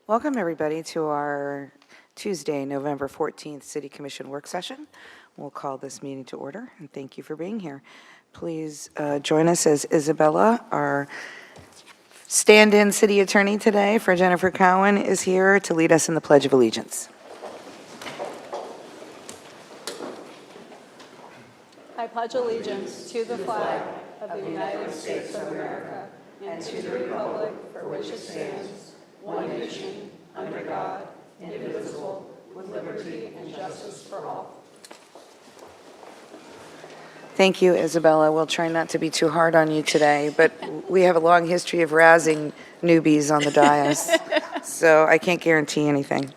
Welcome, everybody, to our Tuesday, November 14th City Commission work session. We'll call this meeting to order, and thank you for being here. Please join us as Isabella, our stand-in city attorney today for Jennifer Cowan, is here to lead us in the Pledge of Allegiance. I pledge allegiance to the flag of the United States of America and to the republic for which it stands, one nation, under God, indivisible, with liberty and justice for all. Thank you, Isabella. We'll try not to be too hard on you today, but we have a long history of razzing newbies on the dais, so I can't guarantee anything.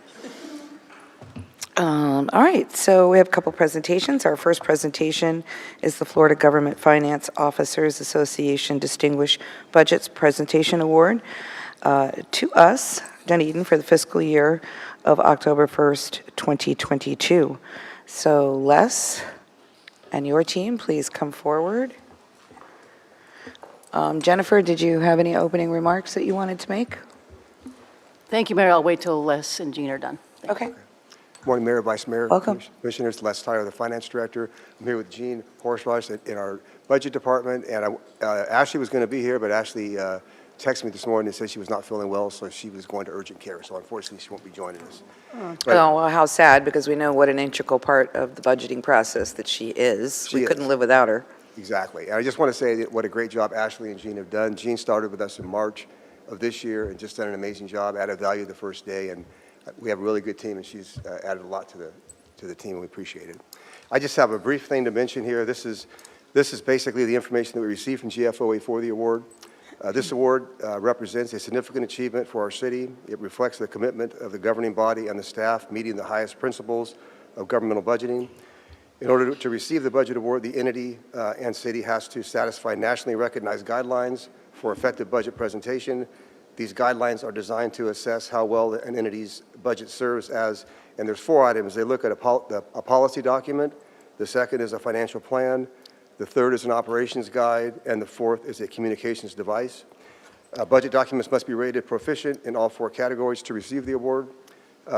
All right, so we have a couple presentations. Our first presentation is the Florida Government Finance Officers Association Distinguished Budgets Presentation Award to us, Dunedin, for the fiscal year of October 1st, 2022. So Les and your team, please come forward. Jennifer, did you have any opening remarks that you wanted to make? Thank you, Mayor. I'll wait till Les and Jean are done. Okay. Good morning, Mayor, Vice Mayor, Welcome. Commissioners. Les Tyler, the Finance Director. I'm here with Jean Horschrosh in our Budget Department, and Ashley was going to be here, but Ashley texted me this morning and said she was not feeling well, so she was going to urgent care. So unfortunately, she won't be joining us. Oh, well, how sad, because we know what an integral part of the budgeting process that she is. We couldn't live without her. Exactly. And I just want to say that what a great job Ashley and Jean have done. Jean started with us in March of this year and just done an amazing job, added value the first day, and we have a really good team, and she's added a lot to the team, and we appreciate it. I just have a brief thing to mention here. This is basically the information that we received from GFOA for the award. This award represents a significant achievement for our city. It reflects the commitment of the governing body and the staff meeting the highest principles of governmental budgeting. In order to receive the budget award, the entity and city has to satisfy nationally recognized guidelines for effective budget presentation. These guidelines are designed to assess how well an entity's budget serves as, and there's 4 items. They look at a policy document, the second is a financial plan, the third is an operations guide, and the fourth is a communications device. Budget documents must be rated proficient in all 4 categories to receive the award.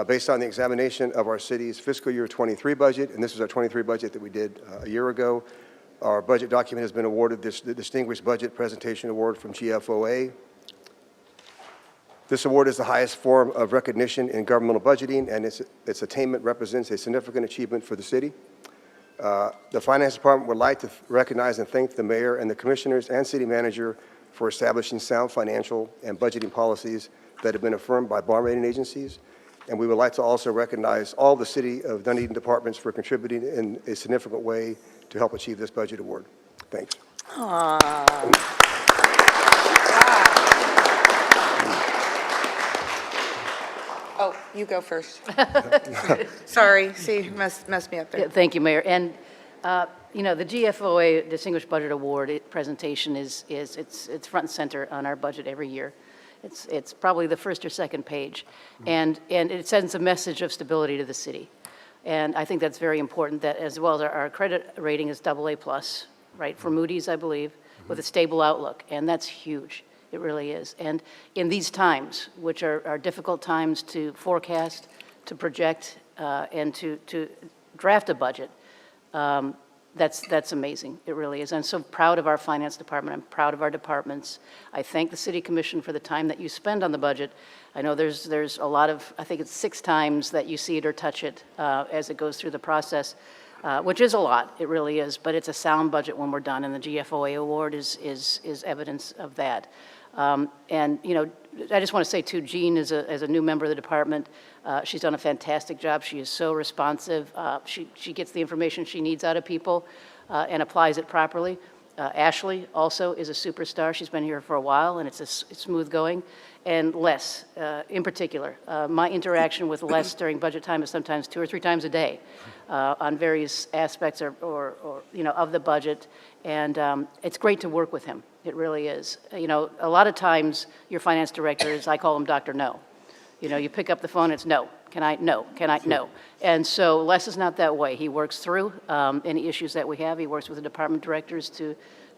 Based on the examination of our city's fiscal year 23 budget, and this is our 23 budget that we did a year ago, our budget document has been awarded the Distinguished Budget Presentation Award from GFOA. This award is the highest form of recognition in governmental budgeting, and its attainment represents a significant achievement for the city. The Finance Department would like to recognize and thank the Mayor and the Commissioners and City Manager for establishing sound financial and budgeting policies that have been affirmed by bond rating agencies. And we would like to also recognize all the City of Dunedin departments for contributing in a significant way to help achieve this budget award. Thanks. Oh, you go first. Sorry, see, messed me up there. Yeah, thank you, Mayor. And, you know, the GFOA Distinguished Budget Award presentation it's front and center on our budget every year. It's probably the first or second page, and it sends a message of stability to the city. And I think that's very important, that as well as our credit rating is AA+, right, for Moody's, I believe, with a stable outlook, and that's huge. It really is. And in these times, which are difficult times to forecast, to project, and to draft a budget, that's amazing. It really is. I'm so proud of our finance department. I'm proud of our departments. I thank the City Commission for the time that you spend on the budget. I know there's a lot of, I think it's 6 times that you see it or touch it as it goes through the process, which is a lot. It really is. But it's a sound budget when we're done, and the GFOA award is evidence of that. And, you know, I just want to say, too, Jean is a new member of the department. She's done a fantastic job. She is so responsive. She gets the information she needs out of people and applies it properly. Ashley also is a superstar. She's been here for a while, and it's smooth going. And Les, in particular, my interaction with Les during budget time is sometimes 2 or 3 times a day on various aspects or you know, of the budget. And it's great to work with him. It really is. You know, a lot of times your finance director is, I call him Dr. No. You know, you pick up the phone, it's no. Can I? No. Can I? No. And so Les is not that way. He works through any issues that we have. He works with the department directors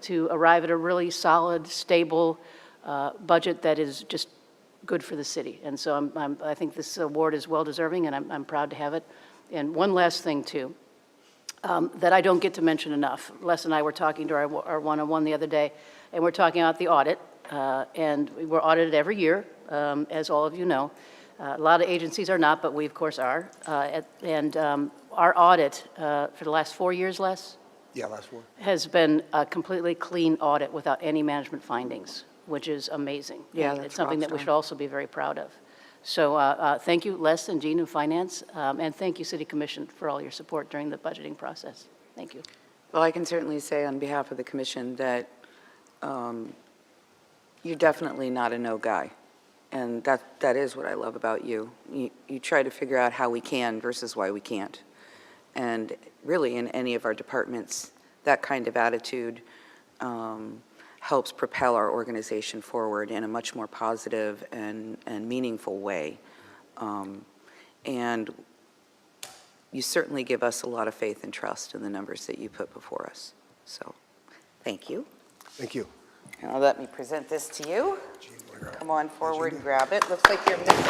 to arrive at a really solid, stable budget that is just good for the city. And so I think this award is well-deserving, and I'm proud to have it. And one last thing, too, that I don't get to mention enough. Les and I were talking to our one-on-one the other day, and we're talking about the audit. And we're audited every year, as all of you know. A lot of agencies are not, but we, of course, are. Our audit for the last 4 years, Les, Yeah, last one. has been a completely clean audit without any management findings, which is amazing. Yeah, And that's it's something that we rockstar. should also be very proud of. So thank you, Les and Jean in Finance, and thank you, City Commission, for all your support during the budgeting process. Thank you. Well, I can certainly say on behalf of the commission that you're definitely not a no guy. And that is what I love about you. You try to figure out how we can versus why we can't. And really, in any of our departments, that kind of attitude helps propel our organization forward in a much more positive and meaningful way. And you certainly give us a lot of faith and trust in the numbers that you put before us. So, thank you. Thank you. Now let me present this to you. Come on forward and grab it. Looks like you're missing.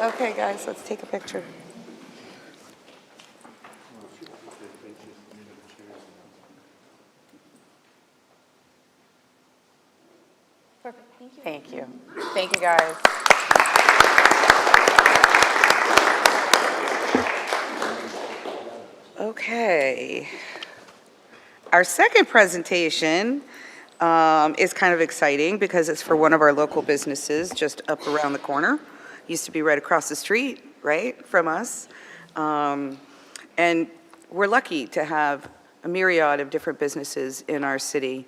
Okay, guys, let's take a picture. Perfect, thank you. Thank you. Thank you, guys. Okay. Our second presentation is kind of exciting because it's for one of our local businesses just up around the corner. Used to be right across the street, right, from us. And we're lucky to have a myriad of different businesses in our city.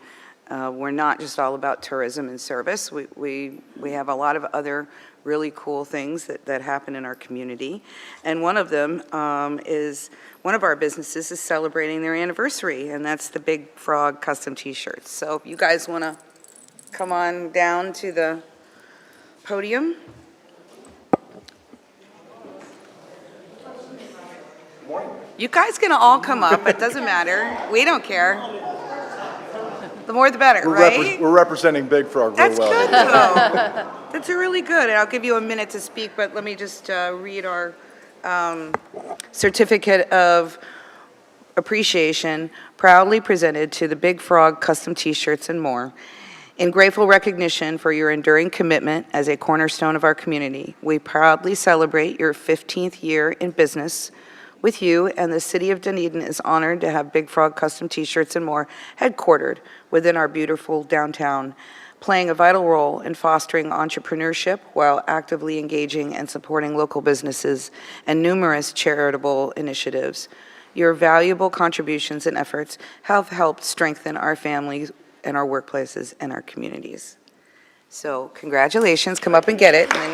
We're not just all about tourism and service. We have a lot of other really cool things that happen in our community. And one of them is, one of our businesses is celebrating their anniversary, and that's the Big Frog Custom T-shirts. So if you guys want to come on down to the podium. You guys can all come up, it doesn't matter. We don't care. The more the better, right? We're representing Big Frog real That's well. good, though. That's really good. And I'll give you a minute to speak, but let me just read our certificate of appreciation, proudly presented to the Big Frog Custom T-shirts and more. In grateful recognition for your enduring commitment as a cornerstone of our community, we proudly celebrate your 15th year in business with you, and the City of Dunedin is honored to have Big Frog Custom T-shirts and more headquartered within our beautiful downtown, playing a vital role in fostering entrepreneurship while actively engaging and supporting local businesses and numerous charitable initiatives. Your valuable contributions and efforts have helped strengthen our families and our workplaces and our communities. So congratulations, come up and get it. And then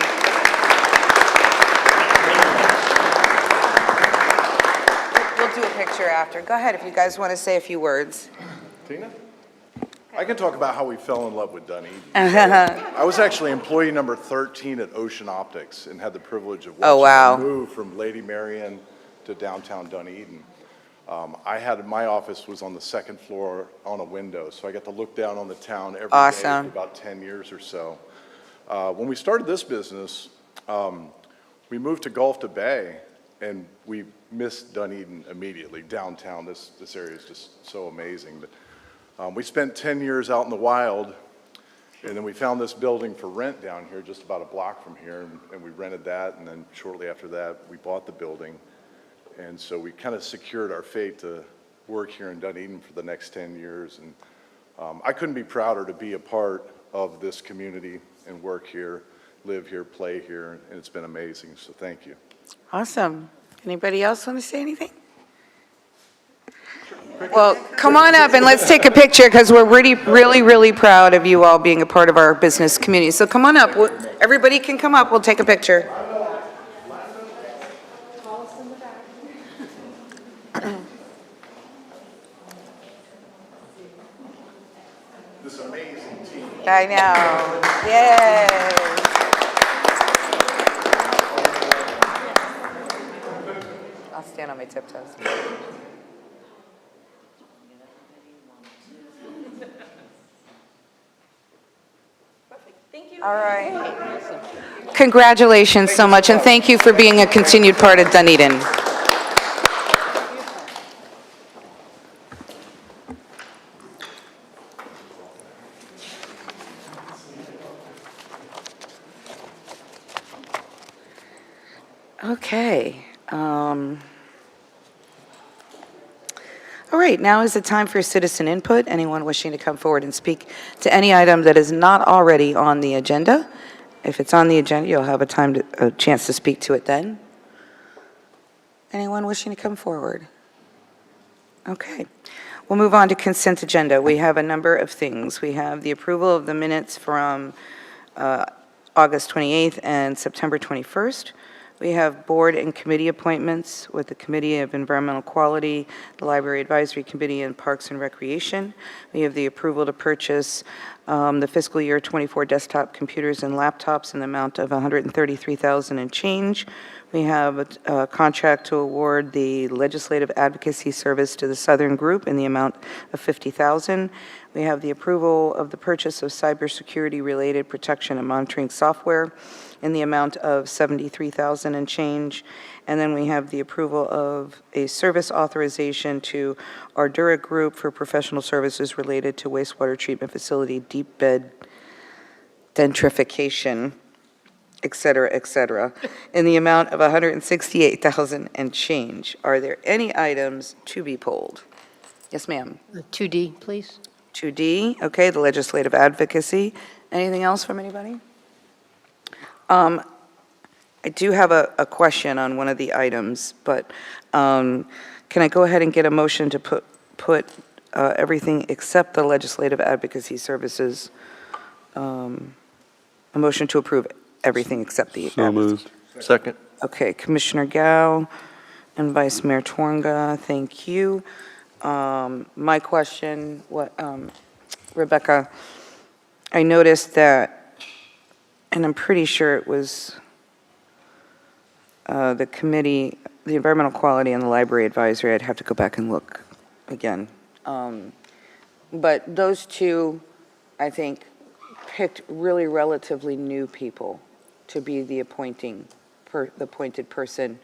we'll do a picture after. Go ahead if you guys want to say a few words. Tina? I can talk about how we fell in love with Dunedin. I was actually employee number 13 at Ocean Optics and had the privilege of Oh, watching wow. them move from Lady Marion to downtown Dunedin. My office was on the second floor on a window, so I got to look down on the town every day Awesome. for about 10 years or so. When we started this business, we moved to Gulf to Bay, and we missed Dunedin immediately. Downtown, this area is just so amazing. We spent 10 years out in the wild, and then we found this building for rent down here, just about a block from here, and we rented that, and then shortly after that, we bought the building. And so we kind of secured our fate to work here in Dunedin for the next 10 years. And I couldn't be prouder to be a part of this community and work here, live here, play here, and it's been amazing, so thank you. Awesome. Anybody else want to say anything? Well, come on up and let's take a picture because we're really proud of you all being a part of our business community. So come on up. Everybody can come up. We'll take a picture. This amazing team. I know. Yay. I'll stand on my tiptoes. All right. Congratulations so much, and thank you for being a continued part of Dunedin. Okay. All right, now is the time for citizen input. Anyone wishing to come forward and speak to any item that is not already on the agenda? If it's on the agenda, you'll have a chance to speak to it then. Anyone wishing to come forward? Okay. We'll move on to consent agenda. We have a number of things. We have the approval of the minutes from August 28th and September 21st. We have board and committee appointments with the Committee of Environmental Quality, the Library Advisory Committee, and Parks and Recreation. We have the approval to purchase the fiscal year 24 desktop computers and laptops in the amount of $133,000 and change. We have a contract to award the legislative advocacy service to the Southern Group in the amount of $50,000. We have the approval of the purchase of cybersecurity-related protection and monitoring software in the amount of $73,000 and change. And then we have the approval of a service authorization to Ardura Group for professional services related to wastewater treatment facility, deep bed dentrification, et cetera, in the amount of $168,000 and change. Are there any items to be polled? Yes, ma'am. 2D, please. 2D, okay, the legislative advocacy. Anything else from anybody? I do have a question on one of the items, but can I go ahead and get a motion to put everything except the legislative advocacy services, a motion to approve everything except the. So moved. Second. Okay, Commissioner Gao and Vice Mayor Twarnga, thank you. My question, Rebecca, I noticed that, and I'm pretty sure it was the committee, the environmental quality and the library advisory, I'd have to go back and look again. But those two, I think, picked really relatively new people to be the appointed person,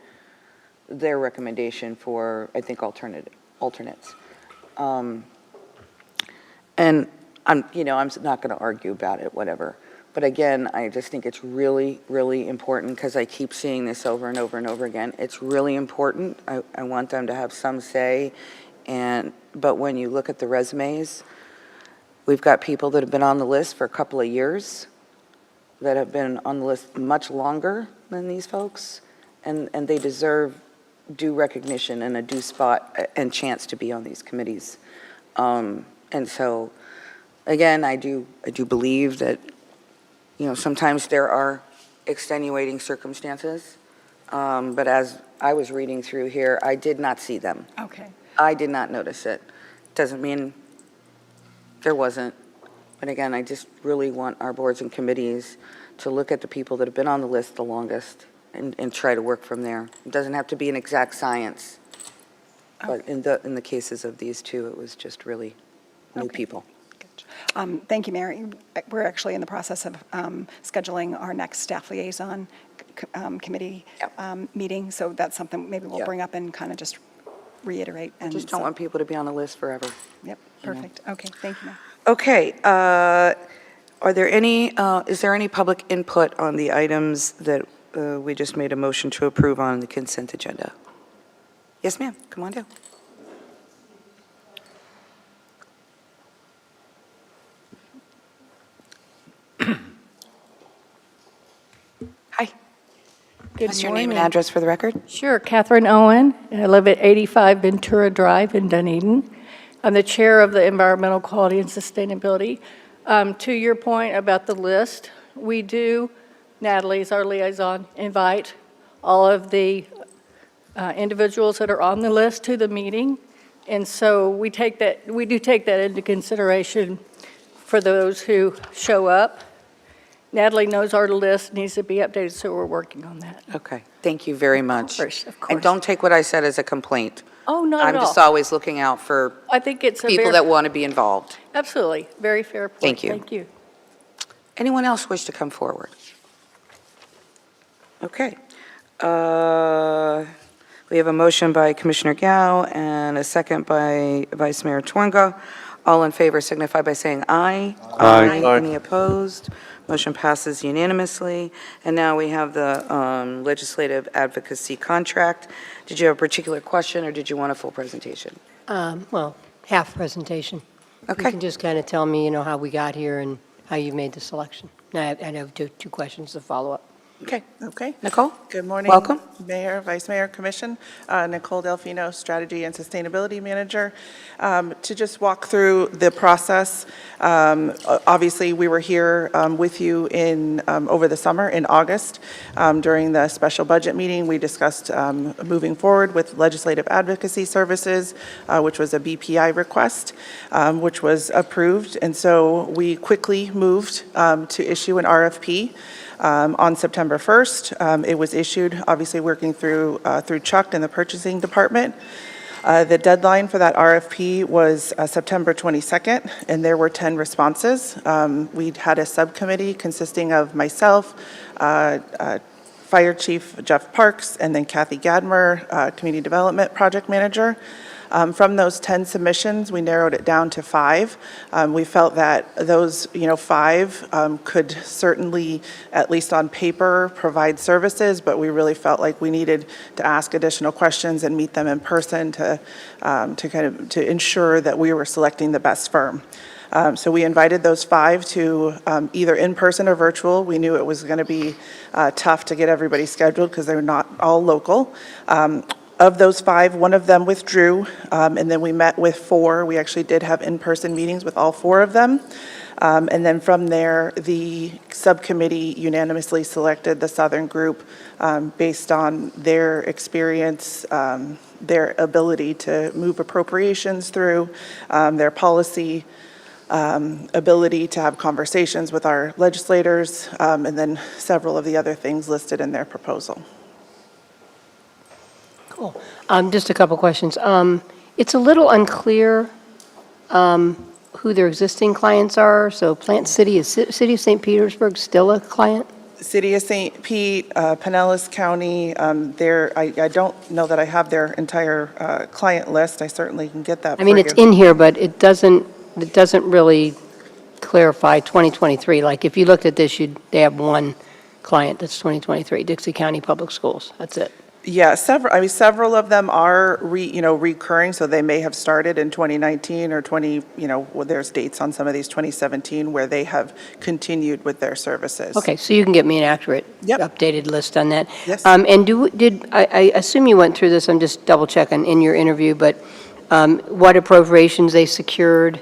their recommendation for, I think, alternates. And I'm not going to argue about it, whatever. But again, I just think it's really, really important, because I keep seeing this over and over and over again. It's really important. I want them to have some say. But when you look at the resumes, we've got people that have been on the list for a couple of years, that have been on the list much longer than these folks, and they deserve due recognition and a due spot and chance to be on these committees. And so, again, I do believe that, sometimes there are extenuating circumstances, but as I was reading through here, I did not see them. Okay. I did not notice it. Doesn't mean there wasn't. But again, I just really want our boards and committees to look at the people that have been on the list the longest and try to work from there. It doesn't have to be an exact science. But in the cases of these two, it was just really new people. Thank you, Mary. We're actually in the process of scheduling our next staff liaison committee meeting, so that's something maybe we'll bring up and kind of just reiterate. I just don't want people to be on the list forever. Yep, perfect. Okay, thank you, Mary. Okay, is there any public input on the items that we just made a motion to approve on the consent agenda? Yes, ma'am, come on down. Hi. Good What's your name and morning. address for the record? Sure, Catherine Owen, and I live at 85 Ventura Drive in Dunedin. I'm the chair of the Environmental Quality and Sustainability. To your point about the list, we do, Natalie is our liaison, invite all of the individuals that are on the list to the meeting. And so we do take that into consideration for those who show up. Natalie knows our list needs to be updated, so we're working on that. Okay, thank you very much. Of course. And don't take what I said as a complaint. Oh, not at I'm all. just always looking out for I think it's a people that want to be involved. Absolutely, very fair point. Thank you. Thank you. Anyone else wish to come forward? Okay. We have a motion by Commissioner Gao and a second by Vice Mayor Twanga. All in favor signify by saying aye. Aye. Aye. Any opposed? Motion passes unanimously. And now we have the legislative advocacy contract. Did you have a particular question, or did you want a full presentation? Well, half presentation. Okay. You can just kind of tell me, how we got here and how you made the selection. I have two questions to follow up. Okay. Okay. Nicole? Good morning. Welcome. Mayor, Vice Mayor, Commission. Nicole Delfino, Strategy and Sustainability Manager. To just walk through the process, obviously, we were here with you over the summer in August. During the special budget meeting, we discussed moving forward with legislative advocacy services, which was a BPI request, which was approved. And so we quickly moved to issue an RFP. On September 1st. It was issued, obviously working through Chuck and the purchasing department. The deadline for that RFP was September 22nd, and there were 10 responses. We had a subcommittee consisting of myself, Fire Chief Jeff Parks, and then Kathy Gadmer, Community Development Project Manager. From those 10 submissions, we narrowed it down to 5. We felt that those, 5 could certainly, at least on paper, provide services, but we really felt like we needed to ask additional questions and meet them in person to ensure that we were selecting the best firm. So we invited those 5 to either in person or virtual. We knew it was going to be tough to get everybody scheduled because they're not all local. Of those 5, one of them withdrew, and then we met with 4. We actually did have in-person meetings with all 4 of them. And then from there, the subcommittee unanimously selected the Southern group based on their experience, their ability to move appropriations through, their policy ability to have conversations with our legislators, and then several of the other things listed in their proposal. Cool. Just a couple questions. It's a little unclear who their existing clients are. So Plant City, is City of St. Petersburg still a client? City of St. Pete, Pinellas County, I don't know that I have their entire client list. I certainly can get that for I you. mean, it's in here, but it doesn't really clarify 2023. Like, if you looked at this, they have one client that's 2023, Dixie County Public Schools. That's it. Yeah, several of them are recurring, so they may have started in 2019 or there's dates on some of these 2017 where they have continued with their services. Okay, so you can get me an accurate, Yep. updated list on that. Yes. And I assume you went through this, I'm just double checking in your interview, but what appropriations they secured,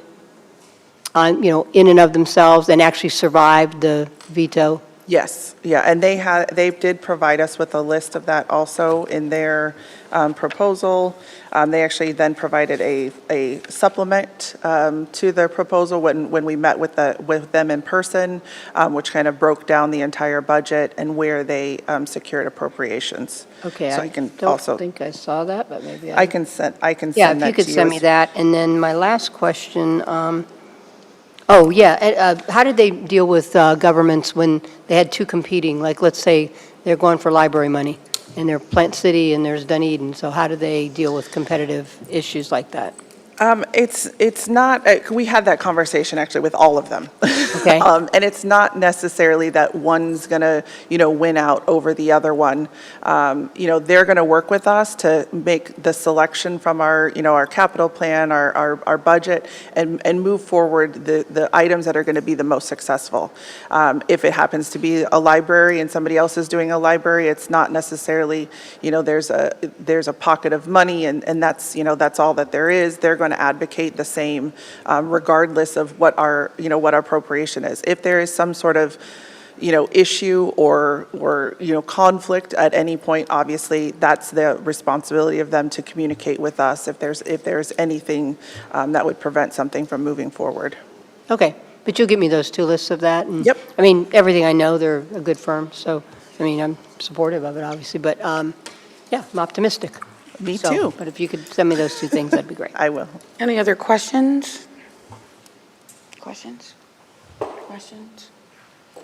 in and of themselves and actually survived the veto? Yes, yeah, and they did provide us with a list of that also in their proposal. They actually then provided a supplement to their proposal when we met with them in person, which kind of broke down the entire budget and where they secured appropriations. Okay, So I can don't also think I saw that, but maybe I can send Yeah, that if to you you. could send me as- that. And then my last question, how did they deal with governments when they had two competing? Like, let's say they're going for library money, and they're Plant City and there's Dunedin. So how do they deal with competitive issues like that? It's not, we had that conversation actually with all of them. Okay. And it's not necessarily that one's going to, win out over the other one. They're going to work with us to make the selection from our, our capital plan, our budget, and move forward the items that are going to be the most successful. If it happens to be a library and somebody else is doing a library, it's not necessarily, there's a pocket of money and that's, that's all that there is. They're going to advocate the same regardless of what our appropriation is. If there is some sort of issue or conflict at any point, obviously that's the responsibility of them to communicate with us if there's anything that would prevent something from moving forward. Okay, but you'll give me those two lists of that? And, Yep. I mean, everything I know, they're a good firm, so, I'm supportive of it, obviously, but, yeah, I'm optimistic. Me So, too. But if you could send me those two things, that'd be great. I will. Any other questions? Questions?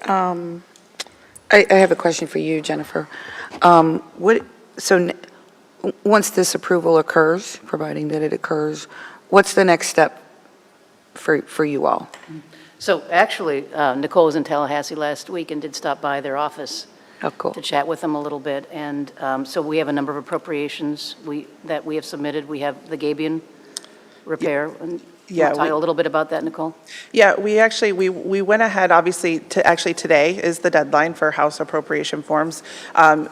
I have a question for you, Jennifer. Once this approval occurs, providing that it occurs, what's the next step for you all? So actually, Nicole was in Tallahassee last week and did stop by their office Oh, cool. to chat with them a little bit. And so we have a number of appropriations that we have submitted. We have the Gabion repair. And you Yeah, want to talk we- a little bit about that, Nicole? Yeah, we went ahead, obviously, actually today is the deadline for House appropriation forms.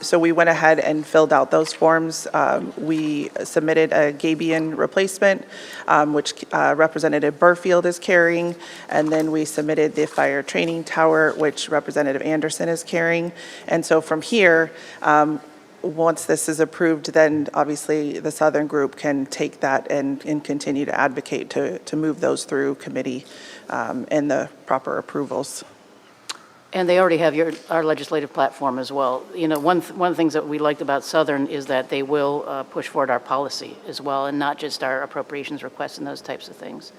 So we went ahead and filled out those forms. We submitted a Gabion replacement, which Representative Burfield is carrying, and then we submitted the fire training tower, which Representative Anderson is carrying. And so from here, once this is approved, then obviously the Southern Group can take that and continue to advocate to move those through committee and the proper approvals. And they already have our legislative platform as well. You know, one of the things that we liked about Southern is that they will push forward our policy as well, and not just our appropriations requests and those types of things.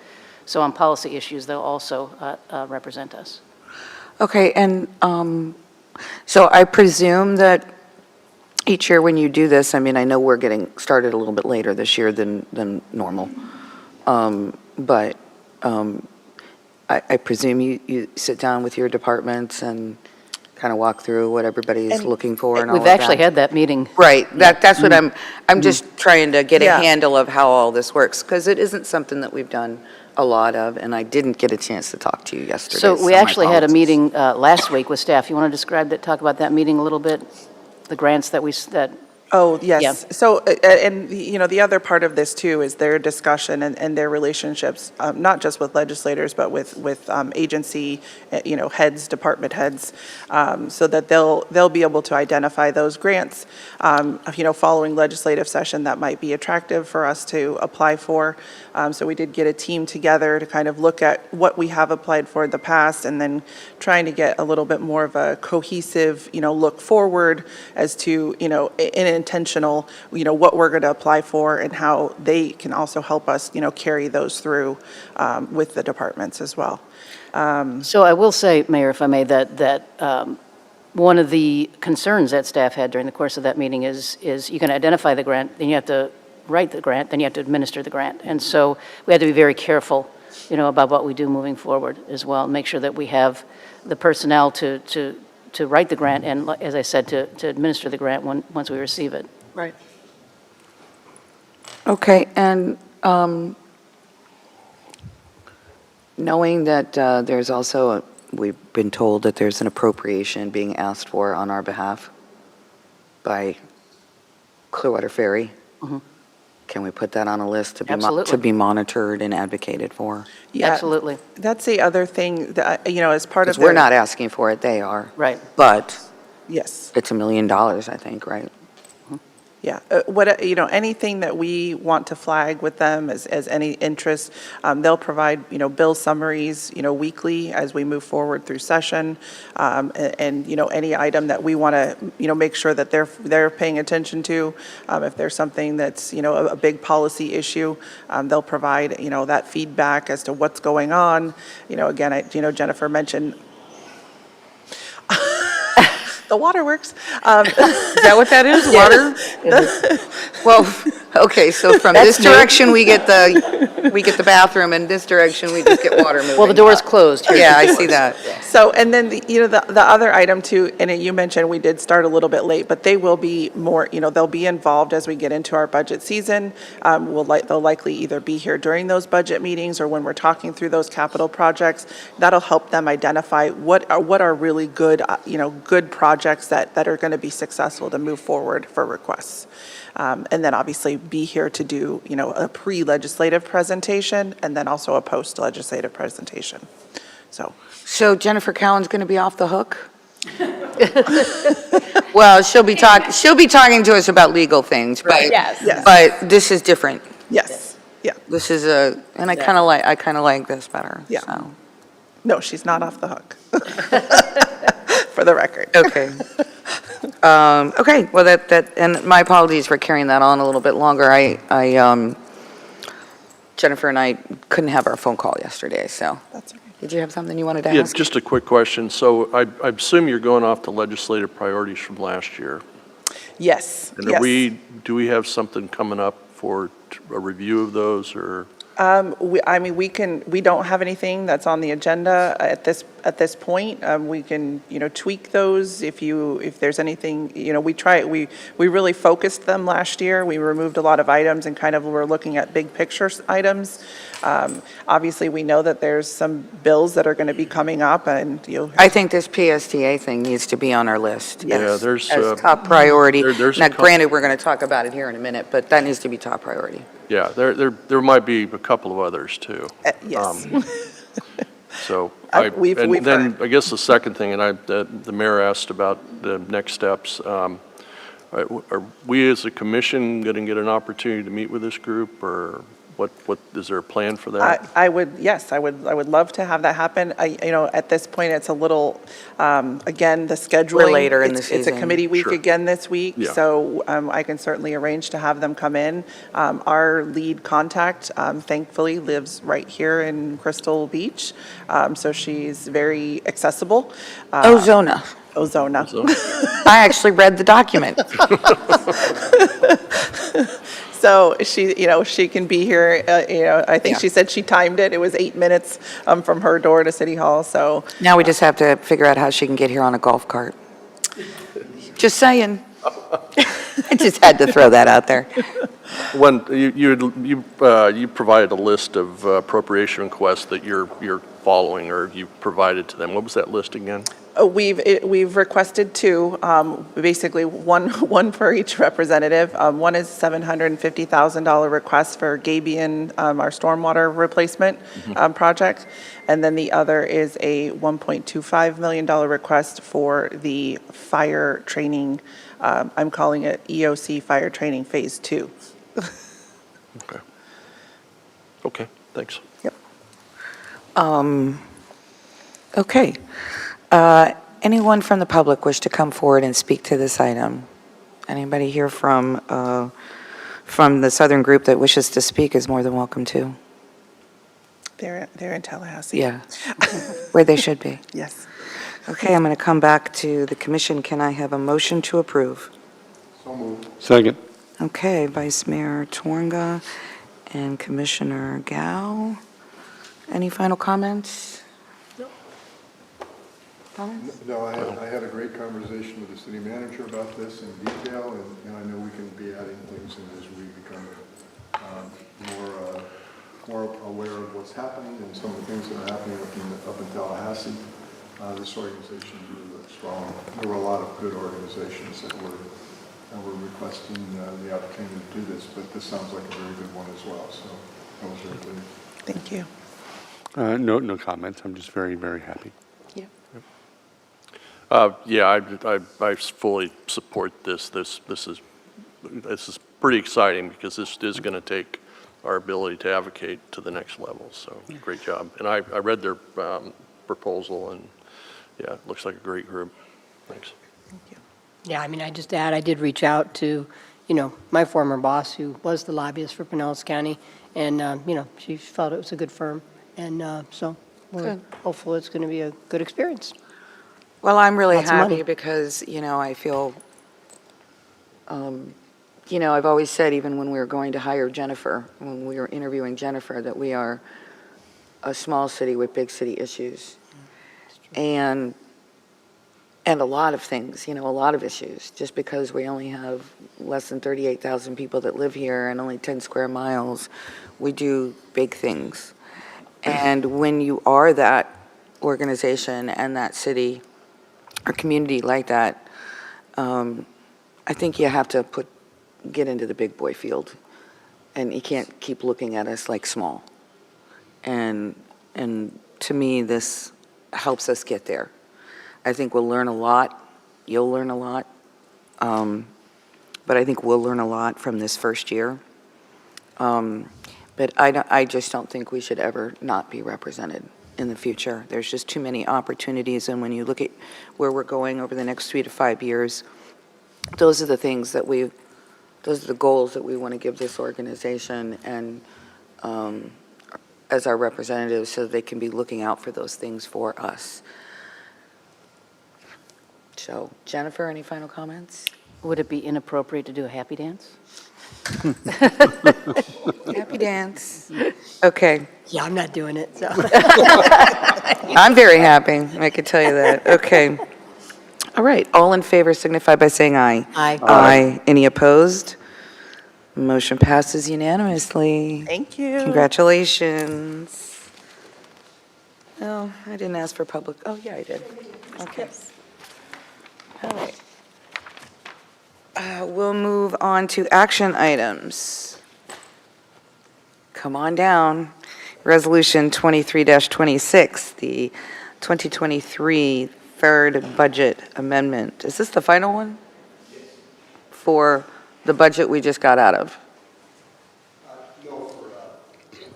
So on policy issues, they'll also represent us. Okay, and so I presume that each year when you do this, I mean, I know we're getting started a little bit later this year than normal, but I presume you sit down with your departments and kind of walk through what everybody's And looking for and all of We've that. actually had that meeting. Right, that's what I'm just trying to get a Yeah. handle of how all this works, because it isn't something that we've done a lot of, and I didn't get a chance to talk to you yesterday. So we my actually had a apologies. meeting last week with staff. You want to describe that, talk about that meeting a little bit? The grants that Oh, Yeah. yes. So, and, you know, the other part of this too is their discussion and their relationships, not just with legislators, but with agency, you know, heads, department heads, so that they'll be able to identify those grants, you know, following legislative session that might be attractive for us to apply for. So we did get a team together to kind of look at what we have applied for in the past, and then trying to get a little bit more of a cohesive, you know, look forward as to, you know, an intentional, you know, what we're going to apply for and how they can also help us, you know, carry those through with the departments as well. So I will say, Mayor, if I may, that one of the concerns that staff had during the course of that meeting is you can identify the grant, then you have to write the grant, then you have to administer the grant. And so we had to be very careful, you know, about what we do moving forward as well, make sure that we have the personnel to write the grant and, as I said, to administer the grant once we receive it. Right. Okay, and knowing that there's also, we've been told that there's an appropriation being asked for on our behalf by Clearwater Ferry. Mhm. Can we put that on a list to Absolutely. be monitored and advocated for? Yeah, Absolutely. that's the other thing that, you know, as part of Because we're their- not asking for it, they are. Right. But Yes. it's $1 million, I think, right? Yeah, you know, anything that we want to flag with them as any interest, they'll provide, you know, bill summaries, you know, weekly as we move forward through session. And, you know, any item that we want to, you know, make sure that they're paying attention to. If there's something that's, you know, a big policy issue, they'll provide, you know, that feedback as to what's going on. You know, again, you know, Jennifer mentioned the waterworks. Is that what that is, water? Well, okay, so from this direction, we get the bathroom, and this direction, we just get water moving. Well, the door's closed. Yeah, I see that. So, and then, you know, the other item too, and you mentioned we did start a little bit late, but they will be more, you know, they'll be involved as we get into our budget season. They'll likely either be here during those budget meetings or when we're talking through those capital projects. That'll help them identify what are really good, you know, good projects that are going to be successful to move forward for requests. And then obviously be here to do, you know, a pre-legislative presentation and then also a post-legislative presentation. So Jennifer Cowan's going to be off the hook? Well, she'll be talking to us about legal things, but, Yes. but this is different. Yes, yeah. This is and I kind of like this better, Yeah. so. No, she's not off the hook, for the record. Okay. Okay, well, and my apologies for carrying that on a little bit longer. Jennifer and I couldn't have our phone call yesterday, so. That's okay. did you have something you wanted to Yeah, ask? just a quick question. So I assume you're going off the legislative priorities from last year. Yes, And yes. do we have something coming up for a review of those, or? We don't have anything that's on the agenda at this point. We can, tweak those if there's anything, we really focused them last year. We removed a lot of items and kind of were looking at big picture items. Obviously, we know that there's some bills that are going to be coming up and, I think this PSTA thing needs to be on our list. Yeah, as- there's, As top priority. there's a Now, couple- granted, we're going to talk about it here in a minute, but that needs to be top priority. Yeah, there might be a couple of others, too. yes. So, We've and then heard. I guess the second thing, and the mayor asked about the next steps. Are we as a commission going to get an opportunity to meet with this group, or what, is there a plan for that? I would love to have that happen. At this point, it's a little, again, the scheduling. later in the It's a season. committee week Sure. again this week, Yeah. so I can certainly arrange to have them come in. Our lead contact, thankfully, lives right here in Crystal Beach, so she's very accessible. Ozona. Ozona. So, I actually read the document. So she can be here, I think Yeah. she said she timed it. It was 8 minutes from her door to City Hall, so. Now we just have to figure out how she can get here on a golf cart. Just saying. I just had to throw that out there. when you provided a list of appropriation requests that you're following, or you provided to them. What was that list again? We've requested two, basically one for each representative. One is $750,000 request for Gabion, our stormwater replacement project, and then the other is a $1.25 million request for the fire training. I'm calling it EOC Fire Training Phase 2. Okay. Okay, thanks. Okay. Anyone from the public wish to come forward and speak to this item? Anybody here from the Southern group that wishes to speak is more than welcome to. They're in Tallahassee. Yeah, where they should be. Yes. Okay, I'm going to come back to the commission. Can I have a motion to approve? Second. Okay, Vice Mayor Twarnga and Commissioner Gao. Any final comments? Comments? No, I had a great conversation with the city manager about this in detail, and I know we can be adding things in as we become more aware of what's happening and some of the things that are happening up in Tallahassee. This organization grew strong. There were a lot of good organizations that were requesting the opportunity to do this, but this sounds like a very good one as well, so I was very pleased. Thank you. No comments. I'm just very, very happy. Yeah, I fully support this. This is pretty exciting, because this is going to take our ability to advocate to the next level. So great job. And I read their proposal, and yeah, it looks like a great group. Thanks. Yeah, I mean, I just add, I did reach out to, my former boss, who was the lobbyist for Pinellas County, and, she felt it was a good firm, and so we're hopeful it's going to be a good experience. Well, I'm really Lots of money. happy because, I feel, I've always said, even when we were going to hire Jennifer, when we were interviewing Jennifer, that we are a small city with big city issues. And a lot of things, a lot of issues. Just because we only have less than 38,000 people that live here and only 10 square miles, we do big things. And when you are that organization and that city or community like that, I think you have to get into the big boy field, and you can't keep looking at us like small. And to me, this helps us get there. I think we'll learn a lot. You'll learn a lot. But I think we'll learn a lot from this first year. But I just don't think we should ever not be represented in the future. There's just too many opportunities, and when you look at where we're going over the next 3 to 5 years, those are the things that those are the goals that we want to give this organization, and as our representatives so they can be looking out for those things for us. So, Jennifer, any final comments? Would it be inappropriate to do a happy dance? Happy dance. Okay. Yeah, I'm not doing it, so. I'm very happy, I can tell you that. Okay. All right, all in favor signify by saying aye. Aye. Aye. Any opposed? Motion passes unanimously. Thank you. Congratulations. Oh, I didn't ask for public, oh, yeah, I did. Okay. All right. We'll move on to action items. Come on down. Resolution 23-26, the 2023 third budget amendment. Is this the final one? For the budget we just got out of?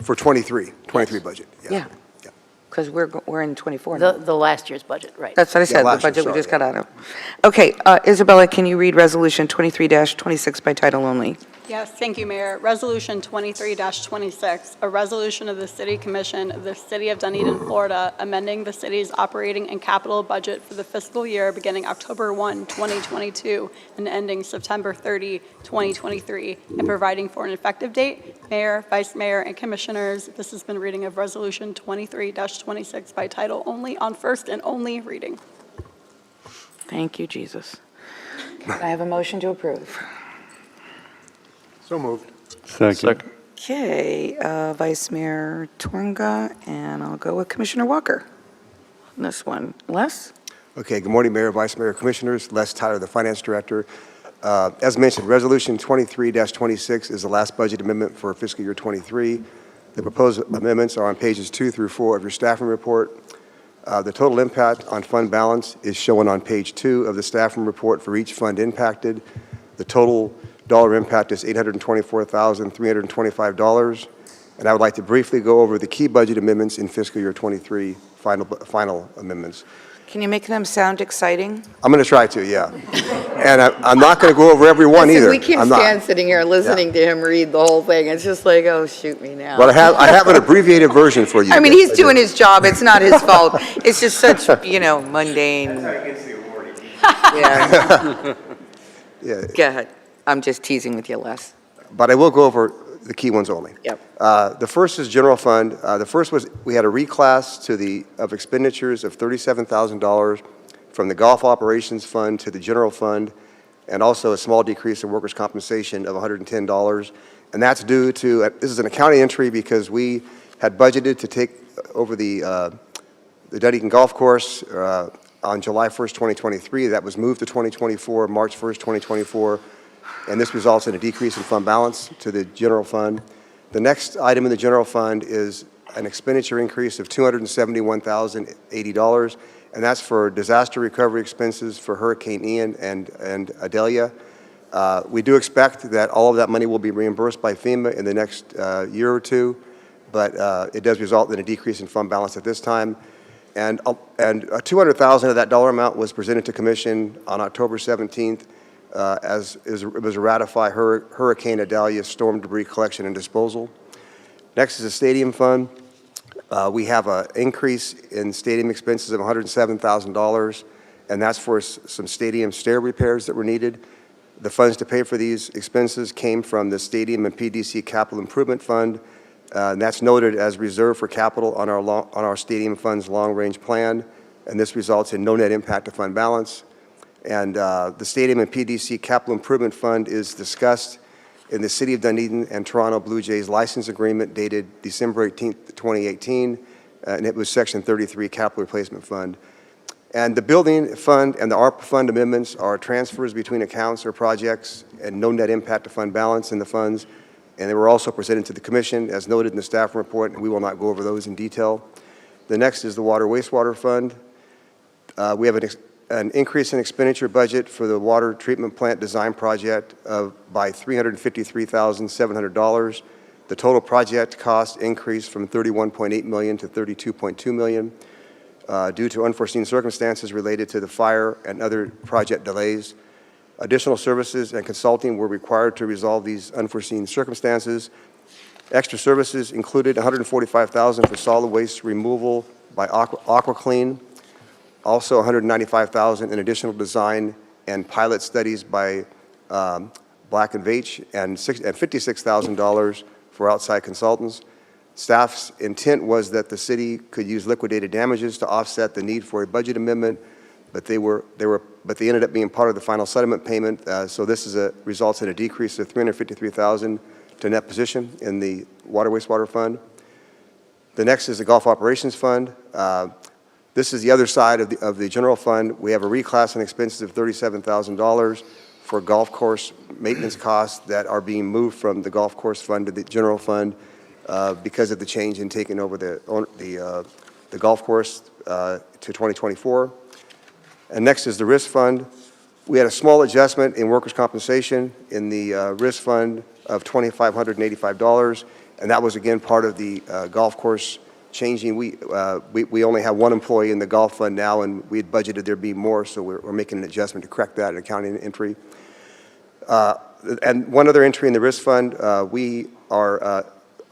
For 23 budget. Yeah. Because we're in 24 now. The last year's budget, right. That's what I said, the last year, budget we sorry, just got out of. Okay, Isabella, can you read Resolution 23-26 by title only? Yes, thank you, Mayor. Resolution 23-26, a resolution of the City Commission of the City of Dunedin, Florida, amending the city's operating and capital budget for the fiscal year beginning October 1, 2022, and ending September 30, 2023, and providing for an effective date. Mayor, Vice Mayor, and Commissioners, this has been reading of Resolution 23-26 by title only on first and only reading. Thank you, Jesus. Can I have a motion to approve? So moved. Second. Okay, Vice Mayor Tornga, and I'll go with Commissioner Walker on this one. Les? Okay, good morning, Mayor, Vice Mayor, Commissioners. Les Tyler, the Finance Director. As mentioned, Resolution 23-26 is the last budget amendment for fiscal year 23. The proposed amendments are on pages 2 through 4 of your staffing report. The total impact on fund balance is shown on page 2 of the staffing report for each fund impacted. The total dollar impact is $824,325. And I would like to briefly go over the key budget amendments in fiscal year 23, final amendments. Can you make them sound exciting? I'm going to try to, yeah. And I'm not going to go over every one Listen, either. we can't I'm not. stand sitting here listening to him read the whole thing. It's just like, oh, shoot me now. But I have an abbreviated version for you. I mean, guys. he's doing his job. It's not his fault. It's just such, mundane. Yeah. Yeah, Go ahead. I'm just teasing with you, Les. but I will go over the key ones only. Yep. The first is general fund. The first was, we had a reclass of expenditures of $37,000 from the golf operations fund to the general fund, and also a small decrease in workers' compensation of $110. And that's due to, this is an accounting entry because we had budgeted to take over the Dunedin Golf Course on July 1st, 2023. That was moved to 2024, March 1st, 2024. And this results in a decrease in fund balance to the general fund. The next item in the general fund is an expenditure increase of $271,080, and that's for disaster recovery expenses for Hurricane Ian and Adelia. We do expect that all of that money will be reimbursed by FEMA in the next year or two, but it does result in a decrease in fund balance at this time. And $200,000 of that dollar amount was presented to Commission on October 17th. It was to ratify Hurricane Idalia storm debris collection and disposal. Next is the stadium fund. We have an increase in stadium expenses of $107,000, and that's for some stadium stair repairs that were needed. The funds to pay for these expenses came from the Stadium and PDC Capital Improvement Fund, and that's noted as reserve for capital on our stadium fund's long-range plan, and this results in no net impact to fund balance. And the Stadium and PDC Capital Improvement Fund is discussed in the City of Dunedin and Toronto Blue Jays license agreement dated December 18th, 2018, and it was Section 33 Capital Replacement Fund. And the building fund and the ARPA fund amendments are transfers between accounts or projects and no net impact to fund balance in the funds. And they were also presented to the Commission as noted in the staff report, and we will not go over those in detail. The next is the Water Wastewater Fund. We have an increase in expenditure budget for the water treatment plant design project by $353,700. The total project cost increased from $31.8 million to $32.2 million due to unforeseen circumstances related to the fire and other project delays. Additional services and consulting were required to resolve these unforeseen circumstances. Extra services included $145,000 for solid waste removal by AquaClean, also $195,000 in additional design and pilot studies by Black & Veatch, and $56,000 for outside consultants. Staff's intent was that the city could use liquidated damages to offset the need for a budget amendment, but they ended up being part of the final settlement payment. So this results in a decrease of $353,000 to net position in the water wastewater fund. The next is the Golf Operations Fund. This is the other side of the general fund. We have a reclass in expenses of $37,000 for golf course maintenance costs that are being moved from the golf course fund to the general fund because of the change in taking over the golf course to 2024. And next is the risk fund. We had a small adjustment in workers' compensation in the risk fund of $2,585, and that was again part of the golf course changing. We only have one employee in the golf fund now, and we had budgeted there be more, so we're making an adjustment to correct that, an accounting entry. And one other entry in the risk fund,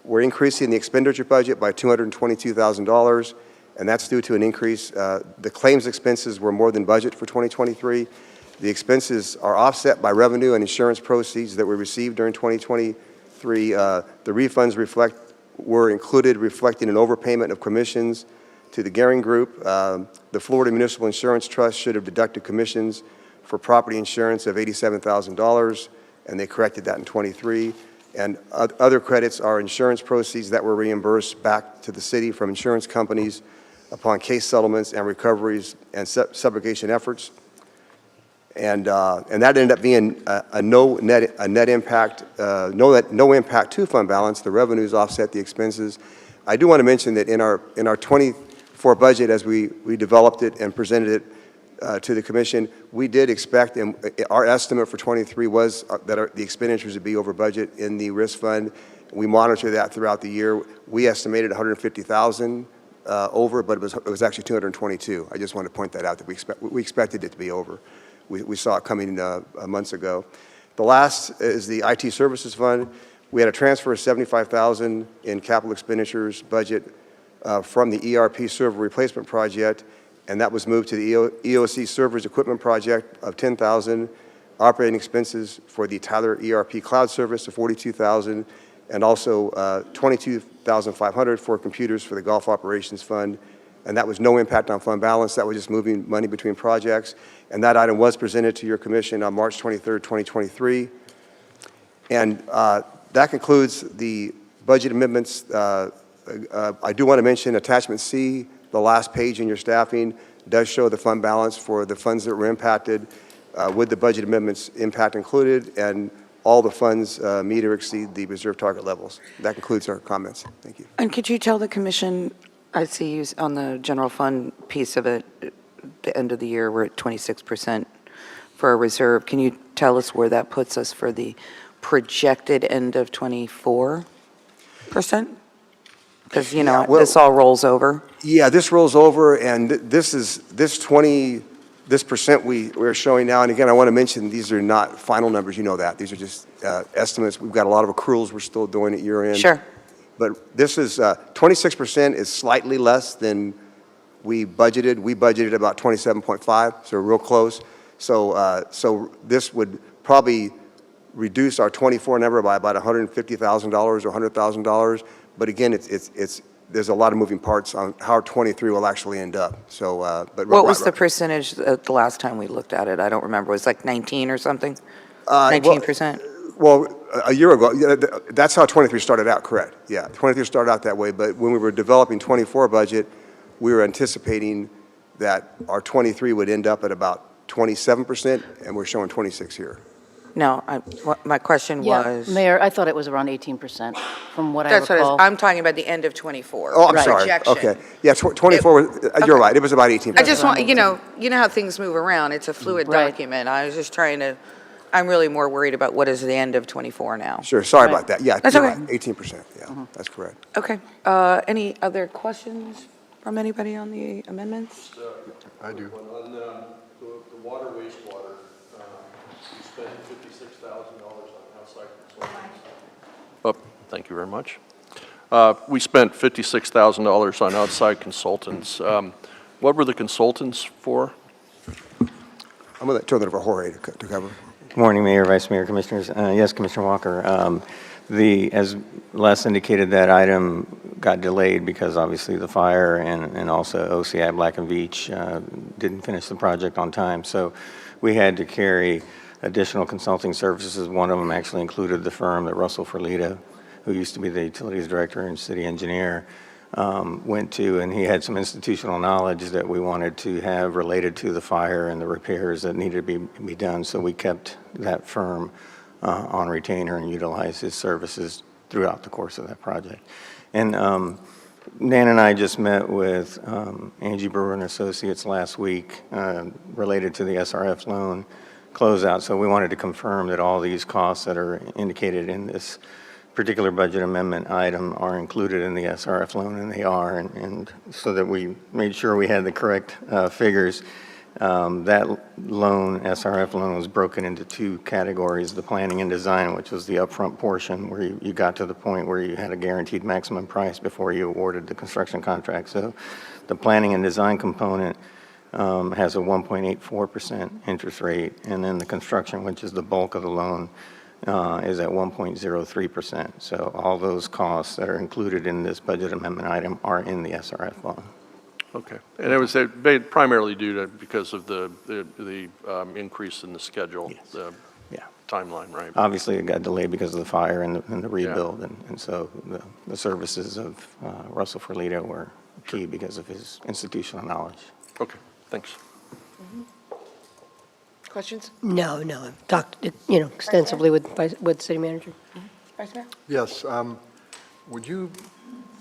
we're increasing the expenditure budget by $222,000, and that's due to an increase. The claims expenses were more than budget for 2023. The expenses are offset by revenue and insurance proceeds that were received during 2023. The refunds were included, reflecting an overpayment of commissions to the Gehring Group. The Florida Municipal Insurance Trust should have deducted commissions for property insurance of $87,000, and they corrected that in 23. And other credits are insurance proceeds that were reimbursed back to the city from insurance companies upon case settlements and recoveries and subrogation efforts. And that ended up being a no impact to fund balance. The revenues offset the expenses. I do want to mention that in our 24 budget, as we developed it and presented it to the commission, we did expect, and our estimate for 23 was that the expenditures would be over budget in the risk fund. We monitor that throughout the year. We estimated 150,000 over, but it was actually 222. I just want to point that out, that we expected it to be over. We saw it coming months ago. The last is the IT Services Fund. We had a transfer of $75,000 in capital expenditures budget from the ERP server replacement project, and that was moved to the EOC servers equipment project of $10,000, operating expenses for the Tyler ERP cloud service of $42,000, and also $22,500 for computers for the Golf Operations Fund. And that was no impact on fund balance. That was just moving money between projects. And that item was presented to your commission on March 23rd, 2023. And that concludes the budget amendments. I do want to mention attachment C, the last page in your staffing, does show the fund balance for the funds that were impacted with the budget amendments impact included, and all the funds meet or exceed the reserve target levels. That concludes our comments. Thank you. And could you tell the commission, I see you on the general fund piece of it, the end of the year, we're at 26% for a reserve. Can you tell us where that puts us for the projected end of 24%? Because, you know, this all rolls over. Yeah, this rolls over, and this percent we're showing now, and again, I want to mention these are not final numbers, you know that. These are just estimates. We've got a lot of accruals we're still doing at year end. Sure. But this is 26% is slightly less than we budgeted. We budgeted about 27.5, so real close. So this would probably reduce our 24 number by about $150,000 or $100,000. But again, there's a lot of moving parts on how 23 will actually end up. So, but what was the percentage the last time we looked at it? I don't remember. It was like 19 or something. 19%. Well, a year ago, that's how 23 started out, correct. Yeah, 23 started out that way, but when we were developing 24 budget, we were anticipating that our 23 would end up at about 27%, and we're showing 26 here. No, my question was... Mayor, I thought it was around 18% from what I recall. That's what I'm talking about, the end of 24. Oh, I'm sorry. Projection. Okay. Yeah, 24, you're right, it was about 18%. I just want, you know how things move around. It's a fluid document. I was just trying to, I'm really more worried about what is the end of 24 now. Sure, sorry about that. Yeah, that's you're okay. Right, 18%, yeah, that's correct. Okay. Any other questions from anybody on the amendments? I do. On the water, wastewater, we spent $56,000 on outside consultants. Oh, thank you very much. We spent $56,000 on outside consultants. What were the consultants for? I'm going to turn it over to Jorge to cover. Good morning, Mayor, Vice Mayor, Commissioners. Yes, Commissioner Walker. As Les indicated, that item got delayed because obviously the fire and also OCI Black and Veatch didn't finish the project on time. So we had to carry additional consulting services. One of them actually included the firm that Russell Ferlita, who used to be the utilities director and city engineer, went to, and he had some institutional knowledge that we wanted to have related to the fire and the repairs that needed to be done. So we kept that firm on retainer and utilized his services throughout the course of that project. And Dan and I just met with Angie Brewer and Associates last week related to the SRF loan closeout. So we wanted to confirm that all these costs that are indicated in this particular budget amendment item are included in the SRF loan, and they are, and so that we made sure we had the correct figures. That loan, SRF loan, was broken into two categories: the planning and design, which was the upfront portion where you got to the point where you had a guaranteed maximum price before you awarded the construction contract. So the planning and design component has a 1.84% interest rate, and then the construction, which is the bulk of the loan, is at 1.03%. So all those costs that are included in this budget amendment item are in the SRF loan. Okay. And it was primarily due to, because of the increase in the schedule, Yes. the Yeah. timeline, right? Obviously, it got delayed because of the fire and the rebuild, and so the services of Russell Ferlita were key because of his institutional knowledge. Okay, thanks. Questions? No, I've talked, extensively with city manager. Vice Mayor? Yes, would you,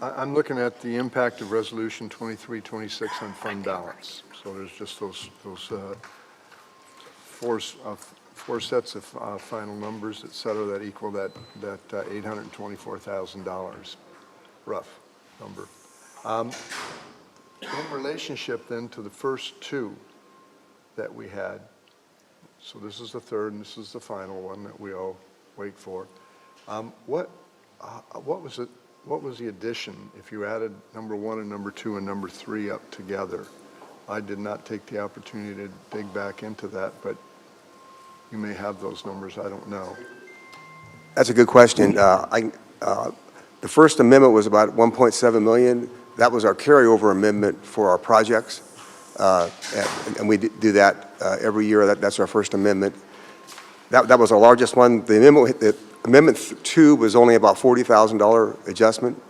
I'm looking at the impact of Resolution 2326 on fund balance. So there's just those four sets of final numbers, et cetera, that equal that $824,000, rough number. In relationship then to the first two that we had, so this is the third and this is the final one that we all wait for. What was it? What was the addition if you added number 1 and number 2 and number 3 up together? I did not take the opportunity to dig back into that, but you may have those numbers. I don't know. That's a good question. The first amendment was about 1.7 million. That was our carryover amendment for our projects. And we do that every year. That's our first amendment. That was our largest one. The amendment 2 was only about $40,000 adjustment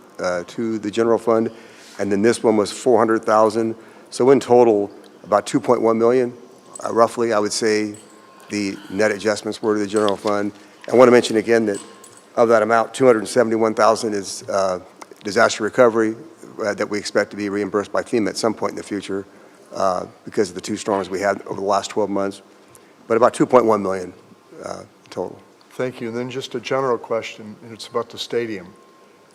to the general fund, and then this one was $400,000. So in total, about 2.1 million, roughly. I would say the net adjustments were to the general fund. I want to mention again that of that amount, 271,000 is disaster recovery that we expect to be reimbursed by FEMA at some point in the future. Because of the 2 storms we had over the last 12 months, but about 2.1 million total. Thank you. And then just a general question, and it's about the stadium.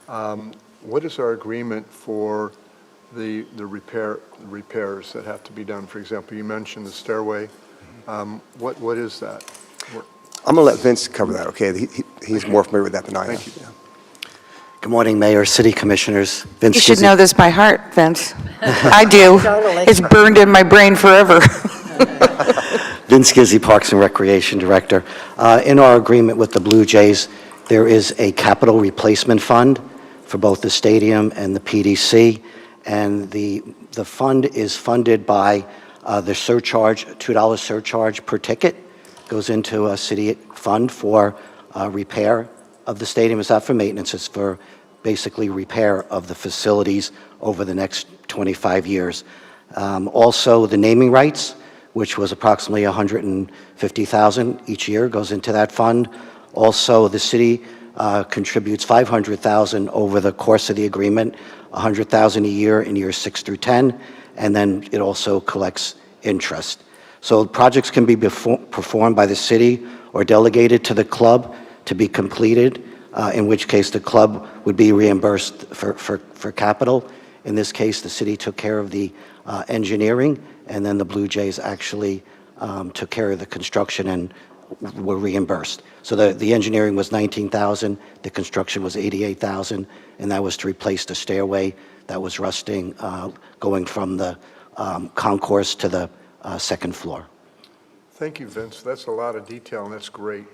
What is our agreement for the repairs that have to be done? For example, you mentioned the stairway. What is that? I'm going to let Vince cover that, okay? He's more familiar with that than I am. Thank you. Yeah. Good morning, Mayor, City Commissioners. Vince You should Gizzi. know this by heart, Vince. I do. Totally. It's burned in my brain forever. Vince Gizzi, Parks and Recreation Director. In our agreement with the Blue Jays, there is a capital replacement fund for both the stadium and the PDC, and the fund is funded by the surcharge, $2 surcharge per ticket, goes into a city fund for repair of the stadium. It's not for maintenance, it's for basically repair of the facilities over the next 25 years. Also, the naming rights, which was approximately $150,000 each year, goes into that fund. Also, the city contributes $500,000 over the course of the agreement, $100,000 a year in years 6 through 10, and then it also collects interest. So projects can be performed by the city or delegated to the club to be completed, in which case the club would be reimbursed for capital. In this case, the city took care of the engineering, and then the Blue Jays actually took care of the construction and were reimbursed. So the engineering was $19,000, the construction was $88,000, and that was to replace the stairway that was rusting, going from the concourse to the second floor. Thank you, Vince. That's a lot of detail, and that's great.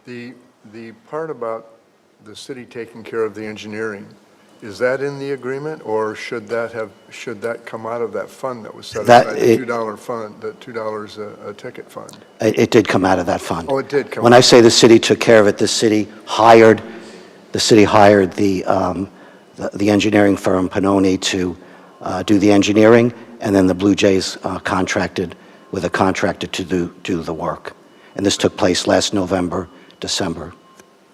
The part about the city taking care of the engineering, is that in the agreement, or should that come out of that fund that was set aside, the $2 fund, the $2 a ticket fund? It did come out of that fund. Oh, it did come When out. I say the city took care of it, the city hired the engineering firm, Pannoni, to do the engineering, and then the Blue Jays contracted with a contractor to do the work. And this took place last November, December.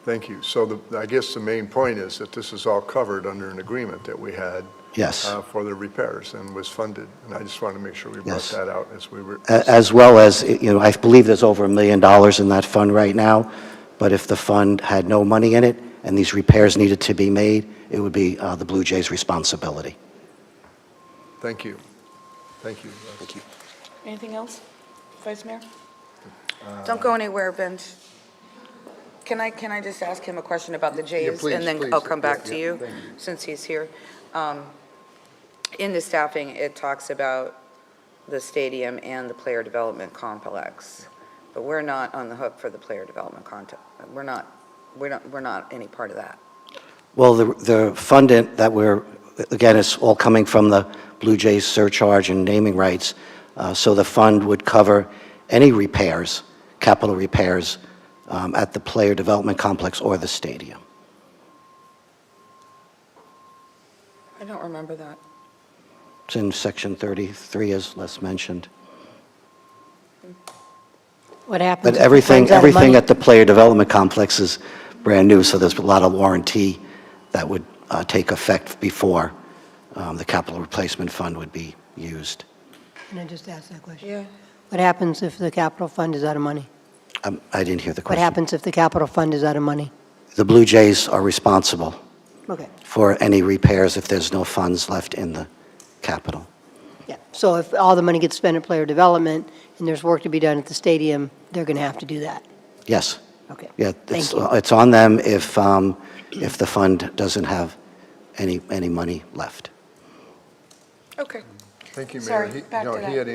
Thank you. So I guess the main point is that this is all covered under an agreement that we had. Yes. For the repairs and was funded. And I just wanted to make sure we brought Yes. that out as we were. As well as, I believe there's over $1 million in that fund right now, but if the fund had no money in it and these repairs needed to be made, it would be the Blue Jays' responsibility. Thank you. Thank you. Thank you. Anything else, Vice Mayor? Don't go anywhere, Vince. Can I just ask him a question about the Jays? please, And then please. I'll come back Yeah, to yeah, you, thank you. since he's here. In the staffing, it talks about the stadium and the player development complex, but we're not on the hook for the player development content. We're not any part of that. Well, the fund that again, it's all coming from the Blue Jays surcharge and naming rights, so the fund would cover any repairs, capital repairs, at the player development complex or the stadium. I don't remember that. It's in Section 33, as Les mentioned. What happens? But if it everything runs out of money? at the player development complex is brand new, so there's a lot of warranty that would take effect before the capital replacement fund would be used. Can I just ask that question? Yeah. What happens if the capital fund is out of money? I didn't hear the What question. happens if the capital fund is out of money? The Blue Jays are responsible Okay, for any repairs if there's no funds left in the capital. yeah. So if all the money gets spent at player development and there's work to be done at the stadium, they're going to have to do that? Yes. Okay. Yeah, Thank you. it's on them if the fund doesn't have any money left. Okay. Thank you, Mayor. Sorry, He- back to He that.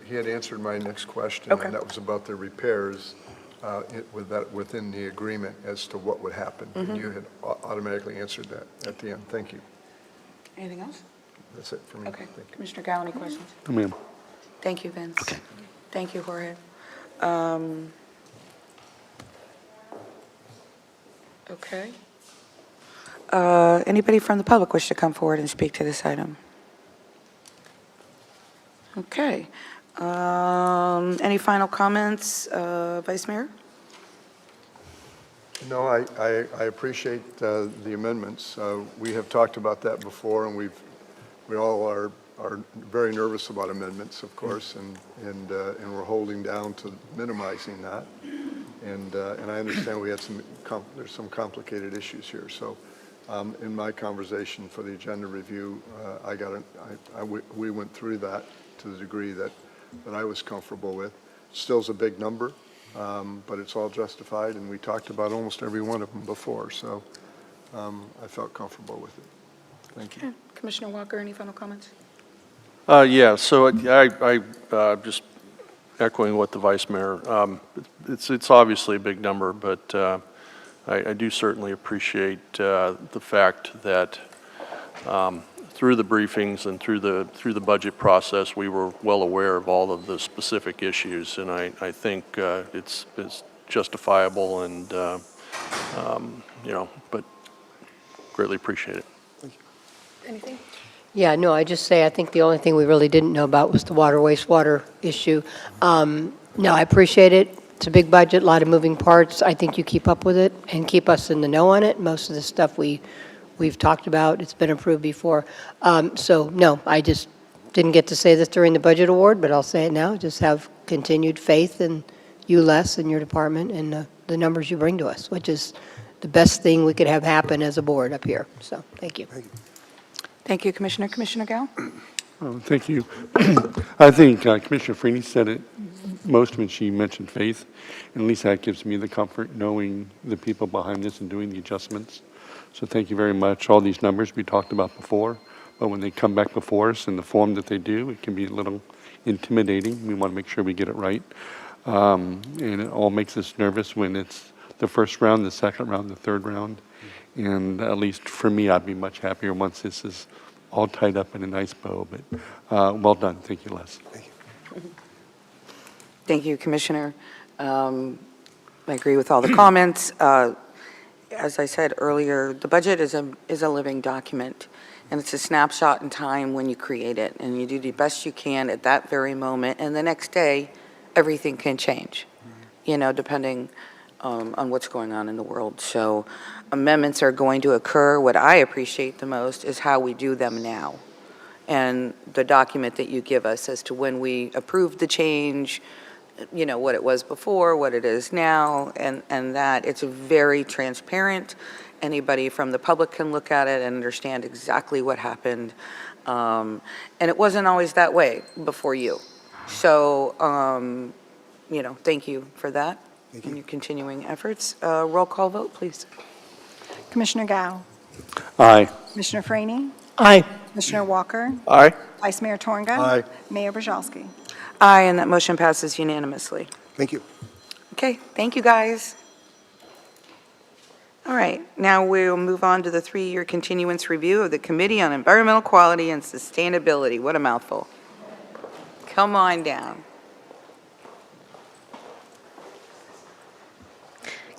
had answered my next question. Okay. And that was about the repairs within the agreement as to what would happen. And you had automatically answered that at the end. Thank you. Anything else? That's it for me. Okay. Thank you. Commissioner Gao, any questions? No, ma'am. Thank you, Vince. Okay. Thank you, Jorge. Okay. Anybody from the public wish to come forward and speak to this item? Okay. Any final comments, Vice Mayor? No, I appreciate the amendments. We have talked about that before, and we all are very nervous about amendments, of course, and we're holding down to minimizing that. And I understand there's some complicated issues here. So in my conversation for the agenda review, we went through that to the degree that I was comfortable with. Still's a big number. But it's all justified, and we talked about almost every one of them before, so I felt comfortable with it. Thank you. Okay. Commissioner Walker, any final comments? Yeah, so I just echoing what the Vice Mayor, it's obviously a big number, but I do certainly appreciate the fact that through the briefings and through the budget process, we were well aware of all of the specific issues, and I think it's justifiable and, but greatly appreciate it. Anything? Yeah, no, I just say, I think the only thing we really didn't know about was the water, wastewater issue. No, I appreciate it. It's a big budget, a lot of moving parts. I think you keep up with it and keep us in the know on it. Most of the stuff we've talked about, it's been approved before. So, no, I just didn't get to say this during the budget award, but I'll say it now. Just have continued faith in you, Les, and your department, and the numbers you bring to us, which is the best thing we could have happen as a board up here. So, thank you. Thank you, Commissioner. Commissioner Gao? Oh, thank you. I think Commissioner Freeney said it most when she mentioned faith, and at least that gives me the comfort knowing the people behind this and doing the adjustments. So thank you very much. All these numbers we talked about before, but when they come back before us in the form that they do, it can be a little intimidating. We want to make sure we get it right. And it all makes us nervous when it's the first round, the second round, the third round. And at least for me, I'd be much happier once this is all tied up in a nice bow. But well done. Thank you, Les. Thank you. Thank you, Commissioner. I agree with all the comments. As I said earlier, the budget is a living document, and it's a snapshot in time when you create it, and you do the best you can at that very moment, and the next day, everything can change, depending on what's going on in the world. So amendments are going to occur. What I appreciate the most is how we do them now, and the document that you give us as to when we approved the change, what it was before, what it is now, and that it's very transparent. Anybody from the public can look at it and understand exactly what happened. And it wasn't always that way before you. So, thank you for that and your continuing efforts. Roll call vote, please. Commissioner Gao. Aye. Commissioner Franny. Aye. Commissioner Walker. Aye. Vice Mayor Tornga. Aye. Mayor Brzezowski. Aye, and that motion passes unanimously. Thank you. Okay, thank you, guys. All right, now we'll move on to the 3-year continuance review of the Committee on Environmental Quality and Sustainability. What a mouthful. Come on down.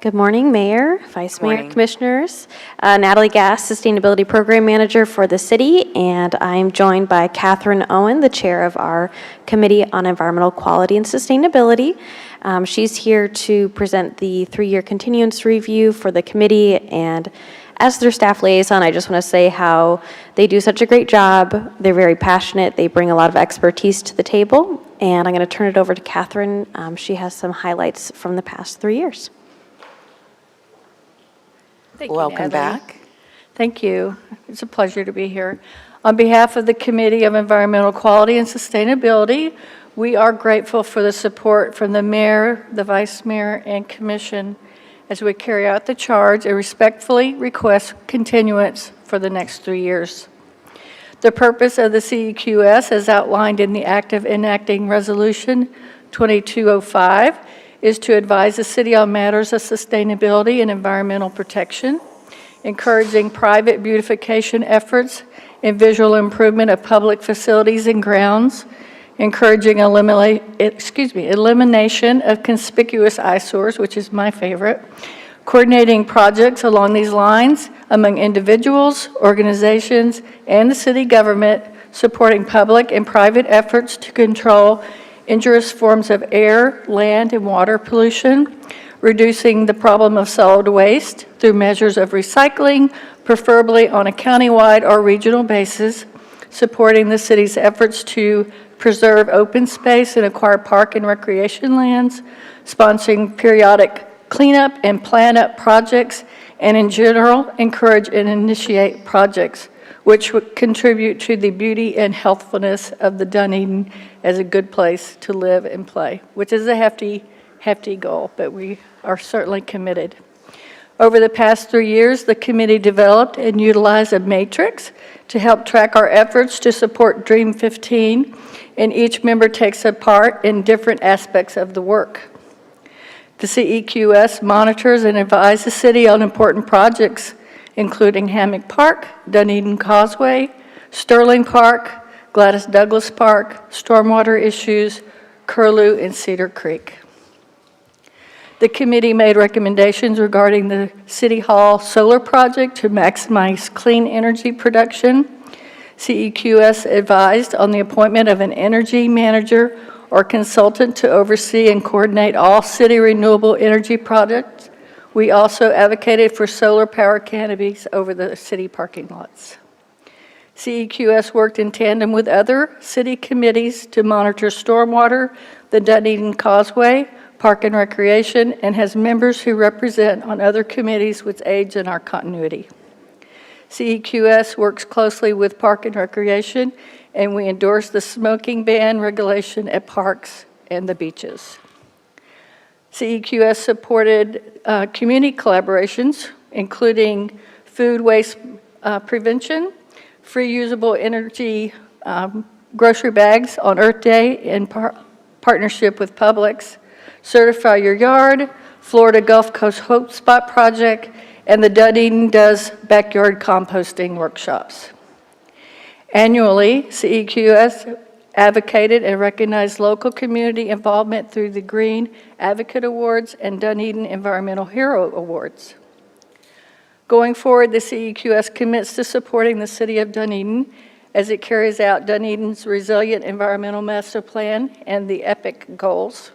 Good morning, Mayor, Vice Mayor, Morning. Commissioners. Natalie Gass, Sustainability Program Manager for the city, and I'm joined by Catherine Owen, the Chair of our Committee on Environmental Quality and Sustainability. She's here to present the 3-year continuance review for the committee, and as their staff liaison, I just want to say how they do such a great job. They're very passionate. They bring a lot of expertise to the table, and I'm going to turn it over to Catherine. She has some highlights from the past 3 years. Thank you, Welcome Natalie. back. Thank you. It's a pleasure to be here. On behalf of the Committee of Environmental Quality and Sustainability, we are grateful for the support from the Mayor, the Vice Mayor, and Commission as we carry out the charge and respectfully request continuance for the next 3 years. The purpose of the CEQS, as outlined in the Act of Enacting Resolution 2205, is to advise the city on matters of sustainability and environmental protection, encouraging private beautification efforts and visual improvement of public facilities and grounds, encouraging elimination of conspicuous eyesores, which is my favorite, coordinating projects along these lines among individuals, organizations, and the city government, supporting public and private efforts to control injurious forms of air, land, and water pollution, reducing the problem of solid waste through measures of recycling, preferably on a countywide or regional basis, supporting the city's efforts to preserve open space and acquire park and recreation lands, sponsoring periodic cleanup and plan-up projects, and in general, encourage and initiate projects which would contribute to the beauty and healthfulness of the Dunedin as a good place to live and play, which is a hefty goal, but we are certainly committed. Over the past 3 years, the committee developed and utilized a matrix to help track our efforts to support Dream 15, and each member takes a part in different aspects of the work. The CEQS monitors and advises the city on important projects, including Hammock Park, Dunedin Causeway, Sterling Park, Gladys Douglas Park, stormwater issues, Curlew, and Cedar Creek. The committee made recommendations regarding the City Hall solar project to maximize clean energy production. CEQS advised on the appointment of an energy manager or consultant to oversee and coordinate all city renewable energy projects. We also advocated for solar power canopies over the city parking lots. CEQS worked in tandem with other city committees to monitor stormwater, the Dunedin Causeway, Park and Recreation, and has members who represent on other committees which aids in our continuity. CEQS works closely with Park and Recreation, and we endorse the smoking ban regulation at parks and the beaches. CEQS supported community collaborations, including food waste prevention, free usable energy grocery bags on Earth Day in partnership with Publix, Certify Your Yard, Florida Gulf Coast Hope Spot Project, and the Dunedin Does Backyard Composting Workshops. Annually, CEQS advocated and recognized local community involvement through the Green Advocate Awards and Dunedin Environmental Hero Awards. Going forward, the CEQS commits to supporting the City of Dunedin as it carries out Dunedin's Resilient Environmental Master Plan and the EPIC goals.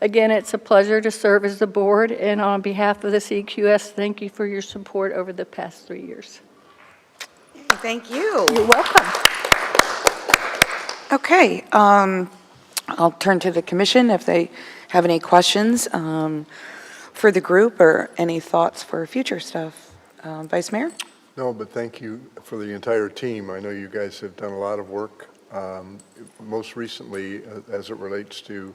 Again, it's a pleasure to serve as the board, and on behalf of the CEQS, thank you for your support over the past 3 years. Thank you. You're welcome. Okay, I'll turn to the commission if they have any questions for the group or any thoughts for future stuff. Vice Mayor? No, but thank you for the entire team. I know you guys have done a lot of work, most recently as it relates to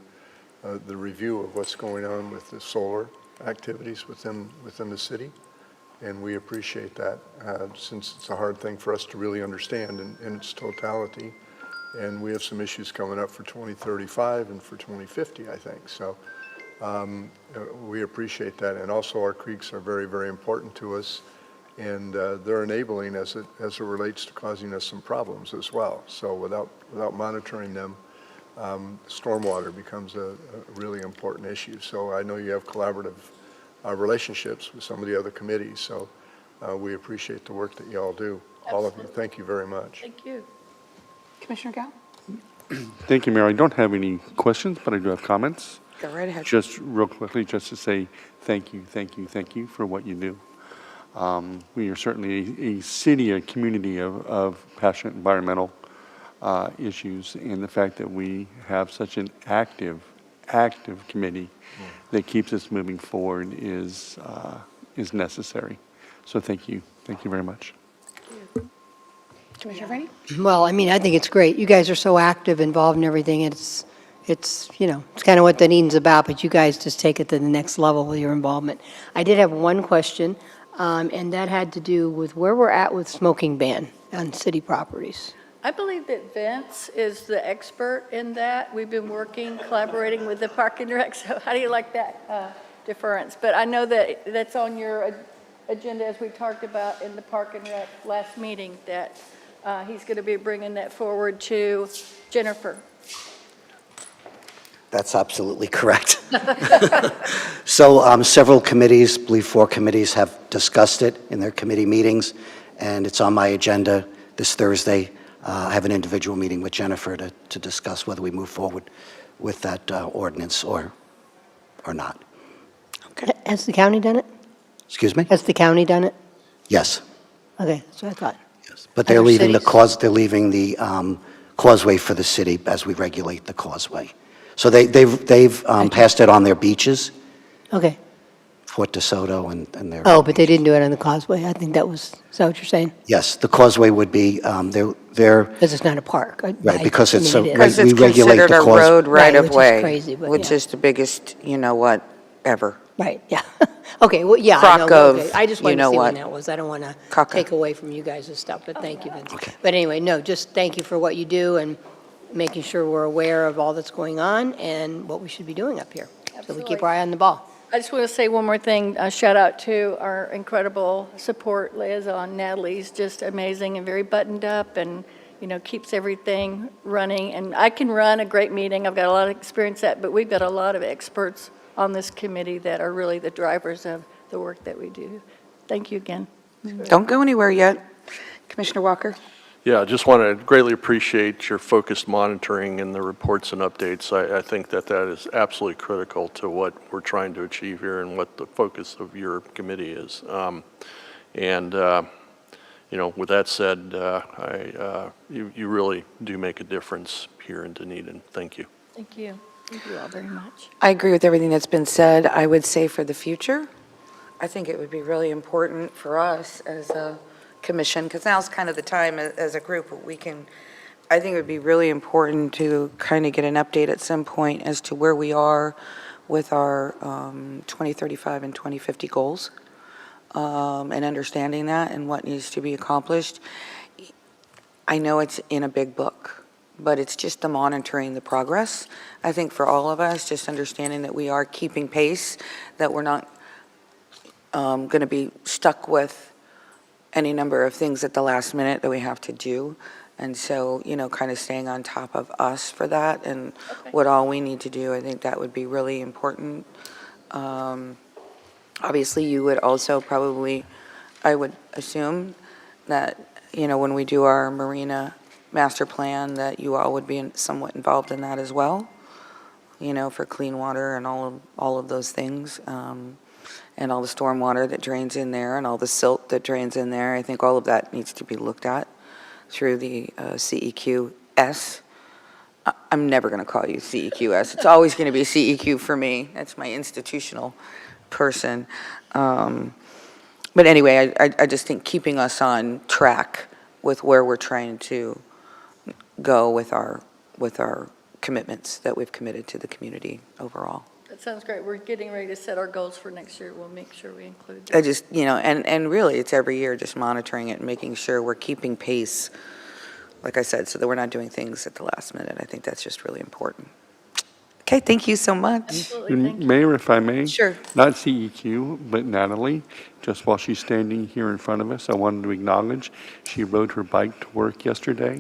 the review of what's going on with the solar activities within the city. And we appreciate that since it's a hard thing for us to really understand in its totality. And we have some issues coming up for 2035 and for 2050, I think. So we appreciate that. And also our creeks are very, very important to us. And they're enabling as it relates to causing us some problems as well. So without monitoring them, stormwater becomes a really important issue. So I know you have collaborative relationships with some of the other committees. So we appreciate the work that you all do. Absolutely. All of you, thank you very much. Thank you. Commissioner Gao? Thank you, Mayor. I don't have any questions, but I do have comments. Go right ahead. Just real quickly, just to say thank you for what you do. We are certainly a city, a community of passionate environmental issues, and the fact that we have such an active committee that keeps us moving forward is necessary. So thank you very much. Commissioner Franny? Well, I mean, I think it's great. You guys are so active, involved in everything. It's kind of what Dunedin's about, but you guys just take it to the next level with your involvement. I did have one question, and that had to do with where we're at with smoking ban on city properties. I believe that Vince is the expert in that. We've been collaborating with the Park and Rec, so how do you like that difference? But I know that that's on your agenda, as we talked about in the Park and Rec last meeting, that he's going to be bringing that forward to Jennifer. That's absolutely correct. So several committees, I believe 4 committees, have discussed it in their committee meetings, and it's on my agenda this Thursday. I have an individual meeting with Jennifer to discuss whether we move forward with that ordinance or not. Okay. Has the county done it? Excuse me? Has the county done it? Yes. Okay, that's what I thought. Yes. But they're Other leaving cities? they're leaving the causeway for the city as we regulate the causeway. So they've passed it on their beaches, Okay. Fort DeSoto and their. Oh, but they didn't do it on the causeway. I think is that what you're saying? Yes, the causeway would be, they're, Because it's not a park. right, because it's a, I mean, it Because is. it's we regulate considered the a cause. road Right, right which of is way, crazy, but which yeah. is the biggest, ever. Right, yeah. Okay, well, yeah, I Crock know. of Okay. I just wanted you know to see when what. that was. I don't want to Caca. take away from you guys' stuff, but thank you, Vince. Okay. But anyway, no, just thank you for what you do and making sure we're aware of all that's going on and what we should be doing up here. So we Absolutely. keep our eye on the ball. I just want to say one more thing, a shout out to our incredible support liaison. Natalie's just amazing and very buttoned up and, keeps everything running. And I can run a great meeting. I've got a lot of experience at, but we've got a lot of experts on this committee that are really the drivers of the work that we do. Thank you again. Don't go anywhere yet. Commissioner Walker? Yeah, I just want to greatly appreciate your focused monitoring and the reports and updates. I think that is absolutely critical to what we're trying to achieve here and what the focus of your committee is. With that said, you really do make a difference here in Dunedin. Thank you. Thank you. Thank you all very much. I agree with everything that's been said. I would say for the future, I think it would be really important for us as a commission, because now's kind of the time as a group where we can I think it would be really important to kind of get an update at some point as to where we are with our 2035 and 2050 goals, and understanding that and what needs to be accomplished. I know it's in a big book, but it's just the monitoring the progress. I think for all of us, just understanding that we are keeping pace, that we're not going to be stuck with any number of things at the last minute that we have to do. And so, kind of staying on top of us for that and what all we need to do, I think that would be really important. Obviously, you would also probably, I would assume that, when we do our marina master plan, that you all would be somewhat involved in that as well, for clean water and all of those things. And all the storm water that drains in there and all the silt that drains in there. I think all of that needs to be looked at through the CEQS. I'm never going to call you CEQS. It's always going to be CEQ for me. That's my institutional person. But anyway, I just think keeping us on track with where we're trying to go with our commitments that we've committed to the community overall. That sounds great. We're getting ready to set our goals for next year. We'll make sure we include I that. just, and really, it's every year, just monitoring it and making sure we're keeping pace, like I said, so that we're not doing things at the last minute. I think that's just really important. Okay, thank you so much. Absolutely, thank you. Mayor, if I may? Sure. Not CEQ, but Natalie, just while she's standing here in front of us, I wanted to acknowledge she rode her bike to work yesterday,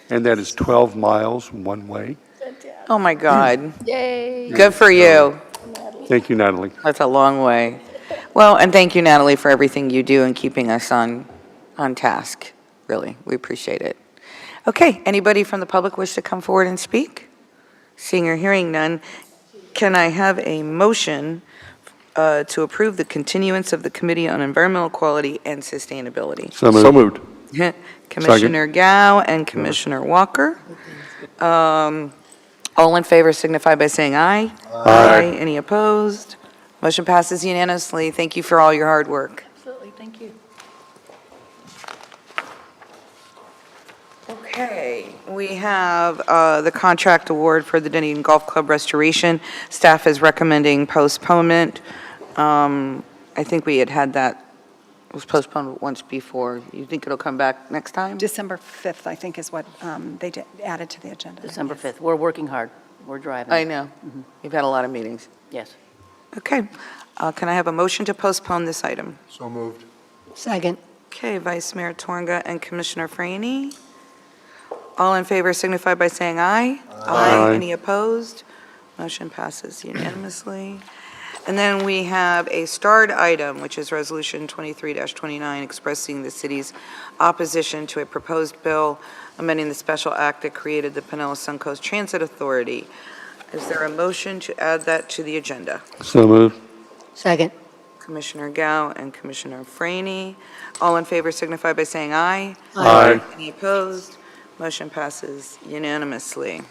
and that is 12 miles one way. Oh, my God. Yay. Good for you. Thank you, Natalie. That's a long way. Well, and thank you, Natalie, for everything you do and keeping us on task. Really, we appreciate it. Okay, anybody from the public wish to come forward and speak? Seeing or hearing none, can I have a motion to approve the continuance of the Committee on Environmental Quality and Sustainability? So moved. Commissioner Gao and Commissioner Walker. All in favor signify by saying aye. Aye. Any opposed? Motion passes unanimously. Thank you for all your hard work. Absolutely, thank you. Okay, we have the contract award for the Dunedin Golf Club restoration. Staff is recommending postponement. I think we had that, it was postponed once before. You think it'll come back next time? December 5th, I think, is what they added to the agenda. December 5th. We're working hard. We're driving. I know. You've had a lot of meetings. Yes. Okay, can I have a motion to postpone this item? So moved. Second. Okay, Vice Mayor Torga and Commissioner Franny. All in favor signify by saying aye. Aye. Any opposed? Motion passes unanimously. And then we have a starred item, which is Resolution 23-29, expressing the city's opposition to a proposed bill amending the special act that created the Pinellas Suncoast Transit Authority. Is there a motion to add that to the agenda? So moved. Second. Commissioner Gao and Commissioner Franny. All in favor signify by saying aye. Aye. Any opposed? Motion passes unanimously.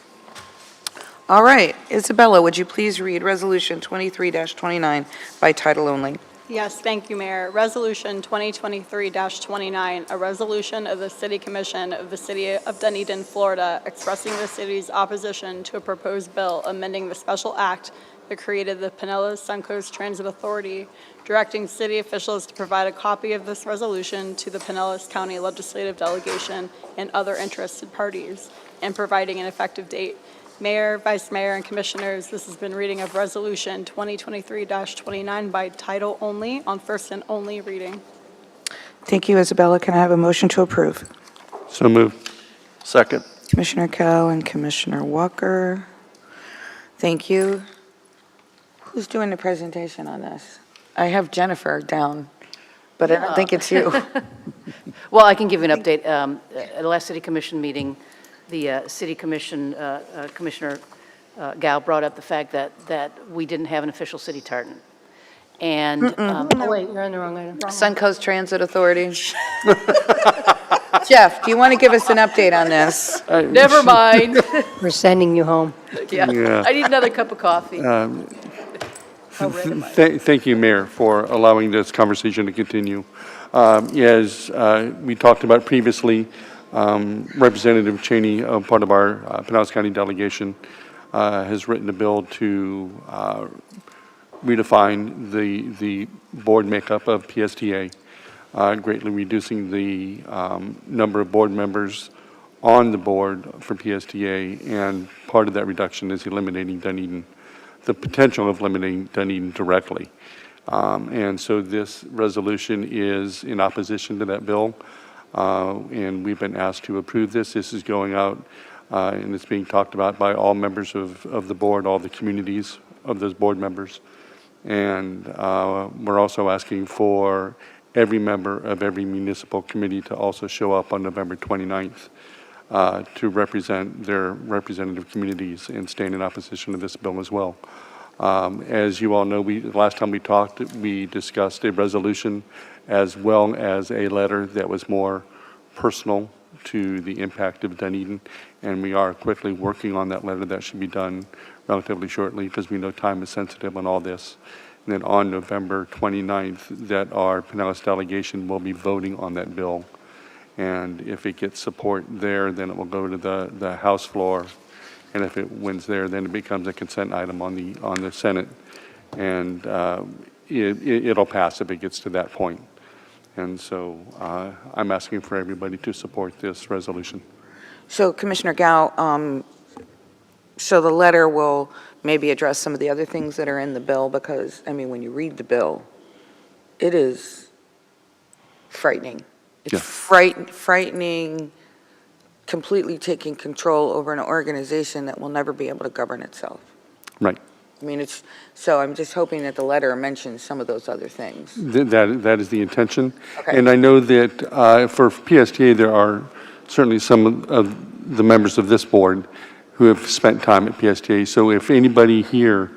All right, Isabella, would you please read Resolution 23-29 by title only? Yes, thank you, Mayor. Resolution 2023-29, a resolution of the City Commission of the City of Dunedin, Florida, expressing the city's opposition to a proposed bill amending the special act that created the Pinellas Suncoast Transit Authority, directing city officials to provide a copy of this resolution to the Pinellas County Legislative Delegation and other interested parties, and providing an effective date. Mayor, Vice Mayor, and Commissioners, this has been reading of Resolution 2023-29 by title only on first and only reading. Thank you, Isabella. Can I have a motion to approve? So moved. Second. Commissioner Cow and Commissioner Walker. Thank you. Who's doing the presentation on this? I have Jennifer down, but I don't think it's you. Well, I can give you an update. At the last City Commission meeting, the City Commission Commissioner Gao brought up the fact that we didn't have an official city tartan. And, Oh, wait, you're on the wrong item. Suncoast Transit Authority. Jeff, do you want to give us an update on this? never mind. We're sending you home. Yeah, Yeah. I need another cup of coffee. Thank you, Mayor, for allowing this conversation to continue. As we talked about previously, Representative Cheney, part of our Pinellas County delegation, has written a bill to redefine the board makeup of PSTA, greatly reducing the number of board members on the board for PSTA, and part of that reduction is eliminating Dunedin, the potential of eliminating Dunedin directly. And so this resolution is in opposition to that bill, and we've been asked to approve this. This is going out, and it's being talked about by all members of the board, all the communities of those board members. And we're also asking for every member of every municipal committee to also show up on November 29th to represent their representative communities and stand in opposition to this bill as well. As you all know, the last time we talked, we discussed a resolution as well as a letter that was more personal to the impact of Dunedin, and we are quickly working on that letter. That should be done relatively shortly because we know time is sensitive on all this. And then on November 29th, that our Pinellas delegation will be voting on that bill. And if it gets support there, then it will go to the House floor. And if it wins there, then it becomes a consent item on the Senate. And it'll pass if it gets to that point. And so I'm asking for everybody to support this resolution. So Commissioner Gao, so the letter will maybe address some of the other things that are in the bill, because, I mean, when you read the bill, it is frightening. It's Yeah. frightening, completely taking control over an organization that will never be able to govern itself. Right. I mean, so I'm just hoping that the letter mentions some of those other things. That is the intention. Okay. And I know that for PSTA, there are certainly some of the members of this board who have spent time at PSTA. So if anybody here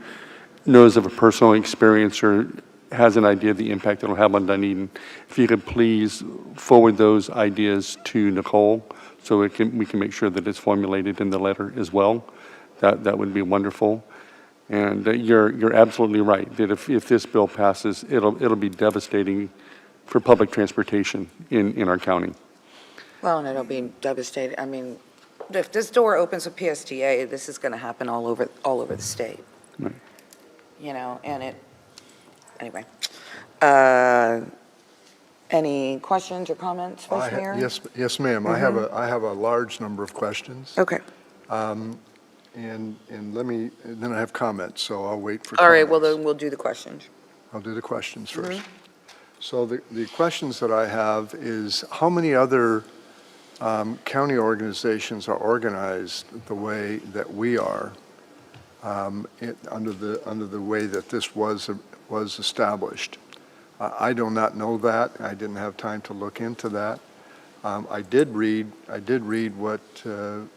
knows of a personal experience or has an idea of the impact it'll have on Dunedin, if you could please forward those ideas to Nicole so we can make sure that it's formulated in the letter as well. That would be wonderful. And you're absolutely right that if this bill passes, it'll be devastating for public transportation in our county. Well, and it'll be devastating. I mean, if this door opens with PSTA, this is going to happen all over the state. Right. You know, and anyway. Any questions or comments, Vice Mayor? Yes, ma'am. Mm-hmm. I have a large number of questions. Okay. And then I have comments, so I'll wait for comments. All right, well, then we'll do the questions. I'll do the questions first. Mm-hmm. So the questions that I have is, how many other county organizations are organized the way that we are, under the way that this was established? I do not know that. I didn't have time to look into that. I did read what the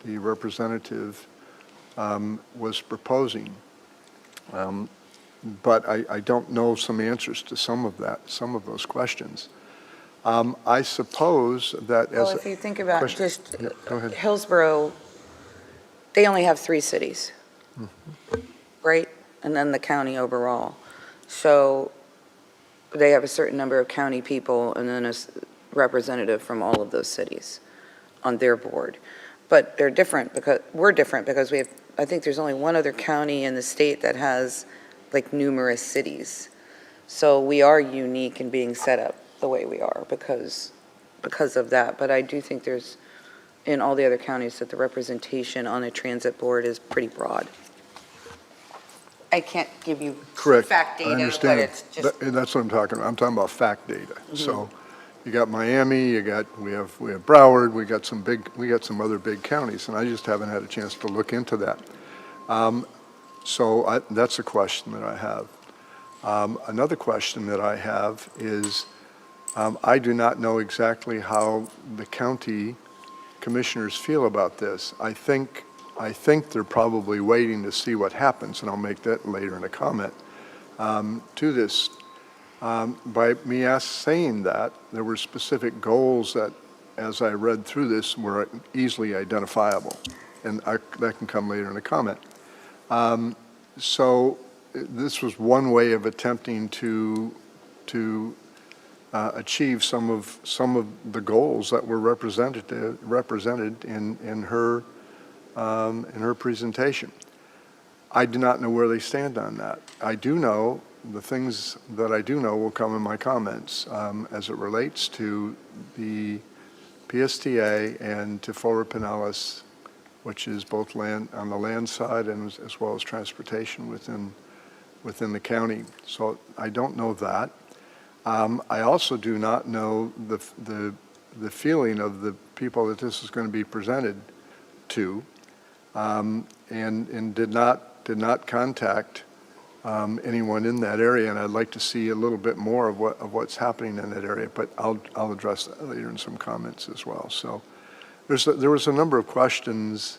representative was proposing, but I don't know some answers to some of those questions. I suppose that Well, if you think about question. just Yeah, go ahead. Hillsborough, they only have 3 cities, right? And then the county overall. So they have a certain number of county people and then a representative from all of those cities on their board. But they're different because we're different because we have, I think there's only one other county in the state that has like numerous cities. So we are unique in being set up the way we are because of that. But I do think there's, in all the other counties, that the representation on a transit board is pretty broad. I can't give you Correct. fact data, I understand. but it's just, That's what I'm talking about. I'm talking about fact data. So you got Miami, we have Broward, we got some other big counties, and I just haven't had a chance to look into that. So that's a question that I have. Another question that I have is, I do not know exactly how the county commissioners feel about this. I think they're probably waiting to see what happens, and I'll make that later in a comment to this. By me saying that, there were specific goals that, as I read through this, were easily identifiable, and that can come later in a comment. So this was one way of attempting to achieve some of the goals that were represented in her presentation. I do not know where they stand on that. I do know the things that I do know will come in my comments as it relates to the PSTA and to Forward Pinellas, which is both land on the land side and as well as transportation within the county. So I don't know that. I also do not know the feeling of the people that this is going to be presented to, and did not contact anyone in that area, and I'd like to see a little bit more of what's happening in that area, but I'll address that later in some comments as well. So there was a number of questions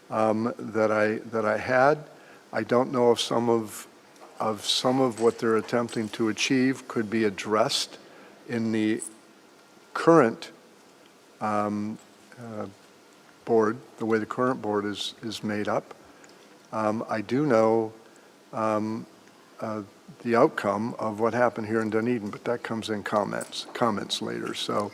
that I had. I don't know if some of what they're attempting to achieve could be addressed in the current board, the way the current board is made up. I do know the outcome of what happened here in Dunedin, but that comes in comments later. So,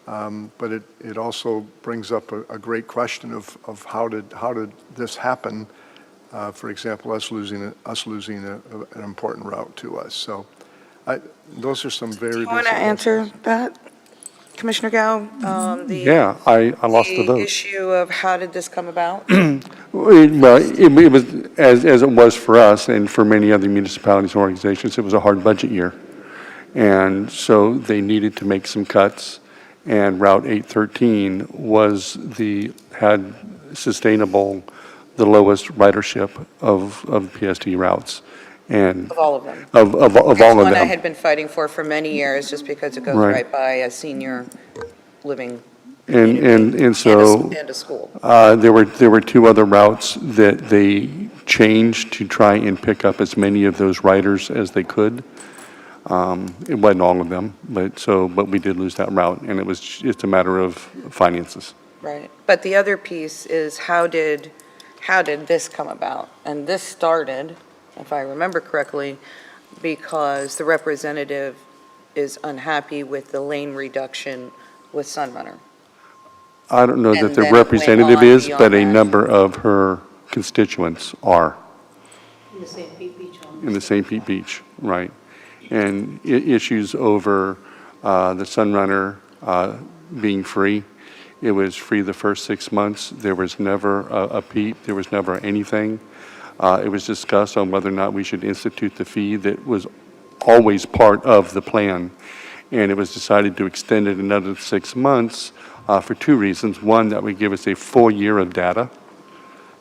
but it also brings up a great question of how did this happen? For example, us losing an important route to us. So, those are some very. Do you want to answer that, Commissioner Gao? Yeah, I lost the vote. The issue of how did this come about? Well, it was, as it was for us and for many other municipalities and organizations, it was a hard budget year. And so they needed to make some cuts, and Route 813 had sustainable, the lowest ridership of PSD routes. And Of all of them. Of all of That's them. one I had been fighting for many years, just because it goes Right. right by a senior living And so. and a school. There were two other routes that they changed to try and pick up as many of those riders as they could. It wasn't all of them, but we did lose that route, and it's a matter of finances. Right. But the other piece is how did this come about? And this started, if I remember correctly, because the representative is unhappy with the lane reduction with Sunrunner. I don't know that And the then it went representative on is, beyond but a that. number of her constituents are In the St. Pete Beach home. in the St. Pete Beach, right? And issues over the Sunrunner being free. It was free the first 6 months. There was never a peep. There was never anything. It was discussed on whether or not we should institute the fee that was always part of the plan. And it was decided to extend it another 6 months for two reasons. One, that would give us a full year of data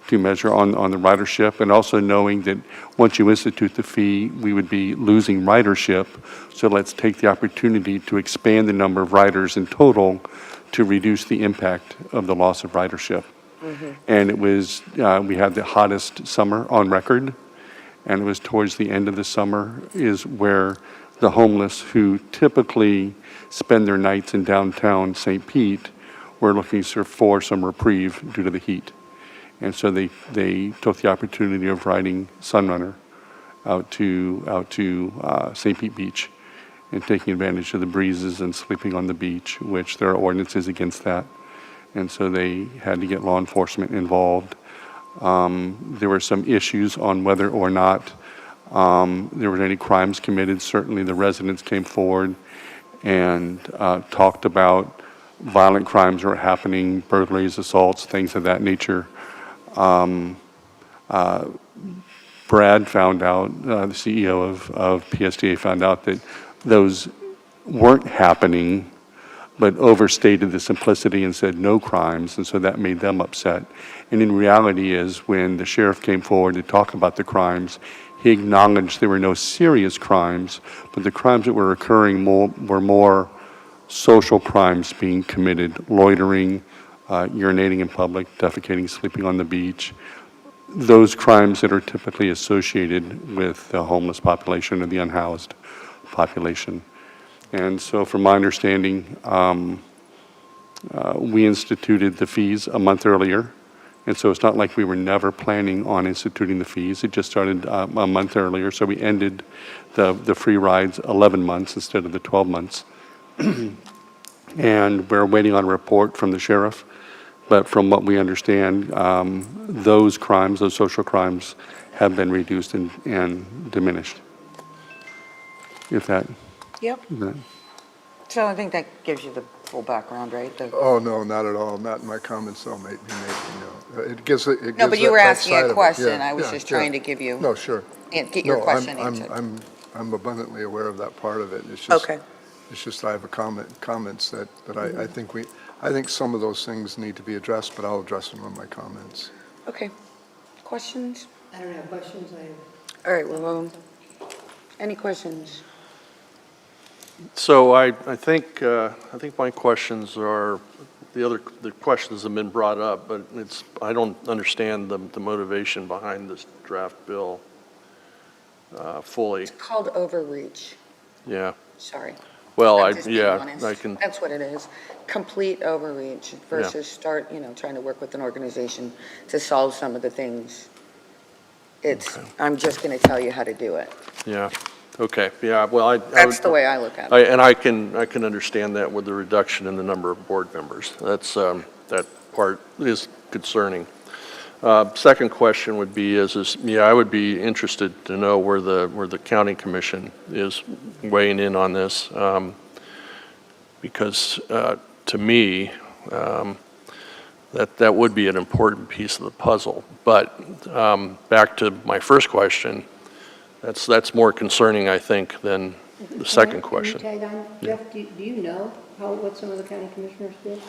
to measure on the ridership, and also knowing that once you institute the fee, we would be losing ridership. So let's take the opportunity to expand the number of riders in total to reduce the impact of the loss of ridership. And it was, we had the hottest summer on record, and it was towards the end of the summer is where the homeless who typically spend their nights in downtown St. Pete were looking for some reprieve due to the heat. And so they took the opportunity of riding Sunrunner out to St. Pete Beach and taking advantage of the breezes and sleeping on the beach, which there are ordinances against that. And so they had to get law enforcement involved. There were some issues on whether or not there were any crimes committed. Certainly the residents came forward and talked about violent crimes were happening, burglaries, assaults, things of that nature. Brad found out, the CEO of PSTA found out that those weren't happening, but overstated the simplicity and said no crimes, and so that made them upset. And in reality is when the sheriff came forward to talk about the crimes, he acknowledged there were no serious crimes, but the crimes that were occurring were more social crimes being committed, loitering, urinating in public, defecating, sleeping on the beach, those crimes that are typically associated with the homeless population or the unhoused population. And so from my understanding, we instituted the fees a month earlier. And so it's not like we were never planning on instituting the fees. It just started a month earlier. So we ended the free rides 11 months instead of the 12 months. And we're waiting on a report from the sheriff. But from what we understand, those crimes, those social crimes, have been reduced and diminished. If that, Yep. that- So I think that gives you the full background, right? Oh, no, not at all. Not in my comments I'll be making, no. It gives it gives No, but you were that asking side a of it. question. Yeah, I was yeah, just yeah. trying to give you, No, sure. get your No, question I'm answered. I'm abundantly aware of that part of it. It's just, Okay. it's just I have comments that I think I think some of those things need to be addressed, but I'll address them in my comments. Okay. Questions? I don't have questions, All right, well, any questions? So I think my questions are, the questions have been brought up, but I don't understand the motivation behind this draft bill fully. It's called overreach. Yeah. Sorry. Well, I'm just being honest. I can, That's what it is. Complete overreach versus start, trying to work with an organization to solve some of the things. I'm just going to tell you how to do it. yeah, okay, yeah, well, That's the way I look at it. And I can understand that with the reduction in the number of board members. That part is concerning. Second question would be I would be interested to know where the county commission is weighing in on this, because to me, that would be an important piece of the puzzle. But back to my first question, that's more concerning, I think, than the second question. Can you tag on? Jeff, do you know what some of the county commissioners did?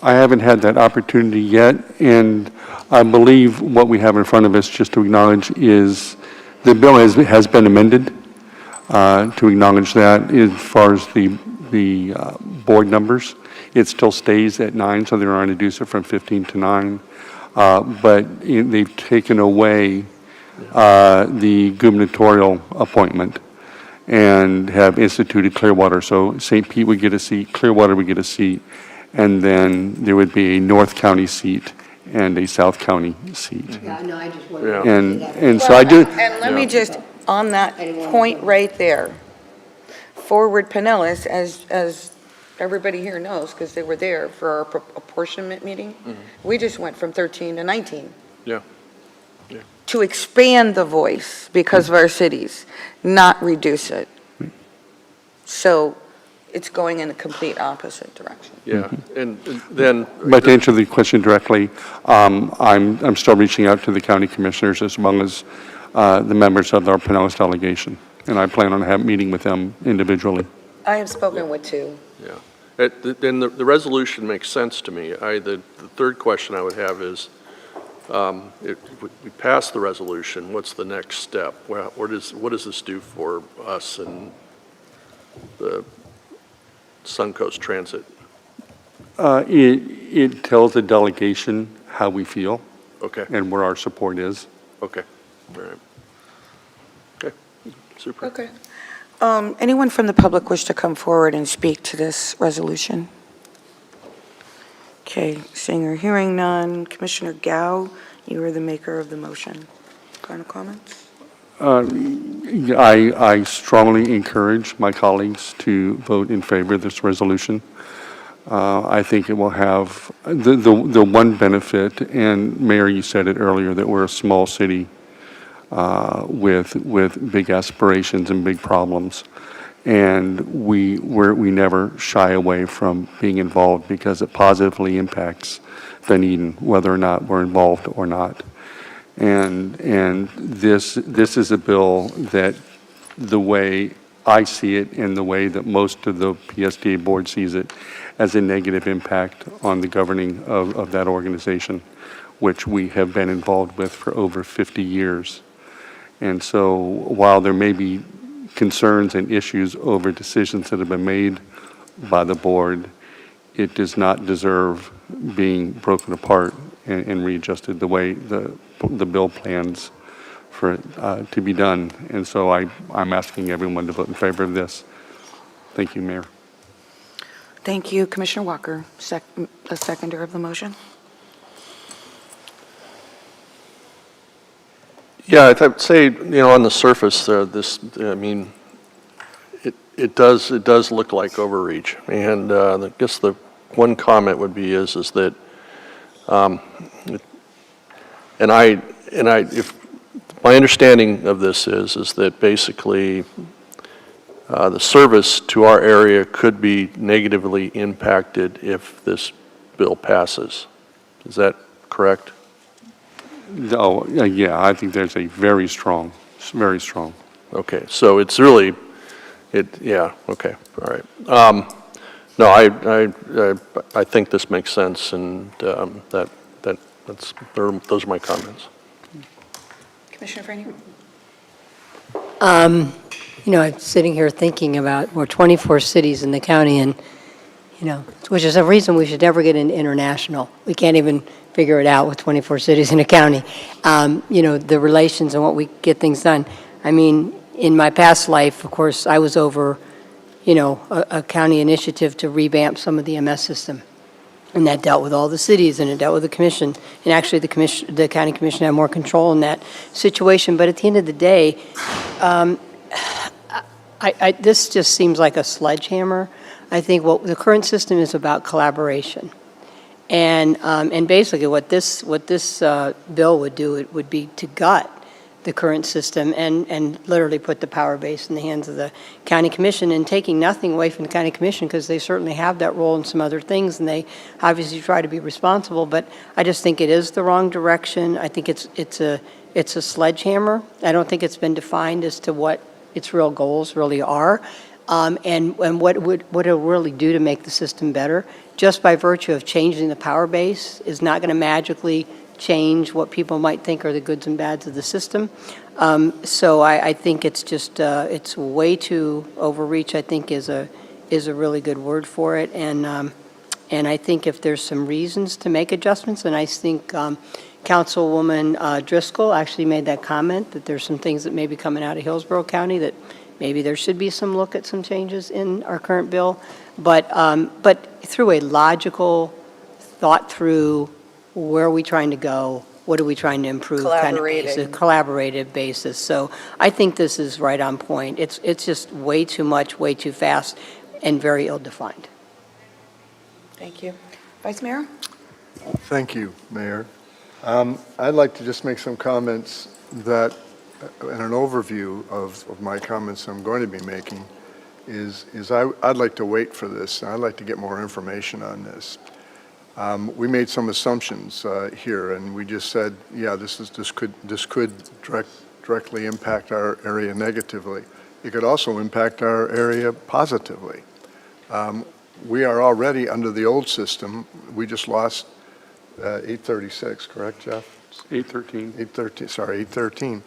I haven't had that opportunity yet, and I believe what we have in front of us, just to acknowledge, is the bill has been amended to acknowledge that as far as the board numbers. It still stays at 9, so they're trying to reduce it from 15 to 9. But they've taken away the gubernatorial appointment and have instituted Clearwater. So St. Pete would get a seat, Clearwater would get a seat, and then there would be a North County seat and a South County seat. Yeah, no, I just wondered. Yeah. And so I do, And let me just, on that point right there, Forward Pinellas, as everybody here knows, because they were there for our apportionment meeting, we just went from 13 to 19. Yeah. To expand the voice because of our cities, not reduce it. So it's going in a complete opposite direction. Yeah, and then. but to answer the question directly, I'm still reaching out to the county commissioners as well as the members of our Pinellas delegation, and I plan on meeting with them individually. I have spoken with two. Yeah. Then the resolution makes sense to me. The third question I would have is, if we pass the resolution, what's the next step? What does this do for us and the Suncoast Transit? It tells the delegation how we feel Okay, and where our support is. okay, all right. Okay, super. Okay. Anyone from the public wish to come forward and speak to this resolution? Okay, seeing or hearing none. Commissioner Gao, you are the maker of the motion. Final comments? I strongly encourage my colleagues to vote in favor of this resolution. I think it will have the one benefit, and Mayor, you said it earlier, that we're a small city with big aspirations and big problems. And we never shy away from being involved because it positively impacts Dunedin, whether or not we're involved or not. And this is a bill that, the way I see it and the way that most of the PSDA board sees it, as a negative impact on the governing of that organization, which we have been involved with for over 50 years. And so while there may be concerns and issues over decisions that have been made by the board, it does not deserve being broken apart and readjusted the way the bill plans for it to be done. And so I'm asking everyone to vote in favor of this. Thank you, Mayor. Thank you. Commissioner Walker, a seconder of the motion. Yeah, I'd say, on the surface, it does look like overreach. And I guess the one comment would be is that, if my understanding of this is that basically the service to our area could be negatively impacted if this bill passes. Is that correct? Oh, yeah, I think there's a very strong. Okay, so it's really, yeah, okay, all right. No, I think this makes sense, and those are my comments. Commissioner Franny? I'm sitting here thinking about, we're 24 cities in the county, and, which is a reason we should never get into international. We can't even figure it out with 24 cities in a county. The relations and what we get things done. I mean, in my past life, of course, I was over, a county initiative to revamp some of the MS system. And that dealt with all the cities, and it dealt with the commission. And actually, the county commission had more control in that situation. But at the end of the day, this just seems like a sledgehammer. I think what the current system is about collaboration. And basically what this bill would do, it would be to gut the current system and literally put the power base in the hands of the county commission, and taking nothing away from the county commission, because they certainly have that role in some other things, and they obviously try to be responsible. But I just think it is the wrong direction. I think it's a sledgehammer. I don't think it's been defined as to what its real goals really are, and what it'll really do to make the system better. Just by virtue of changing the power base is not going to magically change what people might think are the goods and bads of the system. So I think it's just, it's way too overreach, I think is a really good word for it. And I think if there's some reasons to make adjustments, and I think Councilwoman Driscoll actually made that comment, that there's some things that may be coming out of Hillsborough County that maybe there should be some look at some changes in our current bill. But through a logical, thought-through, where are we trying to go? What are we trying to improve? Kind of basis, collaborative basis. So I think this is right on point. It's just way too much, way too fast, and very ill-defined. Thank you. Vice Mayor? Thank you, Mayor. I'd like to just make some comments that, and an overview of my comments I'm going to be making, is I'd like to wait for this. I'd like to get more information on this. We made some assumptions here, and we just said, yeah, this could directly impact our area negatively. It could also impact our area positively. We are already under the old system. We just lost 836, correct, Jeff? 813. 813, sorry, 813.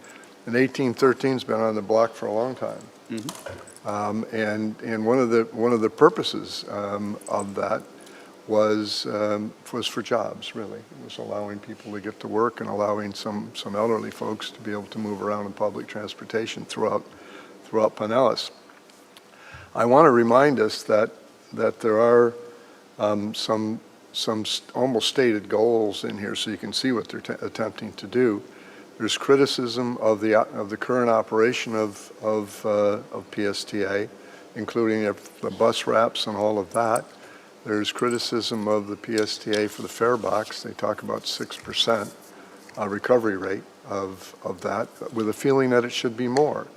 And 1813's been on the block for a long time. And one of the purposes of that was for jobs, really. It was allowing people to get to work and allowing some elderly folks to be able to move around in public transportation throughout Pinellas. I want to remind us that there are some almost stated goals in here, so you can see what they're attempting to do. There's criticism of the current operation of PSTA, including the bus wraps and all of that. There's criticism of the PSTA for the fare box. They talk about 6% recovery rate of that, with a feeling that it should be more.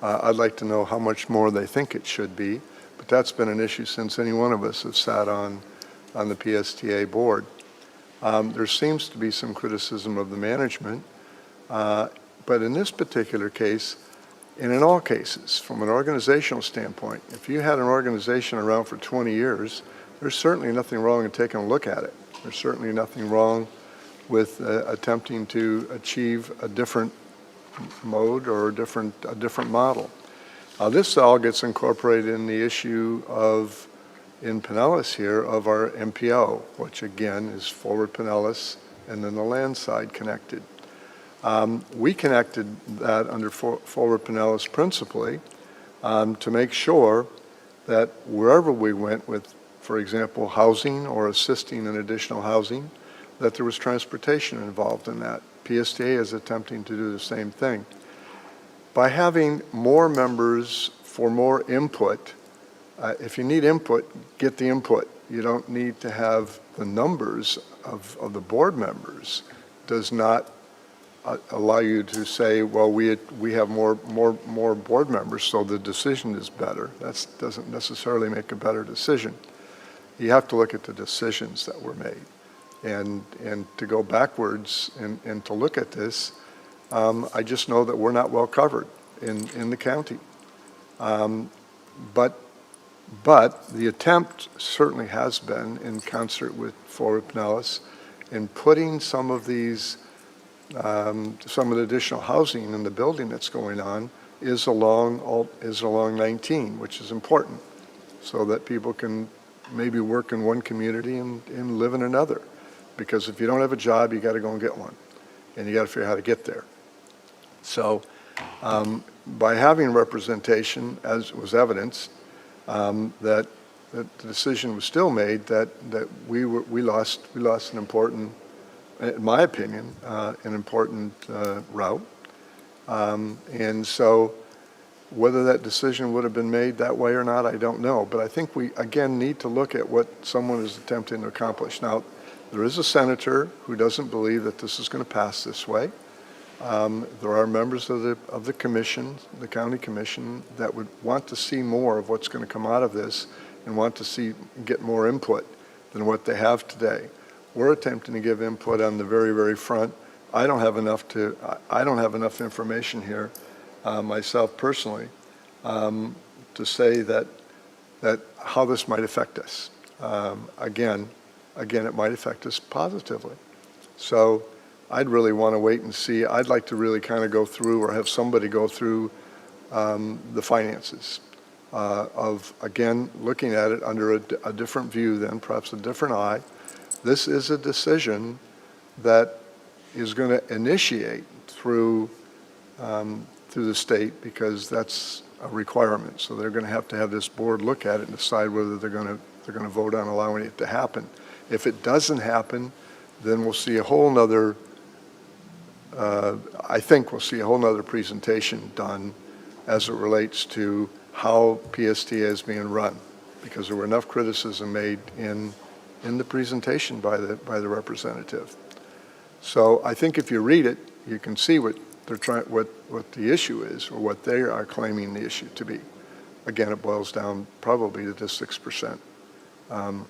I'd like to know how much more they think it should be, but that's been an issue since any one of us have sat on the PSTA board. There seems to be some criticism of the management, but in this particular case, and in all cases, from an organizational standpoint, if you had an organization around for 20 years, there's certainly nothing wrong in taking a look at it. There's certainly nothing wrong with attempting to achieve a different mode or a different model. This all gets incorporated in the issue of, in Pinellas here, of our MPO, which again is Forward Pinellas and then the land side connected. We connected that under Forward Pinellas principally to make sure that wherever we went with, for example, housing or assisting in additional housing, that there was transportation involved in that. PSTA is attempting to do the same thing. By having more members for more input If you need input, get the input. You don't need to have the numbers of the board members. Does not allow you to say, well, we have more board members, so the decision is better. That doesn't necessarily make a better decision. You have to look at the decisions that were made. And to go backwards and to look at this, I just know that we're not well covered in the county. But the attempt certainly has been, in concert with Flora Pinellas, in putting some of these, some of the additional housing in the building that's going on is along 19, which is important, so that people can maybe work in one community and live in another. Because if you don't have a job, you got to go and get one, and you got to figure out how to get there. So by having representation, as was evidenced, that the decision was still made that we lost an important, in my opinion, an important route. And so whether that decision would have been made that way or not, I don't know. But I think we, again, need to look at what someone is attempting to accomplish. Now, there is a senator who doesn't believe that this is going to pass this way. There are members of the commission, the county commission, that would want to see more of what's going to come out of this and want to get more input than what they have today. We're attempting to give input on the very, very front. I don't have enough information here myself personally to say that how this might affect us. Again, it might affect us positively. So I'd really want to wait and see. I'd like to really kind of go through, or have somebody go through the finances of, again, looking at it under a different view then, perhaps a different eye. This is a decision that is going to initiate through the state, because that's a requirement. So they're going to have this board look at it and decide whether they're going to vote on allowing it to happen. If it doesn't happen, then we'll see a whole nother, I think we'll see a whole nother presentation done as it relates to how PSTA is being run, because there were enough criticism made in the presentation by the representative. So I think if you read it, you can see what the issue is, or what they are claiming the issue to be. Again, it boils down probably to this 6%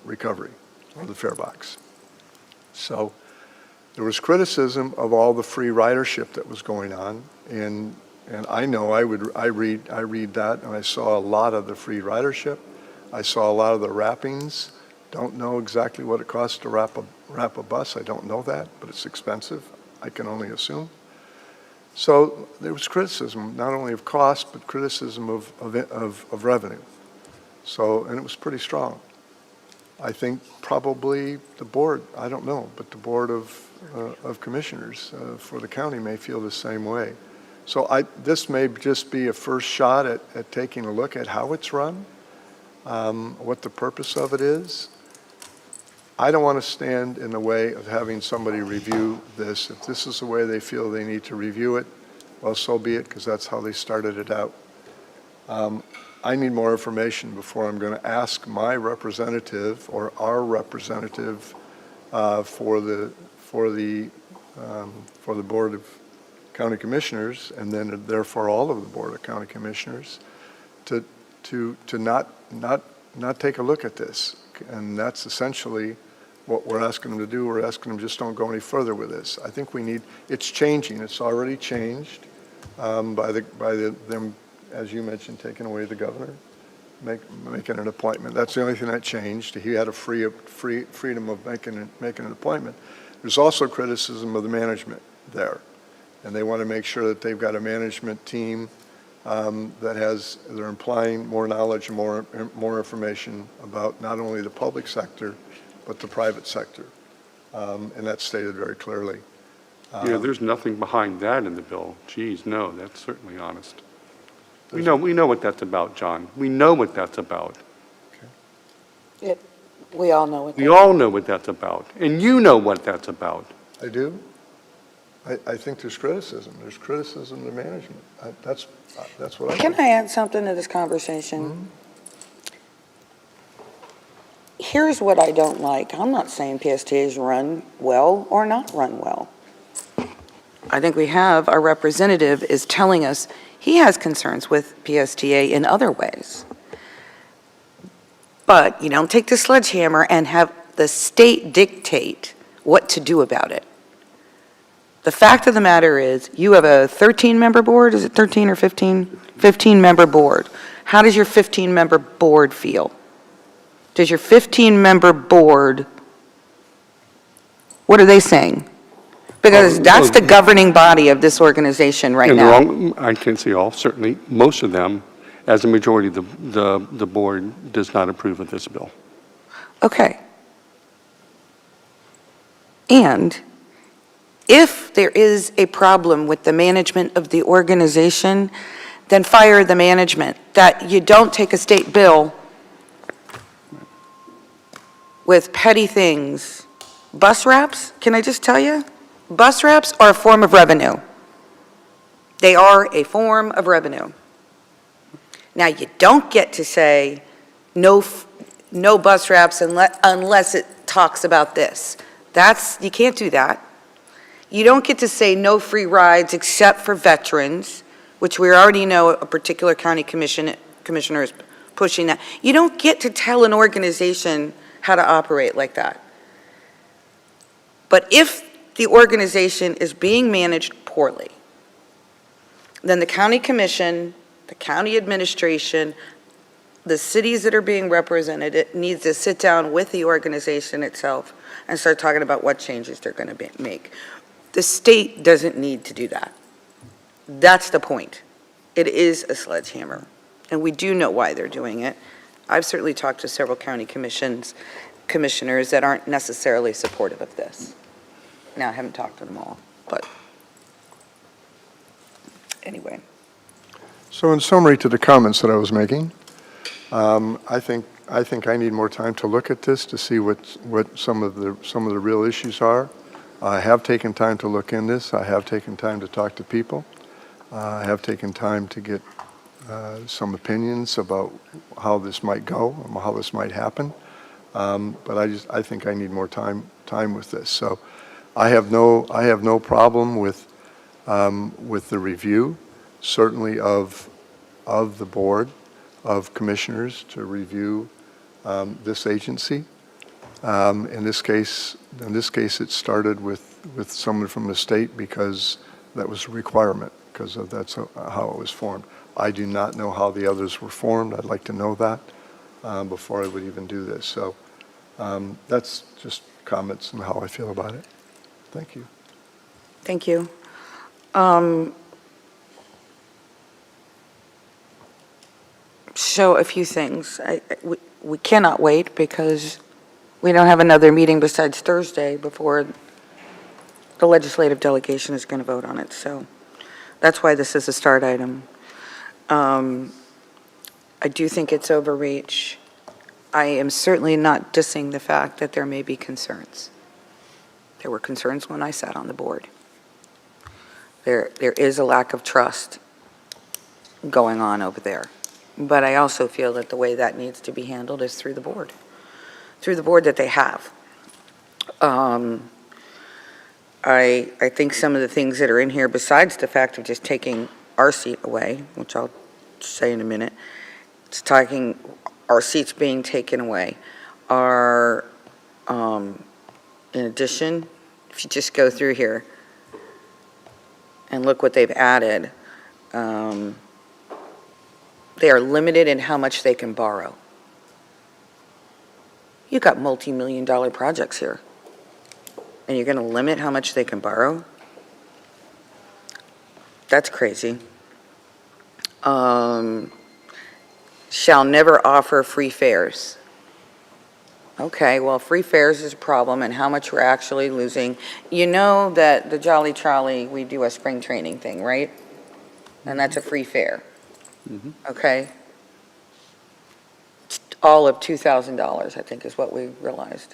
recovery of the fare box. So there was criticism of all the free ridership that was going on, and I know I read that, and I saw a lot of the free ridership. I saw a lot of the wrappings. Don't know exactly what it costs to wrap a bus. I don't know that, but it's expensive. I can only assume. So there was criticism, not only of cost, but criticism of revenue. So, and it was pretty strong. I think probably the board, I don't know, but the board of commissioners for the county may feel the same way. So this may just be a first shot at taking a look at how it's run, what the purpose of it is. I don't want to stand in the way of having somebody review this. If this is the way they feel they need to review it, well, so be it, because that's how they started it out. I need more information before I'm going to ask my representative or our representative for the Board of County Commissioners, and then therefore all of the Board of County Commissioners, to not take a look at this. And that's essentially what we're asking them to do. We're asking them just don't go any further with this. I think it's changing. It's already changed by them, as you mentioned, taking away the governor, making an appointment. That's the only thing that changed. He had a freedom of making an appointment. There's also criticism of the management there, and they want to make sure that they've got a management team they're implying more knowledge and more information about not only the public sector, but the private sector. And that's stated very clearly. Yeah, there's nothing behind that in the bill. Geez, no, that's certainly honest. We know what that's about, John. We know what that's about. We all know what We all know what that's about. And you know what that's about. I do. I think there's criticism. There's criticism of management. That's what I think. Can I add something to this conversation? here's what I don't like. I'm not saying PSTAs run well or not run well. I think we have, our representative is telling us he has concerns with PSTA in other ways. But you don't take the sledgehammer and have the state dictate what to do about it. The fact of the matter is, you have a 13-member board, is it 13 or 15? 15-member board. How does your 15-member board feel? Does your 15-member board, what are they saying? Because that's the governing body of this organization right And now. I can't say all, certainly, most of them, as a majority, the board does not approve of this bill. Okay. And if there is a problem with the management of the organization, then fire the management. That you don't take a state bill with petty things. Bus wraps, can I just tell you? Bus wraps are a form of revenue. They are a form of revenue. Now, you don't get to say no bus wraps unless it talks about this. You can't do that. You don't get to say no free rides except for veterans, which we already know a particular county commissioner is pushing that. You don't get to tell an organization how to operate like that. But if the organization is being managed poorly, then the county commission, the county administration, the cities that are being represented, it needs to sit down with the organization itself and start talking about what changes they're going to make. The state doesn't need to do that. That's the point. It is a sledgehammer, and we do know why they're doing it. I've certainly talked to several county commissioners that aren't necessarily supportive of this. Now, I haven't talked to them all, but anyway. So in summary to the comments that I was making, I think I need more time to look at this to see what some of the real issues are. I have taken time to look in this. I have taken time to talk to people. I have taken time to get some opinions about how this might go, and how this might happen. But I think I need more time with this. So I have no problem with the review, certainly of the board of commissioners to review this agency. In this case, it started with someone from the state because that was a requirement, because that's how it was formed. I do not know how the others were formed. I'd like to know that before I would even do this. So that's just comments on how I feel about it. Thank you. Thank you. So a few things. We cannot wait because we don't have another meeting besides Thursday before the legislative delegation is going to vote on it. So that's why this is a start item. I do think it's overreach. I am certainly not dissing the fact that there may be concerns. There were concerns when I sat on the board. There is a lack of trust going on over there. But I also feel that the way that needs to be handled is through the board that they have. I think some of the things that are in here, besides the fact of just taking our seat away, which I'll say in a minute, it's talking our seats being taken away, are, in addition, if you just go through here and look what they've added, they are limited in how much they can borrow. You've got multi-million-dollar projects here, and you're going to limit how much they can borrow? That's crazy. Shall never offer free fares. Okay, well, free fares is a problem, and how much we're actually losing. You know that the Jolly Trolley, we do a spring training thing, right? And that's a free fare. Okay? All of $2,000, I think, is what we realized.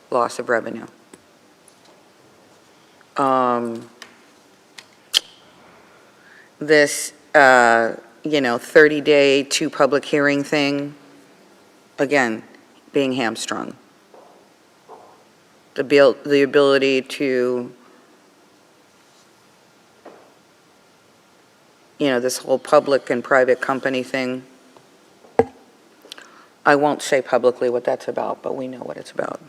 Loss of revenue. This, 30-day to public hearing thing, again, being hamstrung. The ability to, this whole public and private company thing. I won't say publicly what that's about, but we know what it's about.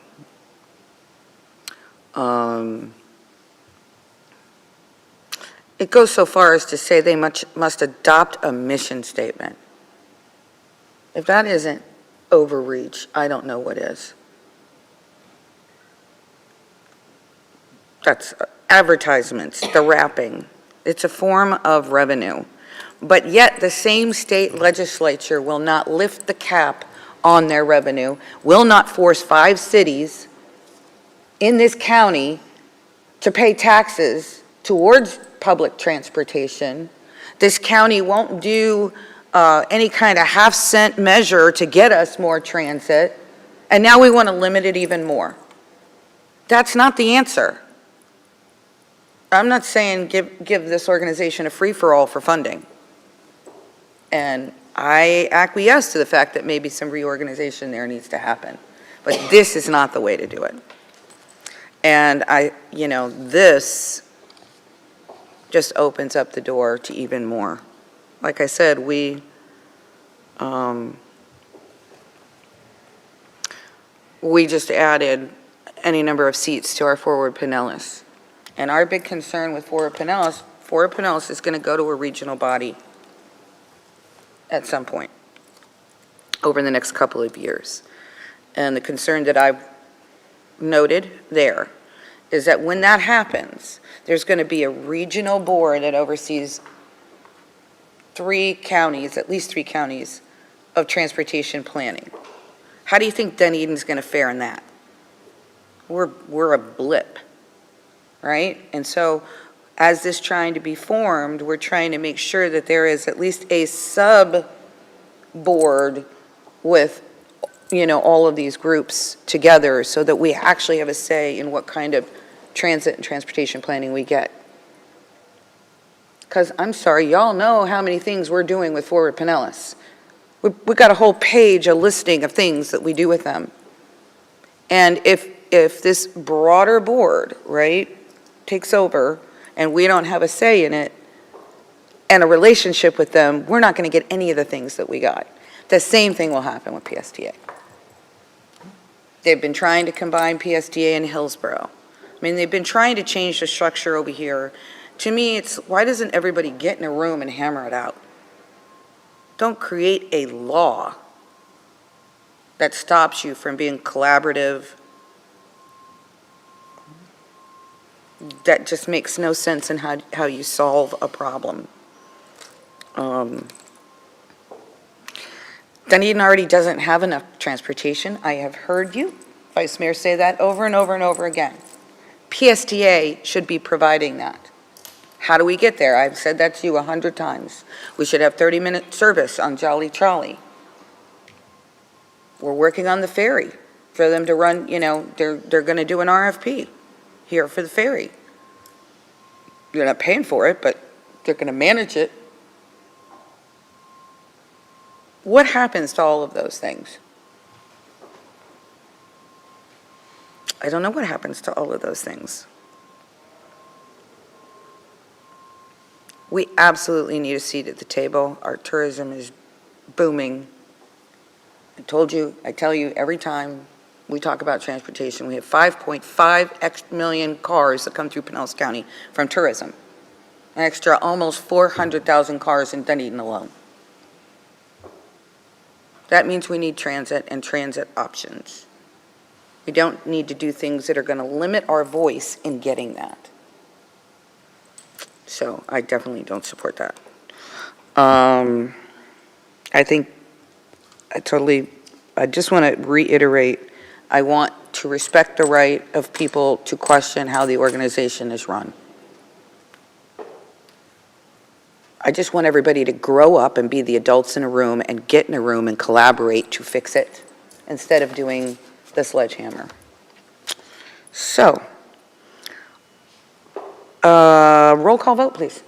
It goes so far as to say they must adopt a mission statement. If that isn't overreach, I don't know what is. That's advertisements, the wrapping. It's a form of revenue. But yet the same state legislature will not lift the cap on their revenue, will not force 5 cities in this county to pay taxes towards public transportation. This county won't do any kind of half-cent measure to get us more transit, and now we want to limit it even more. That's not the answer. I'm not saying give this organization a free-for-all for funding. And I acquiesce to the fact that maybe some reorganization there needs to happen. But this is not the way to do it. And this just opens up the door to even more. Like I said, we just added any number of seats to our Forward Pinellas. And our big concern with Forward Pinellas is going to go to a regional body at some point over the next couple of years. And the concern that I've noted there is that when that happens, there's going to be a regional board that oversees 3 counties, at least 3 counties, of transportation planning. How do you think Dunedin's going to fare in that? We're a blip, right? And so as this trying to be formed, we're trying to make sure that there is at least a sub-board with, all of these groups together so that we actually have a say in what kind of transit and transportation planning we get. Because I'm sorry, y'all know how many things we're doing with Forward Pinellas. We've got a whole page, a listing of things that we do with them. And if this broader board, right, takes over and we don't have a say in it and a relationship with them, we're not going to get any of the things that we got. The same thing will happen with PSTA. They've been trying to combine PSTA and Hillsborough. I mean, they've been trying to change the structure over here. To me, it's why doesn't everybody get in a room and hammer it out? Don't create a law that stops you from being collaborative. That just makes no sense in how you solve a problem. Dunedin already doesn't have enough transportation. I have heard you, Vice Mayor, say that over and over and over again. PSTA should be providing that. How do we get there? I've said that to you 100 times. We should have 30-minute service on Jolly Trolley. We're working on the ferry for them to run, they're going to do an RFP here for the ferry. You're not paying for it, but they're going to manage it. What happens to all of those things? I don't know what happens to all of those things. We absolutely need a seat at the table. Our tourism is booming. I tell you every time we talk about transportation, we have 5.5 million cars that come through Pinellas County from tourism. An extra almost 400,000 cars in Dunedin alone. That means we need transit and transit options. We don't need to do things that are going to limit our voice in getting that. So I definitely don't support that. I just want to reiterate, I want to respect the right of people to question how the organization is run. I just want everybody to grow up and be the adults in a room and get in a room and collaborate to fix it instead of doing the sledgehammer. So, roll call vote, please.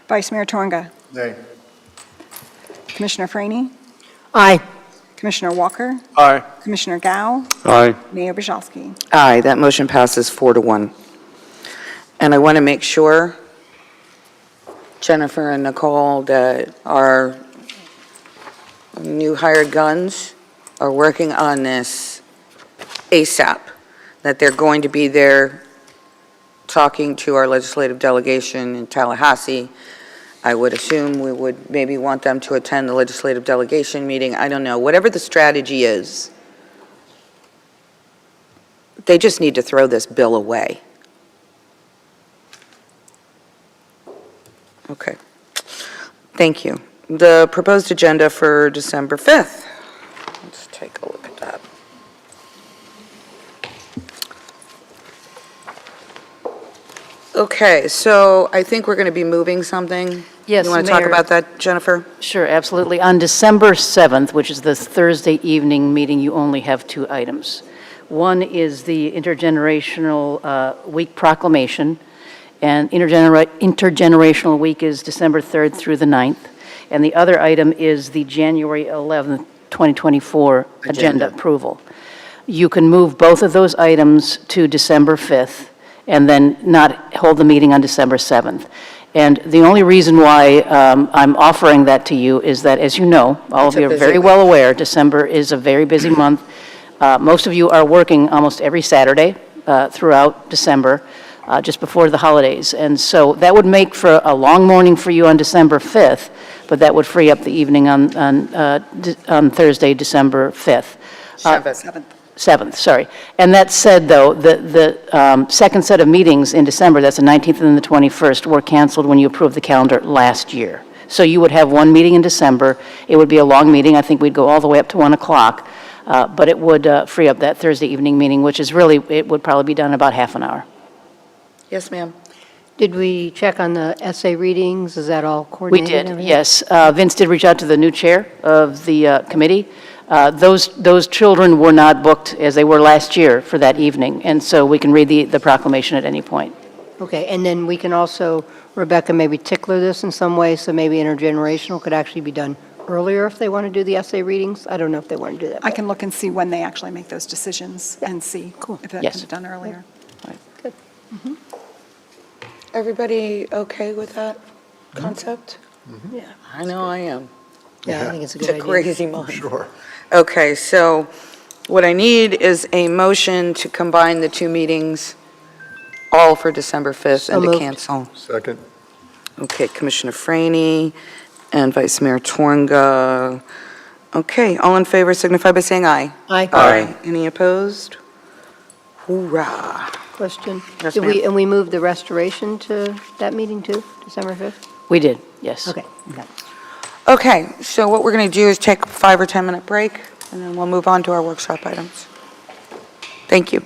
Vice Mayor Torunga. Nay. Commissioner Frainie. Aye. Commissioner Walker, Aye. Commissioner Gao, Aye. Mayor Brzezowski. Aye, that motion passes 4-1. And I want to make sure, Jennifer and Nicole, that our new hired guns are working on this ASAP, that they're going to be there talking to our legislative delegation in Tallahassee. I would assume we would maybe want them to attend the legislative delegation meeting. I don't know. Whatever the strategy is, they just need to throw this bill away. Okay. Thank you. The proposed agenda for December 5th. Let's take a look at that. Okay, so I think we're going to be moving something. Yes, You want to talk Mayor. about that, Jennifer? Sure, absolutely. On December 7th, which is the Thursday evening meeting, you only have two items. One is the Intergenerational Week proclamation, and Intergenerational Week is December 3rd through the 9th. And the other item is the January 11th, 2024 agenda approval. You can move both of those items to December 5th and then not hold the meeting on December 7th. And the only reason why I'm offering that to you is that, as you know, all of It's a you are busy very week. well aware, December is a very busy month. Most of you are working almost every Saturday throughout December, just before the holidays. And so that would make for a long morning for you on December 5th, but that would free up the evening on Thursday, December 5th. 7th, sorry. And that said, though, the second set of meetings in December, that's the 19th and the 21st, were canceled when you approved the calendar last year. So you would have one meeting in December. It would be a long meeting. I think we'd go all the way up to 1 o'clock. But it would free up that Thursday evening meeting, which is really, it would probably be done in about half an hour. Yes, ma'am. Did we check on the essay readings? Is that all We coordinated? did, and everything? yes. Vince did reach out to the new chair of the committee. Those children were not booked as they were last year for that evening, and so we can read the proclamation at any point. Okay, and then we can also, Rebecca, maybe tickler this in some way, so maybe intergenerational could actually be done earlier if they want to do the essay readings? I don't know if they want to do that. I but- can look and see when they actually make those decisions and see if that Yes. can be done earlier. Good. Everybody okay with that concept? Yeah. I know I am. Yeah, I think it's a It's good a idea. crazy month. Sure. Okay, so what I need is a motion to combine the two meetings, all for December 5th, So and to moved. cancel. Second. Okay, Commissioner Franny and Vice Mayor Tornga. Okay, all in favor signify by saying aye. Aye. Aye. Any opposed? Hoorah. Question? Yes, Did ma'am. and we moved the restoration to that meeting too, December 5th? We did, yes. Okay. got it. Okay, so what we're going to do is take a 5 or 10 minute break, and then we'll move on to our workshop items. Thank you.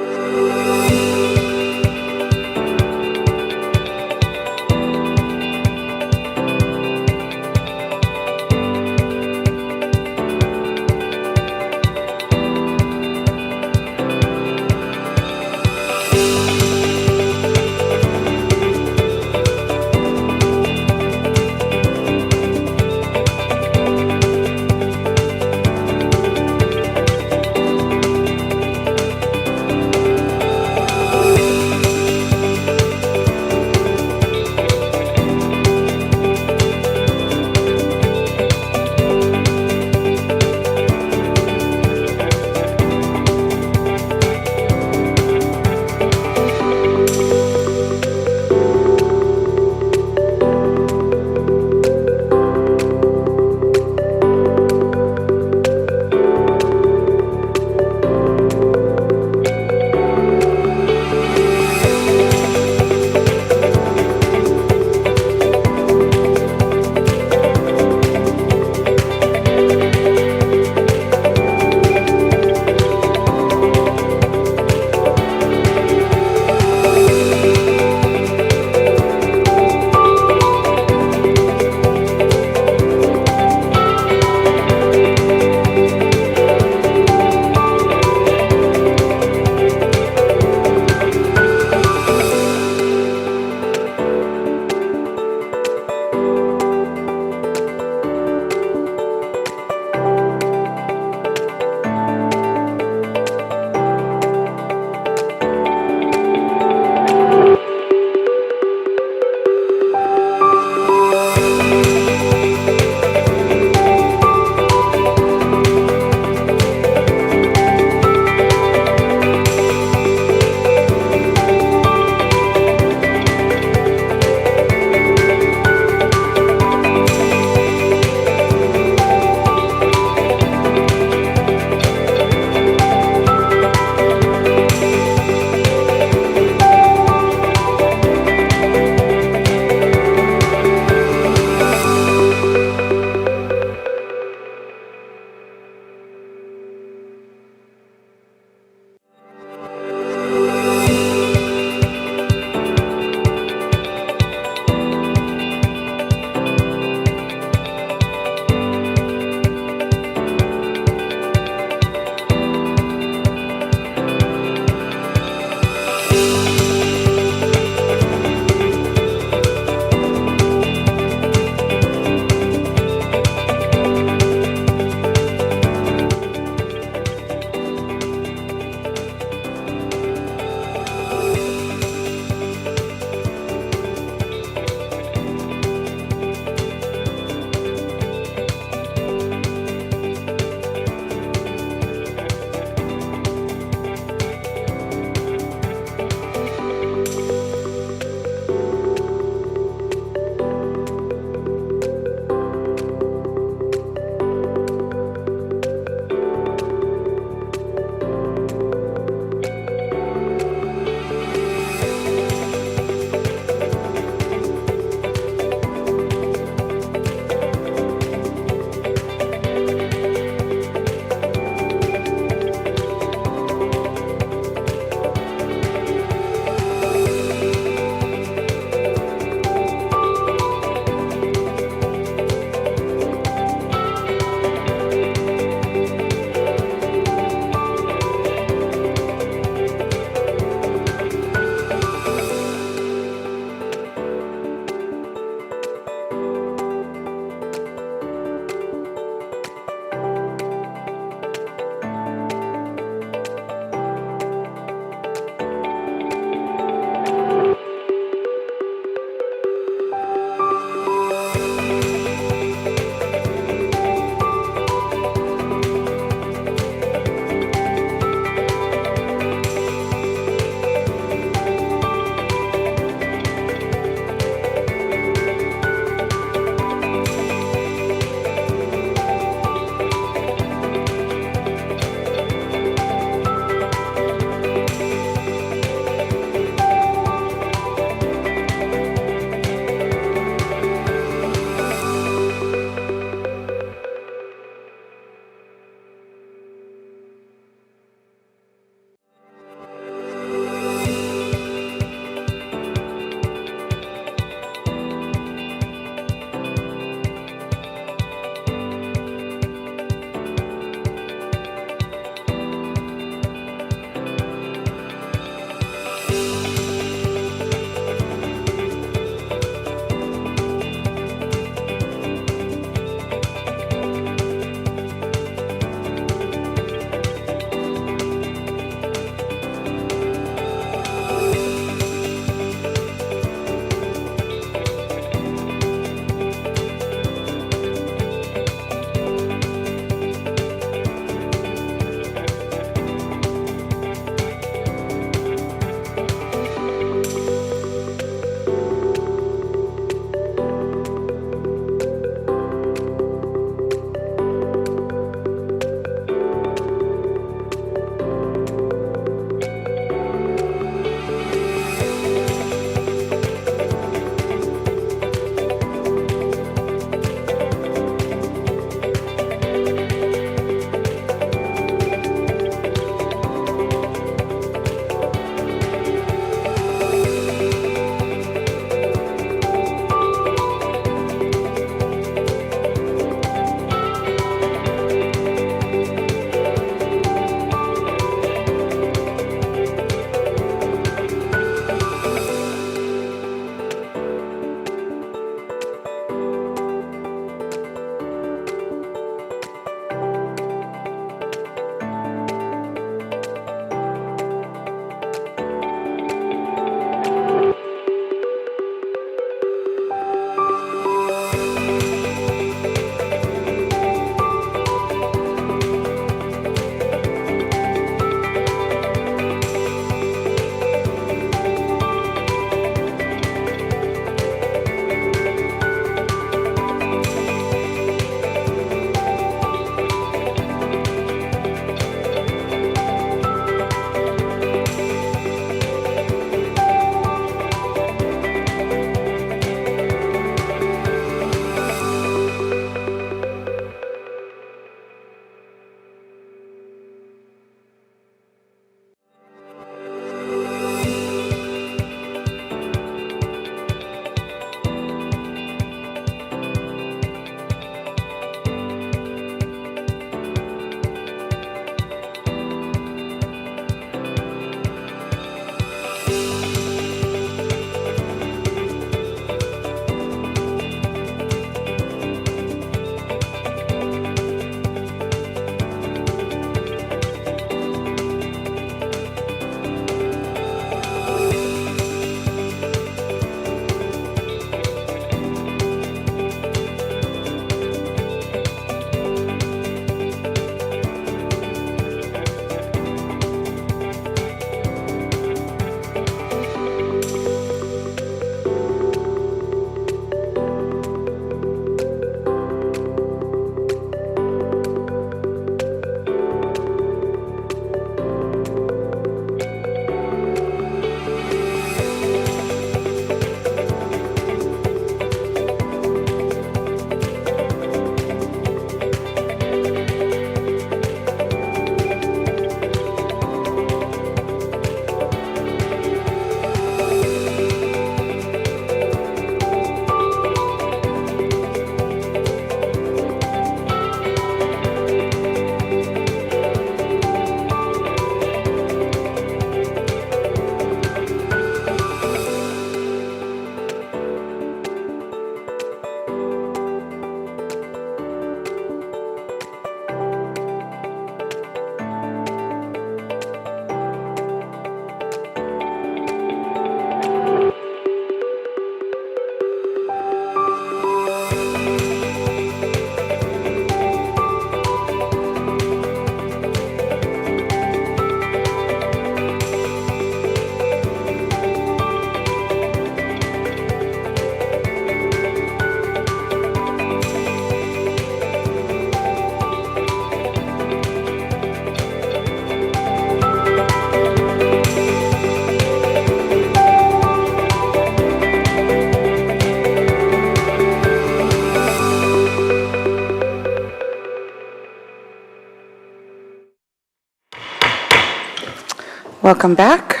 Welcome back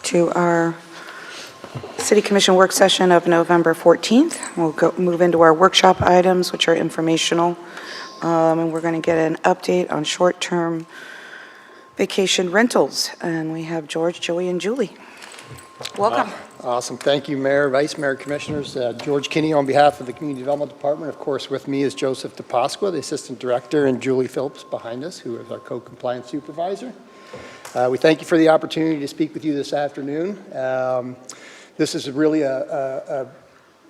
to our City Commission work session of November 14th. We'll move into our workshop items, which are informational, and we're going to get an update on short-term vacation rentals. And we have George, Joey, and Julie. Welcome. Awesome. Thank you, Mayor, Vice Mayor, Commissioners. George Kinney on behalf of the Community Development Department. Of course, with me is Joseph DePasqua, the Assistant Director, and Julie Phillips behind us, who is our Code Compliance Supervisor. We thank you for the opportunity to speak with you this afternoon. This is really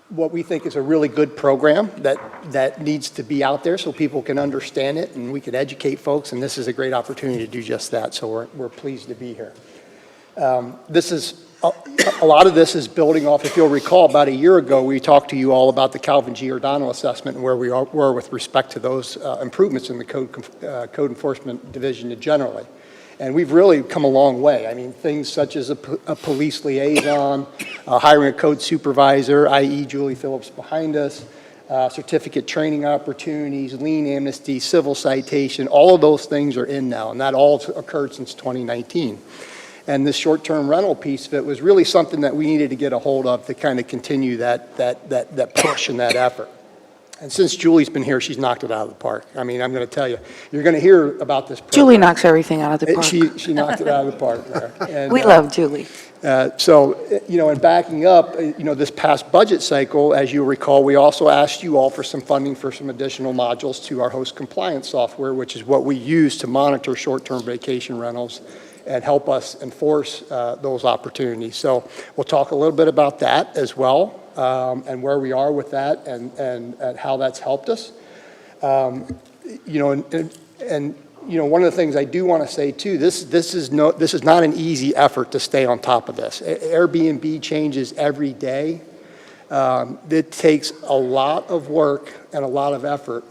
what we think is a really good program that needs to be out there so people can understand it and we can educate folks, and this is a great opportunity to do just that, so we're pleased to be here. A lot of this is building off, if you'll recall, about a year ago, we talked to you all about the Calvin Giordano assessment and where we were with respect to those improvements in the Code Enforcement Division generally. And we've really come a long way. I mean, things such as a police liaison, hiring a code supervisor, i.e. Julie Phillips behind us, certificate training opportunities, lien amnesty, civil citation, all of those things are in now, and that all occurred since 2019. And this short-term rental piece of it was really something that we needed to get a hold of to kind of continue that push and that effort. And since Julie's been here, she's knocked it out of the park. I mean, I'm going to tell you, you're going to hear about this program. Julie knocks everything out of the park. She knocked it out of the park there. And, We love Julie. And backing up, this past budget cycle, as you recall, we also asked you all for some funding for some additional modules to our host compliance software, which is what we use to monitor short-term vacation rentals and help us enforce those opportunities. So we'll talk a little bit about that as well, and where we are with that and how that's helped us. One of the things I do want to say too, this is not an easy effort to stay on top of this. Airbnb changes every day. It takes a lot of work and a lot of effort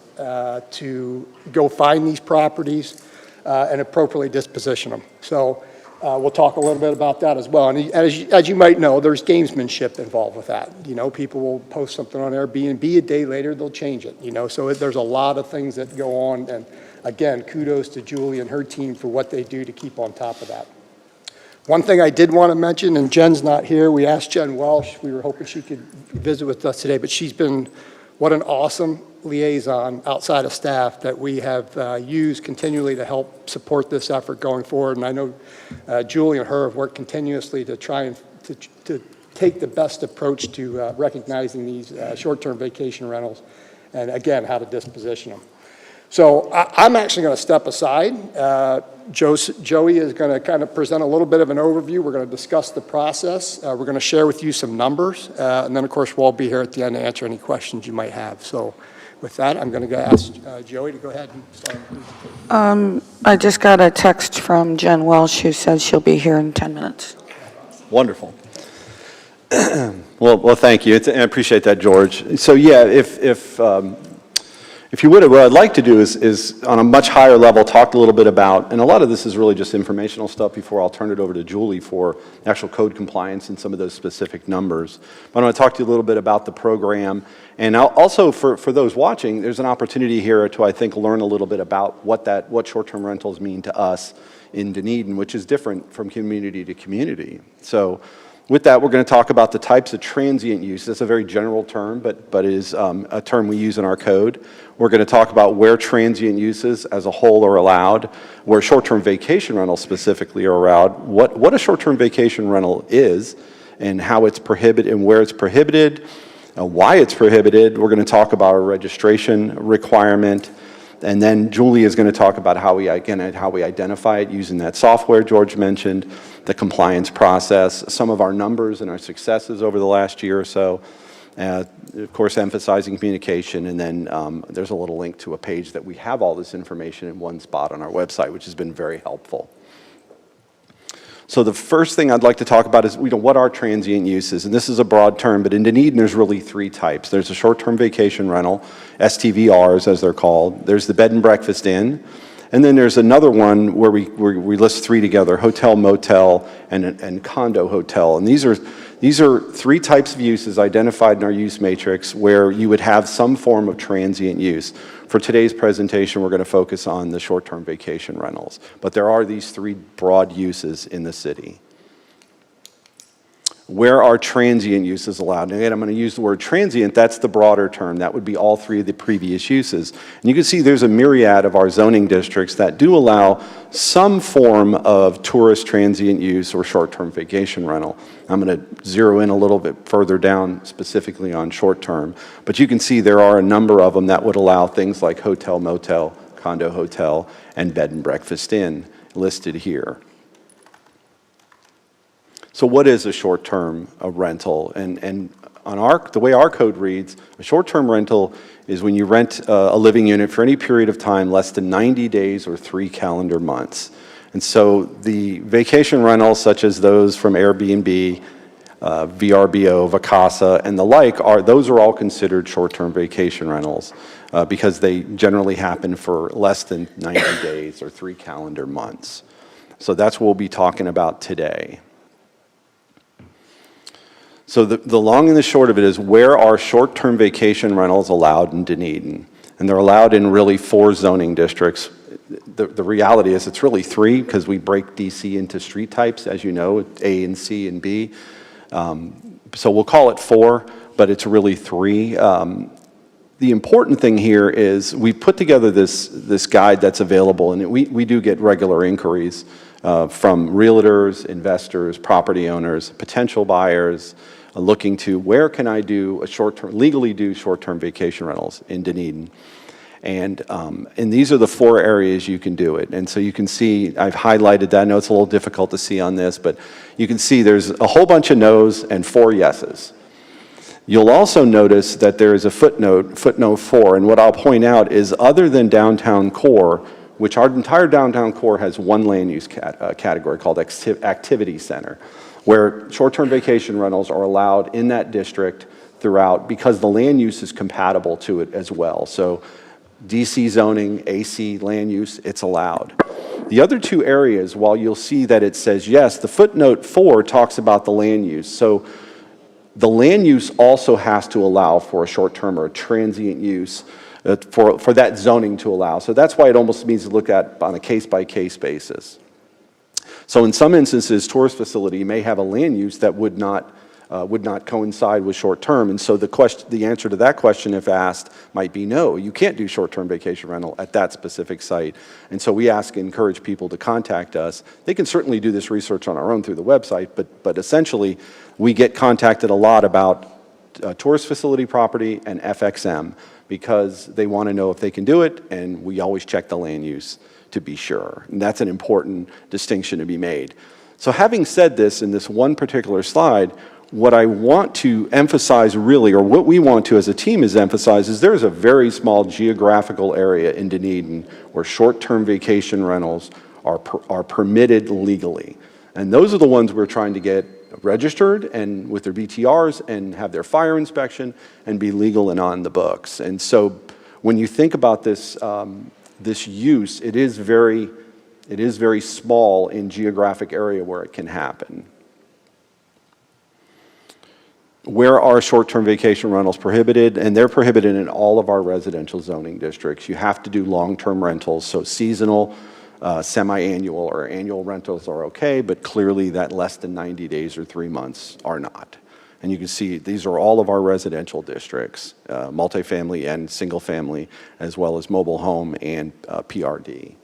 to go find these properties and appropriately disposition them. So we'll talk a little bit about that as well. And as you might know, there's gamesmanship involved with that. People will post something on Airbnb, a day later they'll change it. So there's a lot of things that go on. And again, kudos to Julie and her team for what they do to keep on top of that. One thing I did want to mention, and Jen's not here, we asked Jen Welsh, we were hoping she could visit with us today, but she's been, what an awesome liaison outside of staff that we have used continually to help support this effort going forward. And I know Julie and her have worked continuously to try and to take the best approach to recognizing these short-term vacation rentals and, again, how to disposition them. So I'm actually going to step aside. Joey is going to kind of present a little bit of an overview. We're going to discuss the process. We're going to share with you some numbers. And then, of course, we'll all be here at the end to answer any questions you might have. So with that, I'm going to ask Joey to go ahead and start. I just got a text from Jen Welsh who says she'll be here in 10 minutes. Wonderful. Well, thank you. I appreciate that, George. So, yeah, if you would, what I'd like to do is on a much higher level, talk a little bit about, and a lot of this is really just informational stuff before I'll turn it over to Julie for actual code compliance and some of those specific numbers. But I want to talk to you a little bit about the program. And also for those watching, there's an opportunity here to, I think, learn a little bit about what short-term rentals mean to us in Dunedin, which is different from community to community. So with that, we're going to talk about the types of transient use. That's a very general term, but it is a term we use in our code. We're going to talk about where transient uses as a whole are allowed, where short-term vacation rentals specifically are allowed, what a short-term vacation rental is, and how it's prohibited and where it's prohibited, why it's prohibited. We're going to talk about a registration requirement, and then Julie is going to talk about how we identify it using that software George mentioned, the compliance process, some of our numbers and our successes over the last year or so, of course emphasizing communication, and then there's a little link to a page that we have all this information in one spot on our website, which has been very helpful. So the first thing I'd like to talk about is what are transient uses, and this is a broad term, but in Dunedin there's really three types. There's a short-term vacation rental, STVRs as they're called. There's the bed and breakfast inn, and then there's another one where we list three together: hotel, motel, and condo hotel. And these are These are 3 types of uses identified in our use matrix where you would have some form of transient use. For today's presentation, we're going to focus on the short-term vacation rentals, but there are these 3 broad uses in the city. Where are transient uses allowed? And again, I'm going to use the word transient. That's the broader term. That would be all 3 of the previous uses. And you can see there's a myriad of our zoning districts that do allow some form of tourist transient use or short-term vacation rental. I'm going to zero in a little bit further down specifically on short-term. But you can see there are a number of them that would allow things like hotel, motel, condo hotel, and bed and breakfast inn listed here. So what is a short-term rental? And on the way our code reads, a short-term rental is when you rent a living unit for any period of time less than 90 days or 3 calendar months. And so the vacation rentals such as those from Airbnb, VRBO, Vacasa, and the like, those are all considered short-term vacation rentals because they generally happen for less than 90 days or 3 calendar months. So that's what we'll be talking about today. So the long and the short of it is, where are short-term vacation rentals allowed in Dunedin? And they're allowed in really 4 zoning districts. The reality is it's really 3 because we break DC into street types, as you know, A and C and B. So we'll call it 4, but it's really 3. The important thing here is we've put together this guide that's available, and we do get regular inquiries from realtors, investors, property owners, potential buyers, looking to where can I do legally do short-term vacation rentals in Dunedin. And these are the 4 areas you can do it. And so you can see, I've highlighted that. I know it's a little difficult to see on this, but you can see there's a whole bunch of no's and 4 yeses. You'll also notice that there is a footnote 4, and what I'll point out is other than downtown core, which our entire downtown core has 1 land use category called activity center, where short-term vacation rentals are allowed in that district throughout because the land use is compatible to it as well. So DC zoning, AC land use, it's allowed. The other 2 areas, while you'll see that it says yes, the footnote 4 talks about the land use. So the land use also has to allow for a short-term or a transient use for that zoning to allow. So that's why it almost means to look at on a case-by-case basis. So in some instances, tourist facility may have a land use that would not coincide with short-term, and so the answer to that question, if asked, might be no, you can't do short-term vacation rental at that specific site. And so we encourage people to contact us. They can certainly do this research on our own through the website, but essentially we get contacted a lot about tourist facility property and FXM because they want to know if they can do it, and we always check the land use to be sure. And that's an important distinction to be made. So having said this in this one particular slide, what I want to emphasize really, or what we want to as a team is emphasize, is there's a very small geographical area in Dunedin where short-term vacation rentals are permitted legally. And those are the ones we're trying to get registered and with their BTRs and have their fire inspection and be legal and on the books. And so when you think about this, this use, it is very small in geographic area where it can happen. Where are short-term vacation rentals prohibited? And they're prohibited in all of our residential zoning districts. You have to do long-term rentals, so seasonal, semi-annual, or annual rentals are okay, but clearly that less than 90 days or 3 months are not. And you can see these are all of our residential districts, multifamily and single-family, as well as mobile home and PRD.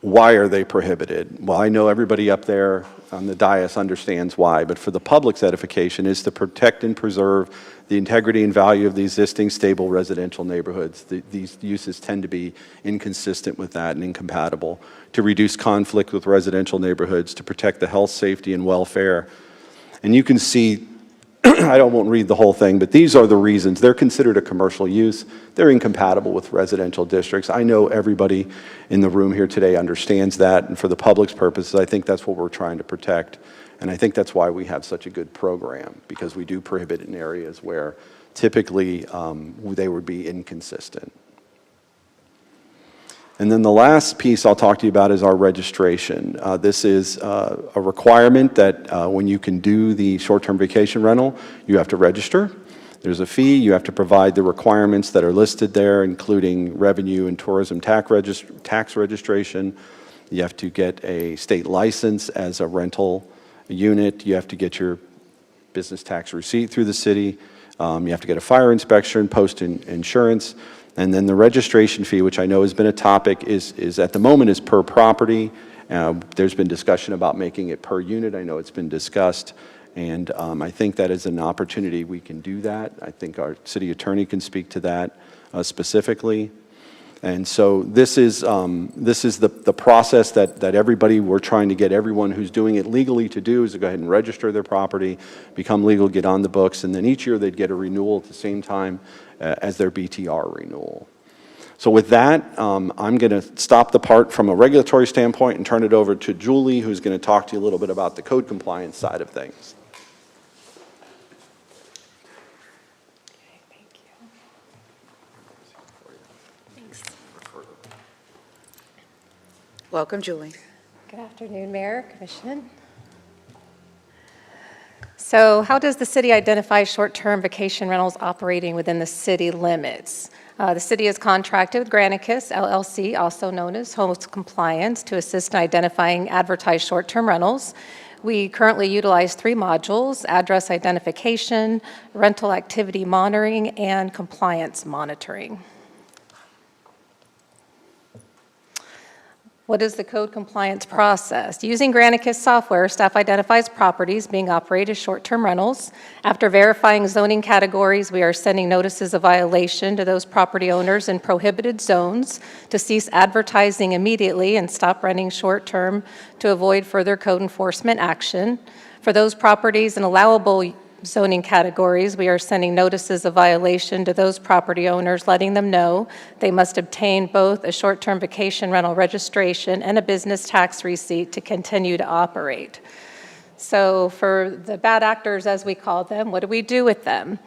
Why are they prohibited? Well, I know everybody up there on the dais understands why, but for the public's edification is to protect and preserve the integrity and value of the existing stable residential neighborhoods. These uses tend to be inconsistent with that and incompatible. To reduce conflict with residential neighborhoods, to protect the health, safety, and welfare. And you can see, I won't read the whole thing, but these are the reasons. They're considered a commercial use. They're incompatible with residential districts. I know everybody in the room here today understands that, and for the public's purposes, I think that's what we're trying to protect. And I think that's why we have such a good program, because we do prohibit in areas where typically they would be inconsistent. And then the last piece I'll talk to you about is our registration. This is a requirement that when you can do the short-term vacation rental, you have to register. There's a fee. You have to provide the requirements that are listed there, including revenue and tourism tax registration. You have to get a state license as a rental unit. You have to get your business tax receipt through the city. You have to get a fire inspection, post insurance. And then the registration fee, which I know has been a topic, is at the moment is per property. There's been discussion about making it per unit. I know it's been discussed. And I think that is an opportunity we can do that. I think our city attorney can speak to that specifically. And so this is the process that everybody, we're trying to get everyone who's doing it legally to do, is to go ahead and register their property, become legal, get on the books, and then each year they'd get a renewal at the same time as their BTR renewal. So with that, I'm going to stop the part from a regulatory standpoint and turn it over to Julie, who's going to talk to you a little bit about the code compliance side of things. Welcome, Julie. Good afternoon, Mayor, Commission. So how does the city identify short-term vacation rentals operating within the city limits? The city is contracted with Granicus, LLC, also known as Host Compliance, to assist in identifying advertised short-term rentals. We currently utilize 3 modules: address identification, rental activity monitoring, and compliance monitoring. What is the code compliance process? Using Granicus software, staff identifies properties being operated as short-term rentals. After verifying zoning categories, we are sending notices of violation to those property owners in prohibited zones to cease advertising immediately and stop renting short-term to avoid further code enforcement action. For those properties in allowable zoning categories, we are sending notices of violation to those property owners, letting them know they must obtain both a short-term vacation rental registration and a business tax receipt to continue to operate. So for the bad actors, as we call them, what do we do with them?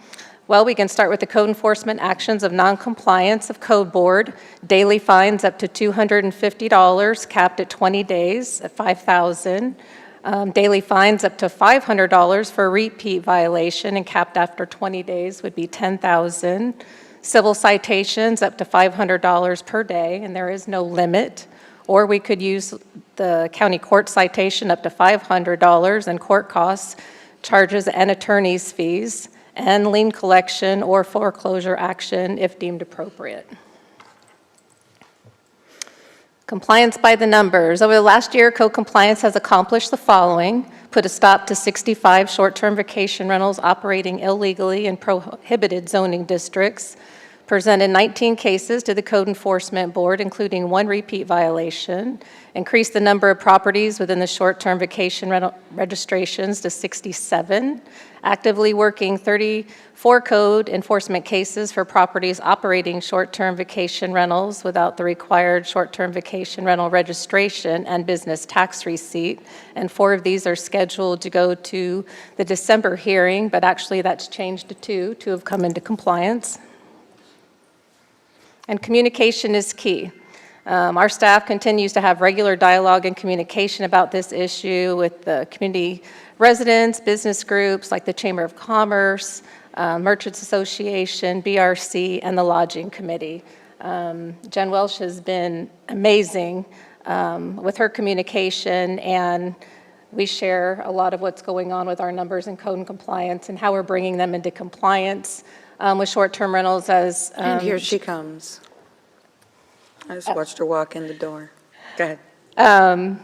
Well, we can start with the code enforcement actions of noncompliance of Code Board, daily fines up to $250, capped at 20 days at $5,000. Daily fines up to $500 for a repeat violation and capped after 20 days would be $10,000. Civil citations up to $500 per day, and there is no limit. Or we could use the county court citation up to $500 and court costs, charges, and attorney's fees, and lien collection or foreclosure action if deemed appropriate. Compliance by the numbers. Over the last year, code compliance has accomplished the following: put a stop to 65 short-term vacation rentals operating illegally in prohibited zoning districts, presented 19 cases to the Code Enforcement Board, including 1 repeat violation, increased the number of properties within the short-term vacation rental registrations to 67, actively working 34 code enforcement cases for properties operating short-term vacation rentals without the required short-term vacation rental registration and business tax receipt, and 4 of these are scheduled to go to the December hearing, but actually that's changed to 2 have come into compliance. And communication is key. Our staff continues to have regular dialogue and communication about this issue with the community residents, business groups like the Chamber of Commerce, Merchants Association, BRC, and the Lodging Committee. Jen Welsh has been amazing with her communication, and we share a lot of what's going on with our numbers and code and compliance and how we're bringing them into compliance with short-term rentals as... And here she comes. I just watched her walk in the door. Go ahead.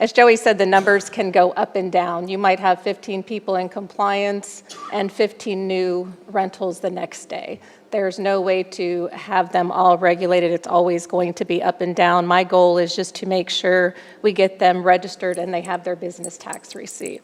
As Joey said, the numbers can go up and down. You might have 15 people in compliance and 15 new rentals the next day. There's no way to have them all regulated. It's always going to be up and down. My goal is just to make sure we get them registered and they have their business tax receipt.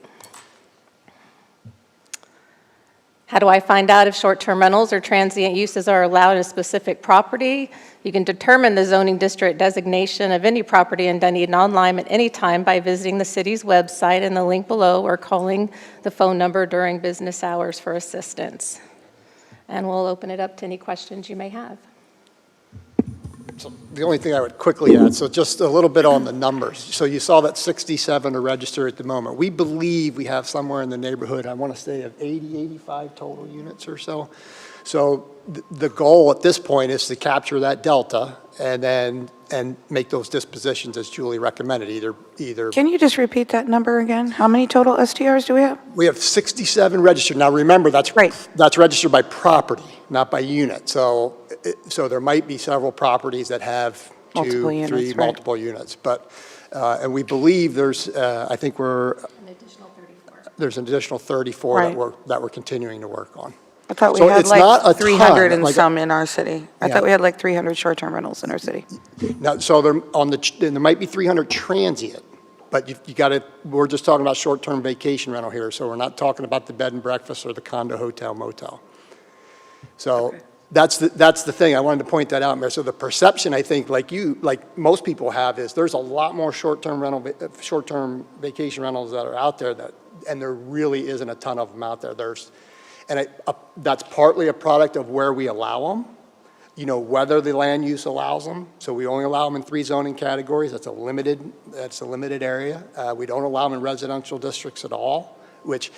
How do I find out if short-term rentals or transient uses are allowed in a specific property? You can determine the zoning district designation of any property in Dunedin online at any time by visiting the city's website in the link below or calling the phone number during business hours for assistance. And we'll open it up to any questions you may have. So the only thing I would quickly add, so just a little bit on the numbers. So you saw that 67 are registered at the moment. We believe we have somewhere in the neighborhood, I want to say, of 80, 85 total units or so. So the goal at this point is to capture that delta and make those dispositions as Julie recommended, either. Can you just repeat that number again? How many total STRs do we have? We have 67 registered. Now, remember, that's registered by property, not by unit. So there might be several properties that have Multiple two, units, three, right. multiple units. But, and we believe there's, I think there's an additional 34 Right. that we're continuing to work on. I thought we So had it's not a like 300 ton, and like- some in our city. I Yeah. thought we had like 300 short-term rentals in our city. Now, so there might be 300 transient, but you got to, we're just talking about short-term vacation rental here, so we're not talking about the bed and breakfast or the condo, hotel, motel. So that's the thing, I wanted to point that out, Mayor. So the perception, I think, like most people have, is there's a lot more short-term vacation rentals that are out there and there really isn't a ton of them out there. That's partly a product of where we allow them, whether the land use allows them. So we only allow them in 3 zoning categories. That's a limited area. We don't allow them in residential districts at all, which,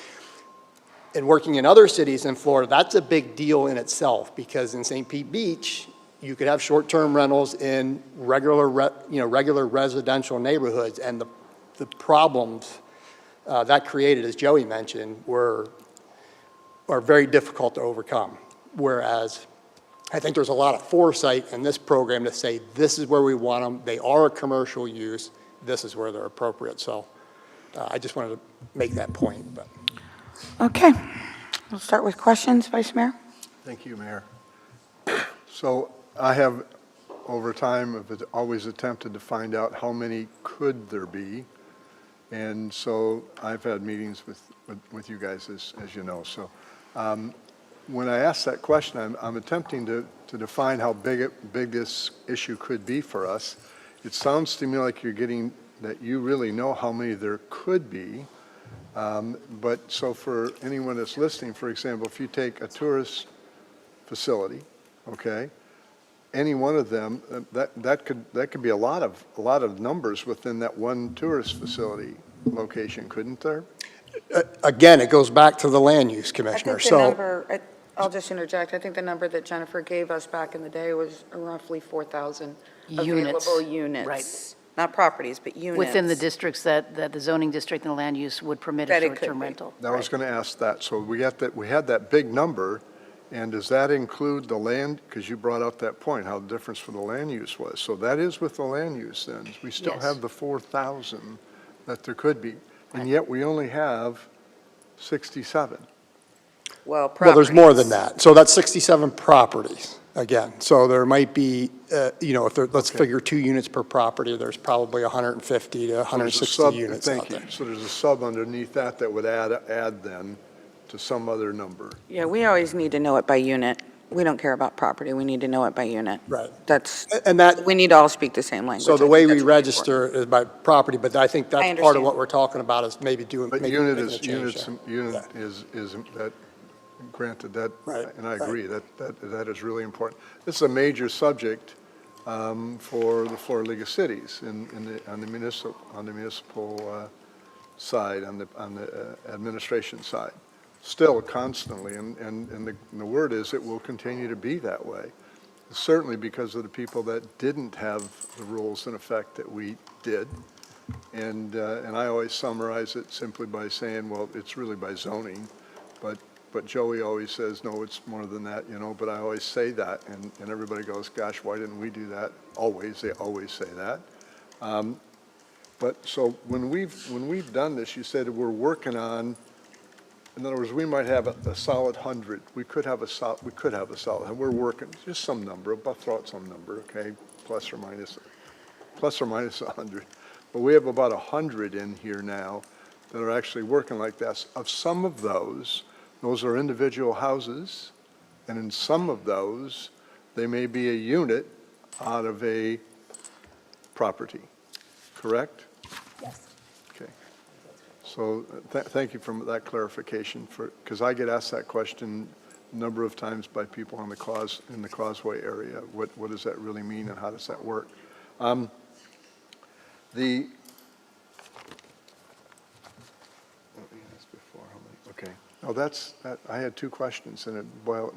in working in other cities in Florida, that's a big deal in itself, because in St. Pete Beach, you could have short-term rentals in regular residential neighborhoods, and the problems that created, as Joey mentioned, are very difficult to overcome. Whereas I think there's a lot of foresight in this program to say, this is where we want them, they are a commercial use, this is where they're appropriate. So I just wanted to make that point. But. Okay. We'll start with questions, Vice Mayor. Thank you, Mayor. So I have, over time, have always attempted to find out how many could there be. And so I've had meetings with you guys, as you know. So when I ask that question, I'm attempting to define how big this issue could be for us. It sounds to me like you're getting that you really know how many there could be. But so for anyone that's listening, for example, if you take a tourist facility, okay, any one of them, that could be a lot of numbers within that one tourist facility location, couldn't there? Again, it goes back to the land use commissioner. I'll just interject. I think the number that Jennifer gave us back in the day was roughly 4,000 available units. Right. Not properties, but units. Within the districts that the zoning district and the land use would permit a That it could short-term be. rental. I was going to ask that. So we had that big number, and does that include the land? Because you brought up that point, how the difference for the land use was. So that is with the land use then. We still Yes. have the 4,000 that there could be, and yet we only have 67. Well, There's more than that. So that's 67 properties, again. So there might be, let's figure 2 units per property, there's probably 150 to 160 units out there. So there's a sub underneath that would add then to some other number. Yeah, we always need to know it by unit. We don't care about property. We need to know it by unit. Right. We need to all speak the same language. So the I way think we that's really register is by property, but I think that's part of understand. what we're talking about is maybe doing. But making unit a is, change unit there. is that, granted that, Right, and I agree, that is really important. This is a major subject for the Florida League of Cities on the municipal side, on the administration side. Still constantly, and the word is it will continue to be that way. Certainly because of the people that didn't have the rules in effect that we did. And I always summarize it simply by saying, well, it's really by zoning, but Joey always says, no, it's more than that, but I always say that, and everybody goes, gosh, why didn't we do that? They always say that. But so when we've done this, you said we're working on, in other words, we might have a solid 100. We could have a solid, and we're working, just some number, I'll throw out some number, okay, plus or minus 100. But we have about 100 in here now that are actually working like that. Of some of those are individual houses, and in some of those, they may be a unit out of a property, correct? Yes. Okay. So thank you for that clarification, because I get asked that question number of times by people on in the Causeway area. What does that really mean, and how does that work? Okay. Oh, I had two questions, and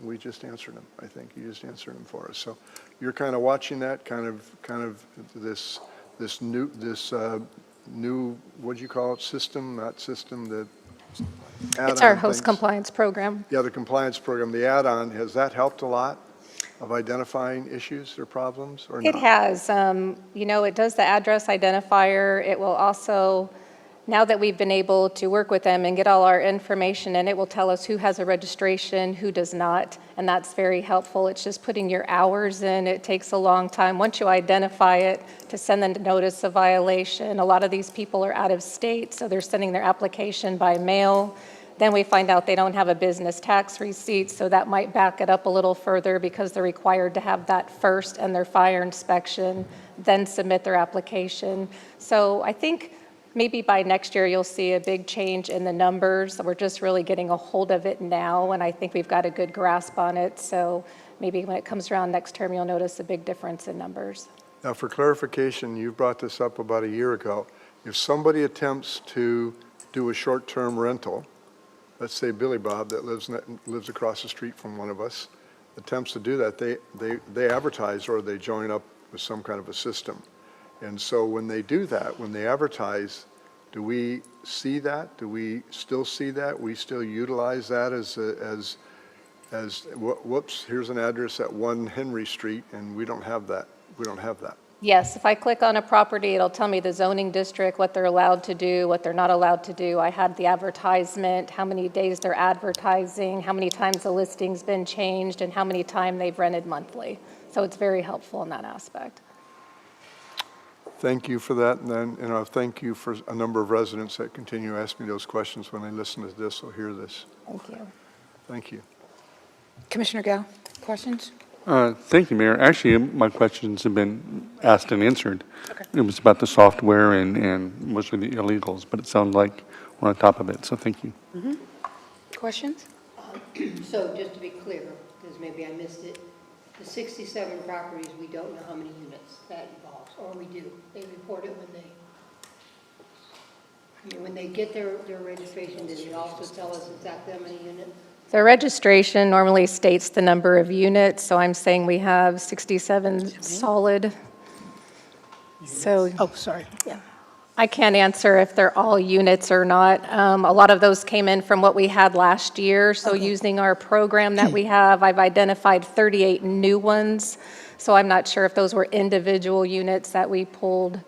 we just answered them. I think you just answered them for us. So you're kind of watching that, kind of this new, what'd you call it, system, not system, the add-on It's our host things. compliance program. Yeah, the compliance program, the add-on, has that helped a lot of identifying issues or problems, or It not? has. It does the address identifier. It will also, now that we've been able to work with them and get all our information, and it will tell us who has a registration, who does not, and that's very helpful. It's just putting your hours in. It takes a long time. Once you identify it, to send them a notice of violation. A lot of these people are out of state, so they're sending their application by mail. Then we find out they don't have a business tax receipt, so that might back it up a little further because they're required to have that first and their fire inspection, then submit their application. So I think maybe by next year you'll see a big change in the numbers. We're just really getting a hold of it now, and I think we've got a good grasp on it. So maybe when it comes around next term, you'll notice a big difference in numbers. Now, for clarification, you brought this up about a year ago. If somebody attempts to do a short-term rental, let's say Billy Bob that lives across the street from one of us, attempts to do that, they advertise or they join up with some kind of a system. And so when they do that, when they advertise, do we see that? Do we still see that? We still utilize that as whoops, here's an address at 1 Henry Street, and we don't have that. We don't have that. Yes, if I click on a property, it'll tell me the zoning district, what they're allowed to do, what they're not allowed to do. I had the advertisement, how many days they're advertising, how many times the listing's been changed, and how many times they've rented monthly. So it's very helpful in that aspect. Thank you for that, and then thank you for a number of residents that continue to ask me those questions when they listen to this or hear this. Thank you. Thank you. Commissioner Gao, questions? Thank you, Mayor. Actually, my questions have been asked and answered. Okay. It was about the software and mostly the illegals, but it sounds like we're on top of it, so thank you. Mm-hmm. Questions? So just to be clear, because maybe I missed it, the 67 properties, we don't know how many units that involves, or we do. They report it when they get their registration, does it also tell us exactly how many units? The registration normally states the number of units, so I'm saying we have 67 solid. So, Oh, sorry. yeah. I can't answer if they're all units or not. A lot of those came in from what we had last year, so using our program that we have, I've identified 38 new ones, so I'm not sure if those were individual units that we pulled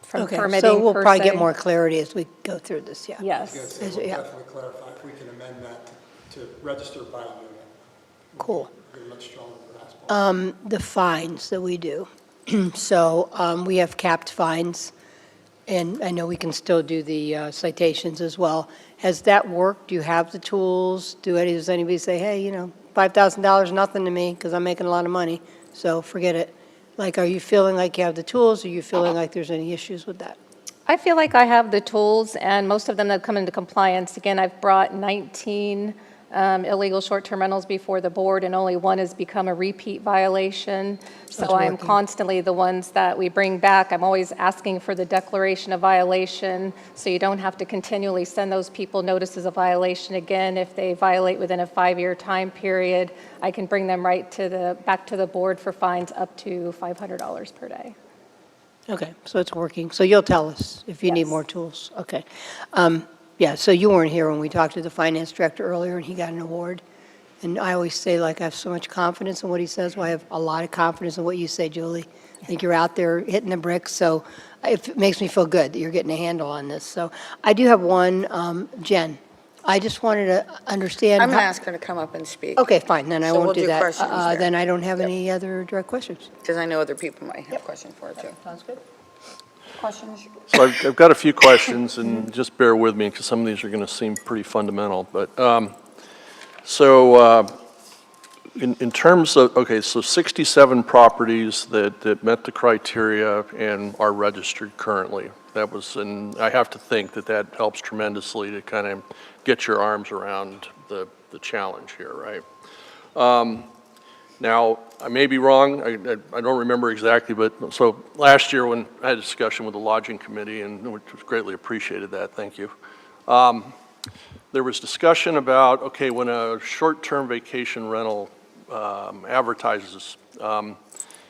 from permitting per se. So we'll probably get more clarity as we go through this, yeah. Yes. Yes, it will definitely clarify if we can amend that to register by unit. Cool. Get a much stronger grasp on The fines that we do. So we have capped fines, and I know we can still do the citations as well. Has that worked? Do you have the tools? Does anybody say, hey, $5,000 nothing to me because I'm making a lot of money, so forget it? Like, are you feeling like you have the tools? Are you feeling like there's any issues with that? I feel like I have the tools, and most of them that come into compliance. Again, I've brought 19 illegal short-term rentals before the board, and only one has become a repeat violation. So I'm constantly the ones that we bring back. I'm always asking for the declaration of violation, so you don't have to continually send those people notices of violation again. If they violate within a 5-year time period, I can bring them right back to the board for fines up to $500 per day. Okay, so it's working. So you'll tell us if you need more tools. Okay. Yeah, so you weren't here when we talked to the finance director earlier, and he got an award. And I always say, I have so much confidence in what he says. Well, I have a lot of confidence in what you say, Julie. I think you're out there hitting the bricks, so it makes me feel good that you're getting a handle on this. So I do have one, Jen. I just wanted to understand. I'm going to ask her to come up and speak. Okay, fine, then I So won't we'll do do that. questions there. Then I don't have any other direct questions. Because I know other people might have questions for her, too. Sounds good. Questions? So I've got a few questions, and just bear with me, because some of these are going to seem pretty fundamental. But, in terms of, okay, so 67 properties that met the criteria and are registered currently. That was, and I have to think that helps tremendously to kind of get your arms around the the challenge here, right? Now, I may be wrong, I don't remember exactly, but so last year when I had a discussion with the lodging committee, and which was greatly appreciated that, thank you. There was discussion about, okay, when a short-term vacation rental advertises,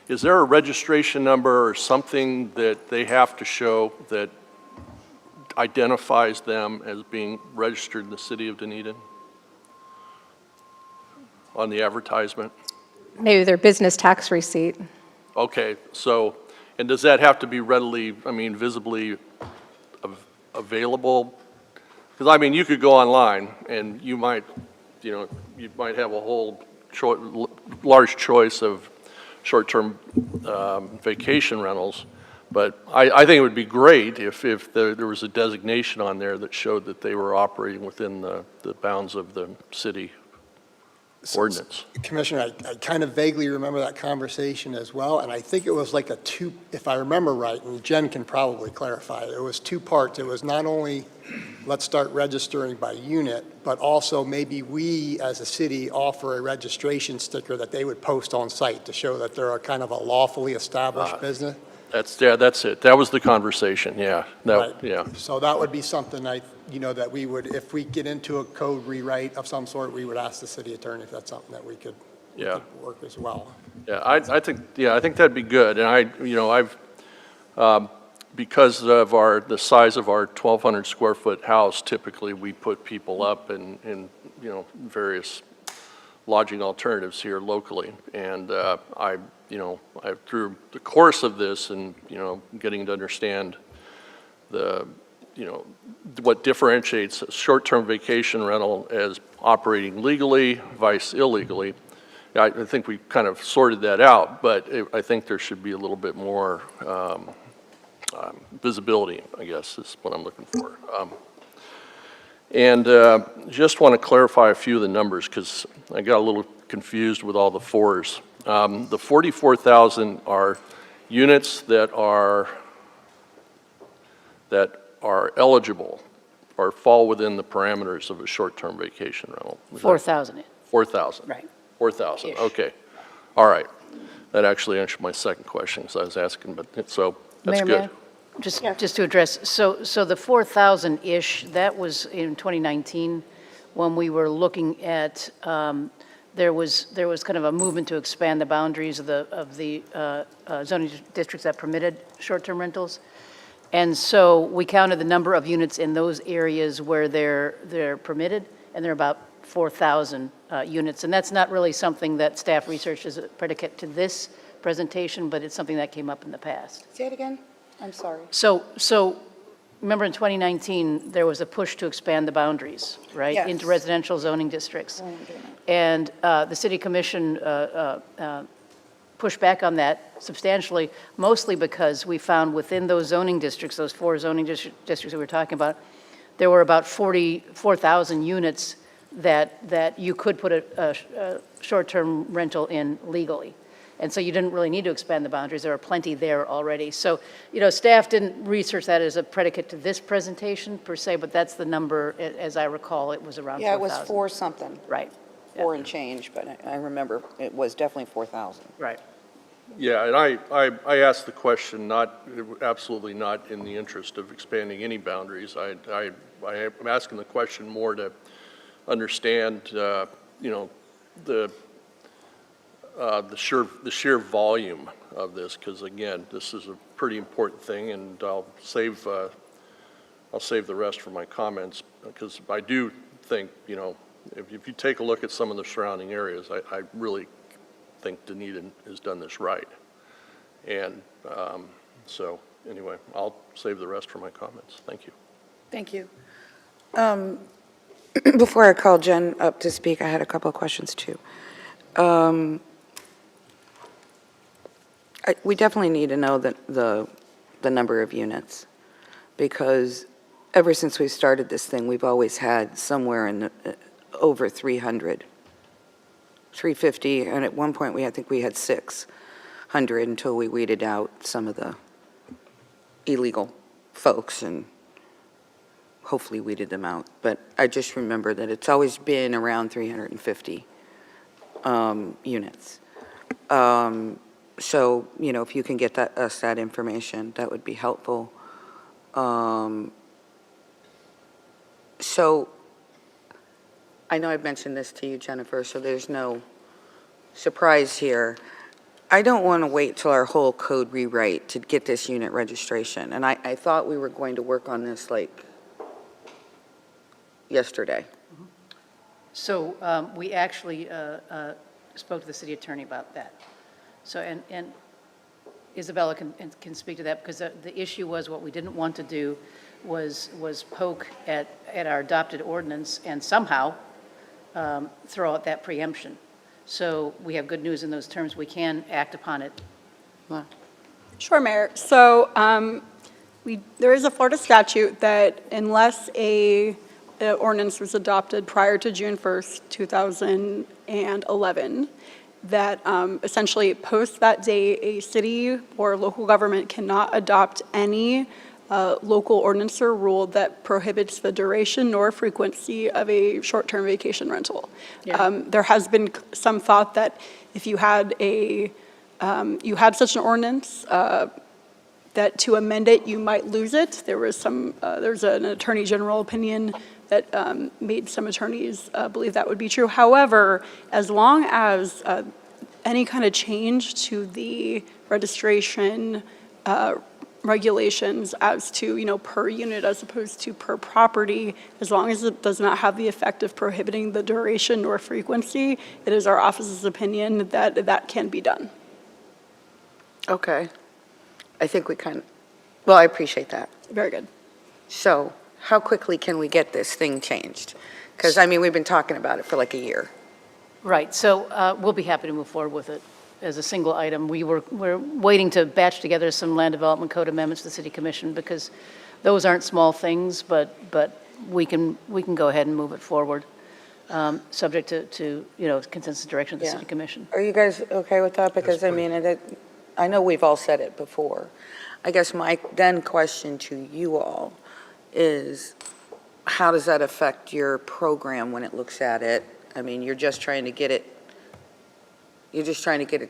is there a registration number or something that they have to show that identifies them as being registered in the city of Dunedin on the advertisement? Maybe their business tax receipt. Okay, so, and does that have to be readily, I mean, visibly available? Because, I mean, you could go online and you might, you might have a whole large choice of short-term vacation rentals, but I think it would be great if there was a designation on there that showed that they were operating within the bounds of the city ordinance. Commissioner, I kind of vaguely remember that conversation as well, and I think it was like if I remember right, and Jen can probably clarify, it was two parts. It was not only let's start registering by unit, but also maybe we as a city offer a registration sticker that they would post on site to show that they're a kind of a lawfully established business. That's it. That was the conversation, yeah. Right. Yeah. So that would be something that we would, if we get into a code rewrite of some sort, we would ask the city attorney if that's something that we could work as well. Yeah, I think that'd be good. And I've, because of the size of our 1,200 square foot house, typically we put people up in various lodging alternatives here locally. And through the course of this and, getting to understand what differentiates a short-term vacation rental as operating legally, vice illegally, I think we kind of sorted that out, but I think there should be a little bit more visibility, I guess, is what I'm looking for. And just want to clarify a few of the numbers because I got a little confused with all the fours. The 44,000 are units that are eligible or fall within the parameters of a short-term vacation rental. 4,000. 4,000. Right. 4,000, okay. All right. That actually answered my second question because I was asking, but so that's Mayor, good. may I? Just to address, so the 4,000-ish, that was in 2019 when we were looking at, there was kind of a movement to expand the boundaries of the zoning districts that permitted short-term rentals. And so we counted the number of units in those areas where they're permitted, and they're about 4,000 units. And that's not really something that staff research is a predicate to this presentation, but it's something that came up in the past. Say it again? I'm sorry. So remember in 2019, there was a push to expand the boundaries, right? Yes. Into residential zoning districts. And the city commission pushed back on that substantially, mostly because we found within those zoning districts, those 4 zoning districts that we were talking about, there were about 44,000 units that you could put a short-term rental in legally. And so you didn't really need to expand the boundaries. There are plenty there already. So, staff didn't research that as a predicate to this presentation per se, but that's the number, as I recall, it was around 4,000. Yeah, it was 4 something. Right. 4 and change, but I remember it was definitely 4,000. Right. Yeah, and I asked the question absolutely not in the interest of expanding any boundaries. I'm asking the question more to understand, the sheer volume of this, because again, this is a pretty important thing, and I'll save the rest for my comments, because I do think, if you take a look at some of the surrounding areas, I really think Dunedin has done this right. And so anyway, I'll save the rest for my comments. Thank you. Thank you. Before I call Jen up to speak, I had a couple of questions too. We definitely need to know the number of units, because ever since we started this thing, we've always had somewhere in over 300, 350, and at one point I think we had 600 until we weeded out some of the illegal folks and hopefully weeded them out, but I just remember that it's always been around 350 units. So, you know, if you can get us that information, that would be helpful. So I know I've mentioned this to you, Jennifer, so there's no surprise here. I don't want to wait till our whole code rewrite to get this unit registration. And I thought we were going to work on this like yesterday. So we actually spoke to the city attorney about that. So, and Isabella can speak to that, because the issue was, what we didn't want to do was poke at our adopted ordinance and somehow throw out that preemption. So we have good news in those terms. We can act upon it. Sure, Mayor. So there is a Florida statute that unless a ordinance was adopted prior to June 1st, 2011, that essentially post that day, a city or local government cannot adopt any local ordinance or rule that prohibits the duration nor frequency of a short-term vacation rental. Yeah. There has been some thought that if you had you had such an ordinance, that to amend it, you might lose it. There was there's an attorney general opinion that made some attorneys believe that would be true. However, as long as any kind of change to the registration regulations as to, per unit as opposed to per property, as long as it does not have the effect of prohibiting the duration or frequency, it is our office's opinion that that can be done. Okay. I think I appreciate that. Very good. So how quickly can we get this thing changed? Because, we've been talking about it for like a year. Right, so we'll be happy to move forward with it as a single item. We're waiting to batch together some land development code amendments to the city commission, because those aren't small things, but we can go ahead and move it forward, subject to consensus direction of the city commission. Are you guys okay with that? Because, I know we've all said it before. I guess my then question to you all is, how does that affect your program when it looks at it? You're just trying to get it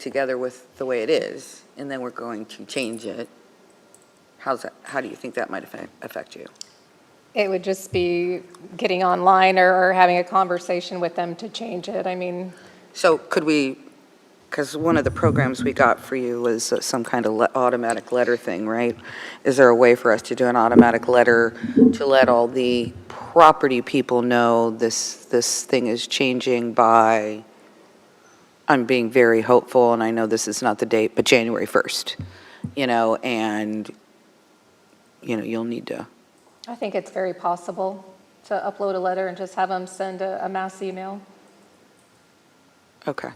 together with the way it is, and then we're going to change it. How do you think that might affect you? It would just be getting online or having a conversation with them to change it. So could we, because one of the programs we got for you was some kind of automatic letter thing, right? Is there a way for us to do an automatic letter to let all the property people know this thing is changing by, I'm being very hopeful, and I know this is not the date, but January 1st, and, you'll need to. I think it's very possible to upload a letter and just have them send a mass email. Okay.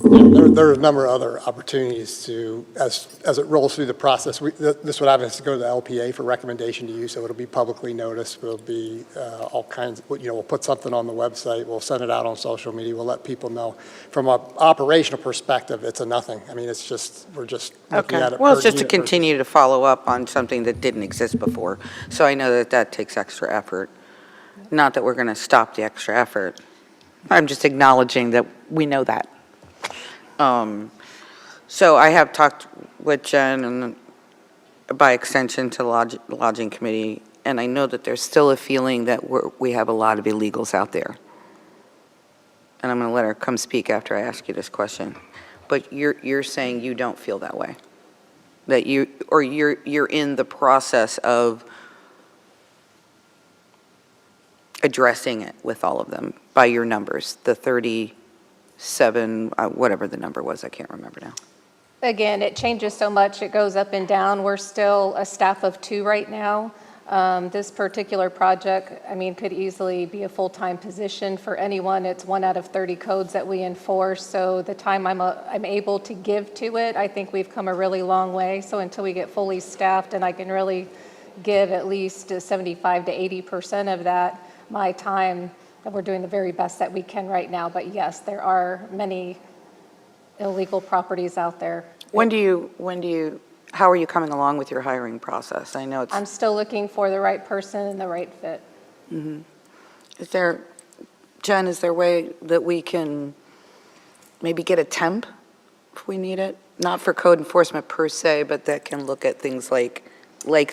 There are a number of other opportunities to, as it rolls through the process, this would obviously go to the LPA for recommendation to you, so it'll be publicly noticed. It'll be all kinds, we'll put something on the website, we'll send it out on social media, we'll let people know. From an operational perspective, it's a nothing. It's just, we're just looking at it. Well, it's just to continue to follow up on something that didn't exist before. So I know that takes extra effort. Not that we're going to stop the extra effort. I'm just acknowledging that we know that. So I have talked with Jen and by extension to the lodging committee, and I know that there's still a feeling that we have a lot of illegals out there. And I'm going to let her come speak after I ask you this question. But you're saying you don't feel that way? That you're in the process of addressing it with all of them by your numbers, the 37, whatever the number was, I can't remember now. Again, it changes so much, it goes up and down. We're still a staff of 2 right now. This particular project, could easily be a full-time position for anyone. It's 1 out of 30 codes that we enforce, so the time I'm able to give to it, I think we've come a really long way. So until we get fully staffed and I can really give at least 75 to 80% of that, my time, that we're doing the very best that we can right now. But yes, there are many illegal properties out there. When do you How are you coming along with your hiring process? I know it's, I'm still looking for the right person and the right fit. is there, Jen, is there a way that we can maybe get a temp if we need it? Not for code enforcement per se, but that can look at things like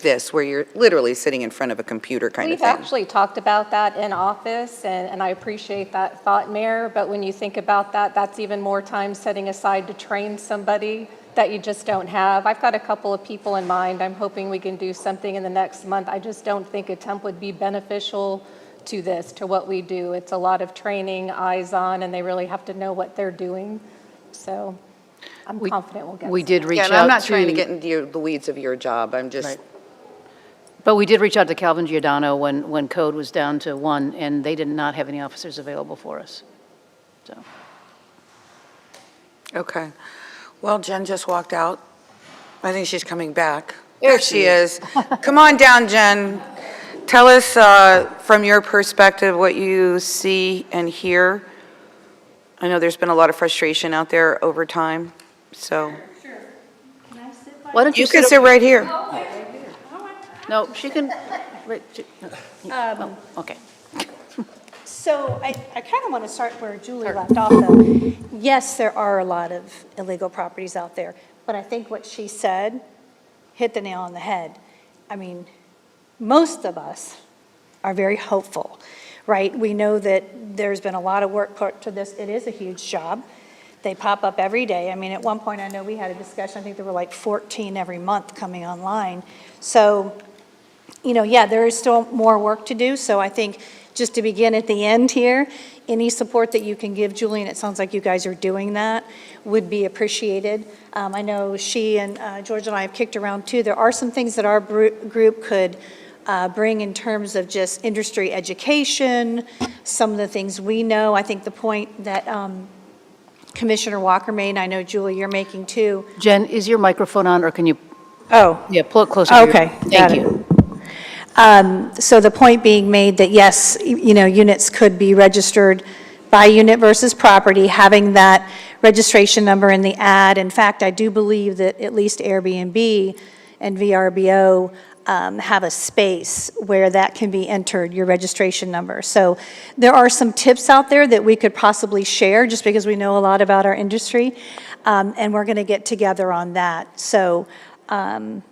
this, where you're literally sitting in front of a computer kind of We've thing. actually talked about that in office, and I appreciate that thought, Mayor, but when you think about that, that's even more time setting aside to train somebody that you just don't have. I've got a couple of people in mind. I'm hoping we can do something in the next month. I just don't think a temp would be beneficial to this, to what we do. It's a lot of training, eyes on, and they really have to know what they're doing. So I'm confident we'll get We did reach Yeah, out and to... I'm not trying to get into the weeds of your job. I'm just, Right. But we did reach out to Calvin Giordano when code was down to 1, and they did not have any officers available for us. So, okay. Well, Jen just walked out. I think she's coming back. There she is. Come on down, Jen. Tell us from your perspective what you see and hear. I know there's been a lot of frustration out there over time, so. why don't you You can sit right here. No, she can... oh, okay. So I kind of want to start where Julie left off, though. Yes, there are a lot of illegal properties out there, but I think what she said hit the nail on the head. I mean, most of us are very hopeful, right? We know that there's been a lot of work put to this. It is a huge job. They pop up every day. I mean, at one point, I know we had a discussion, I think there were like 14 every month coming online. So, you know, yeah, there is still more work to do. So I think just to begin at the end here, any support that you can give Julie, and it sounds like you guys are doing that, would be appreciated. I know she and George and I have kicked around too. There are some things that our group could bring in terms of just industry education, some of the things we know. I think the point that Commissioner Walker made, and I know Julie you're making too. Jen, is your microphone on, or can you... Oh. Yeah, pull it closer to your... Okay. Thank you. So the point being made that yes, you know, units could be registered by unit versus property, having that registration number in the ad. In fact, I do believe that at least Airbnb and VRBO have a space where that can be entered, your registration number. So there are some tips out there that we could possibly share just because we know a lot about our industry, and we're going to get together on that. So am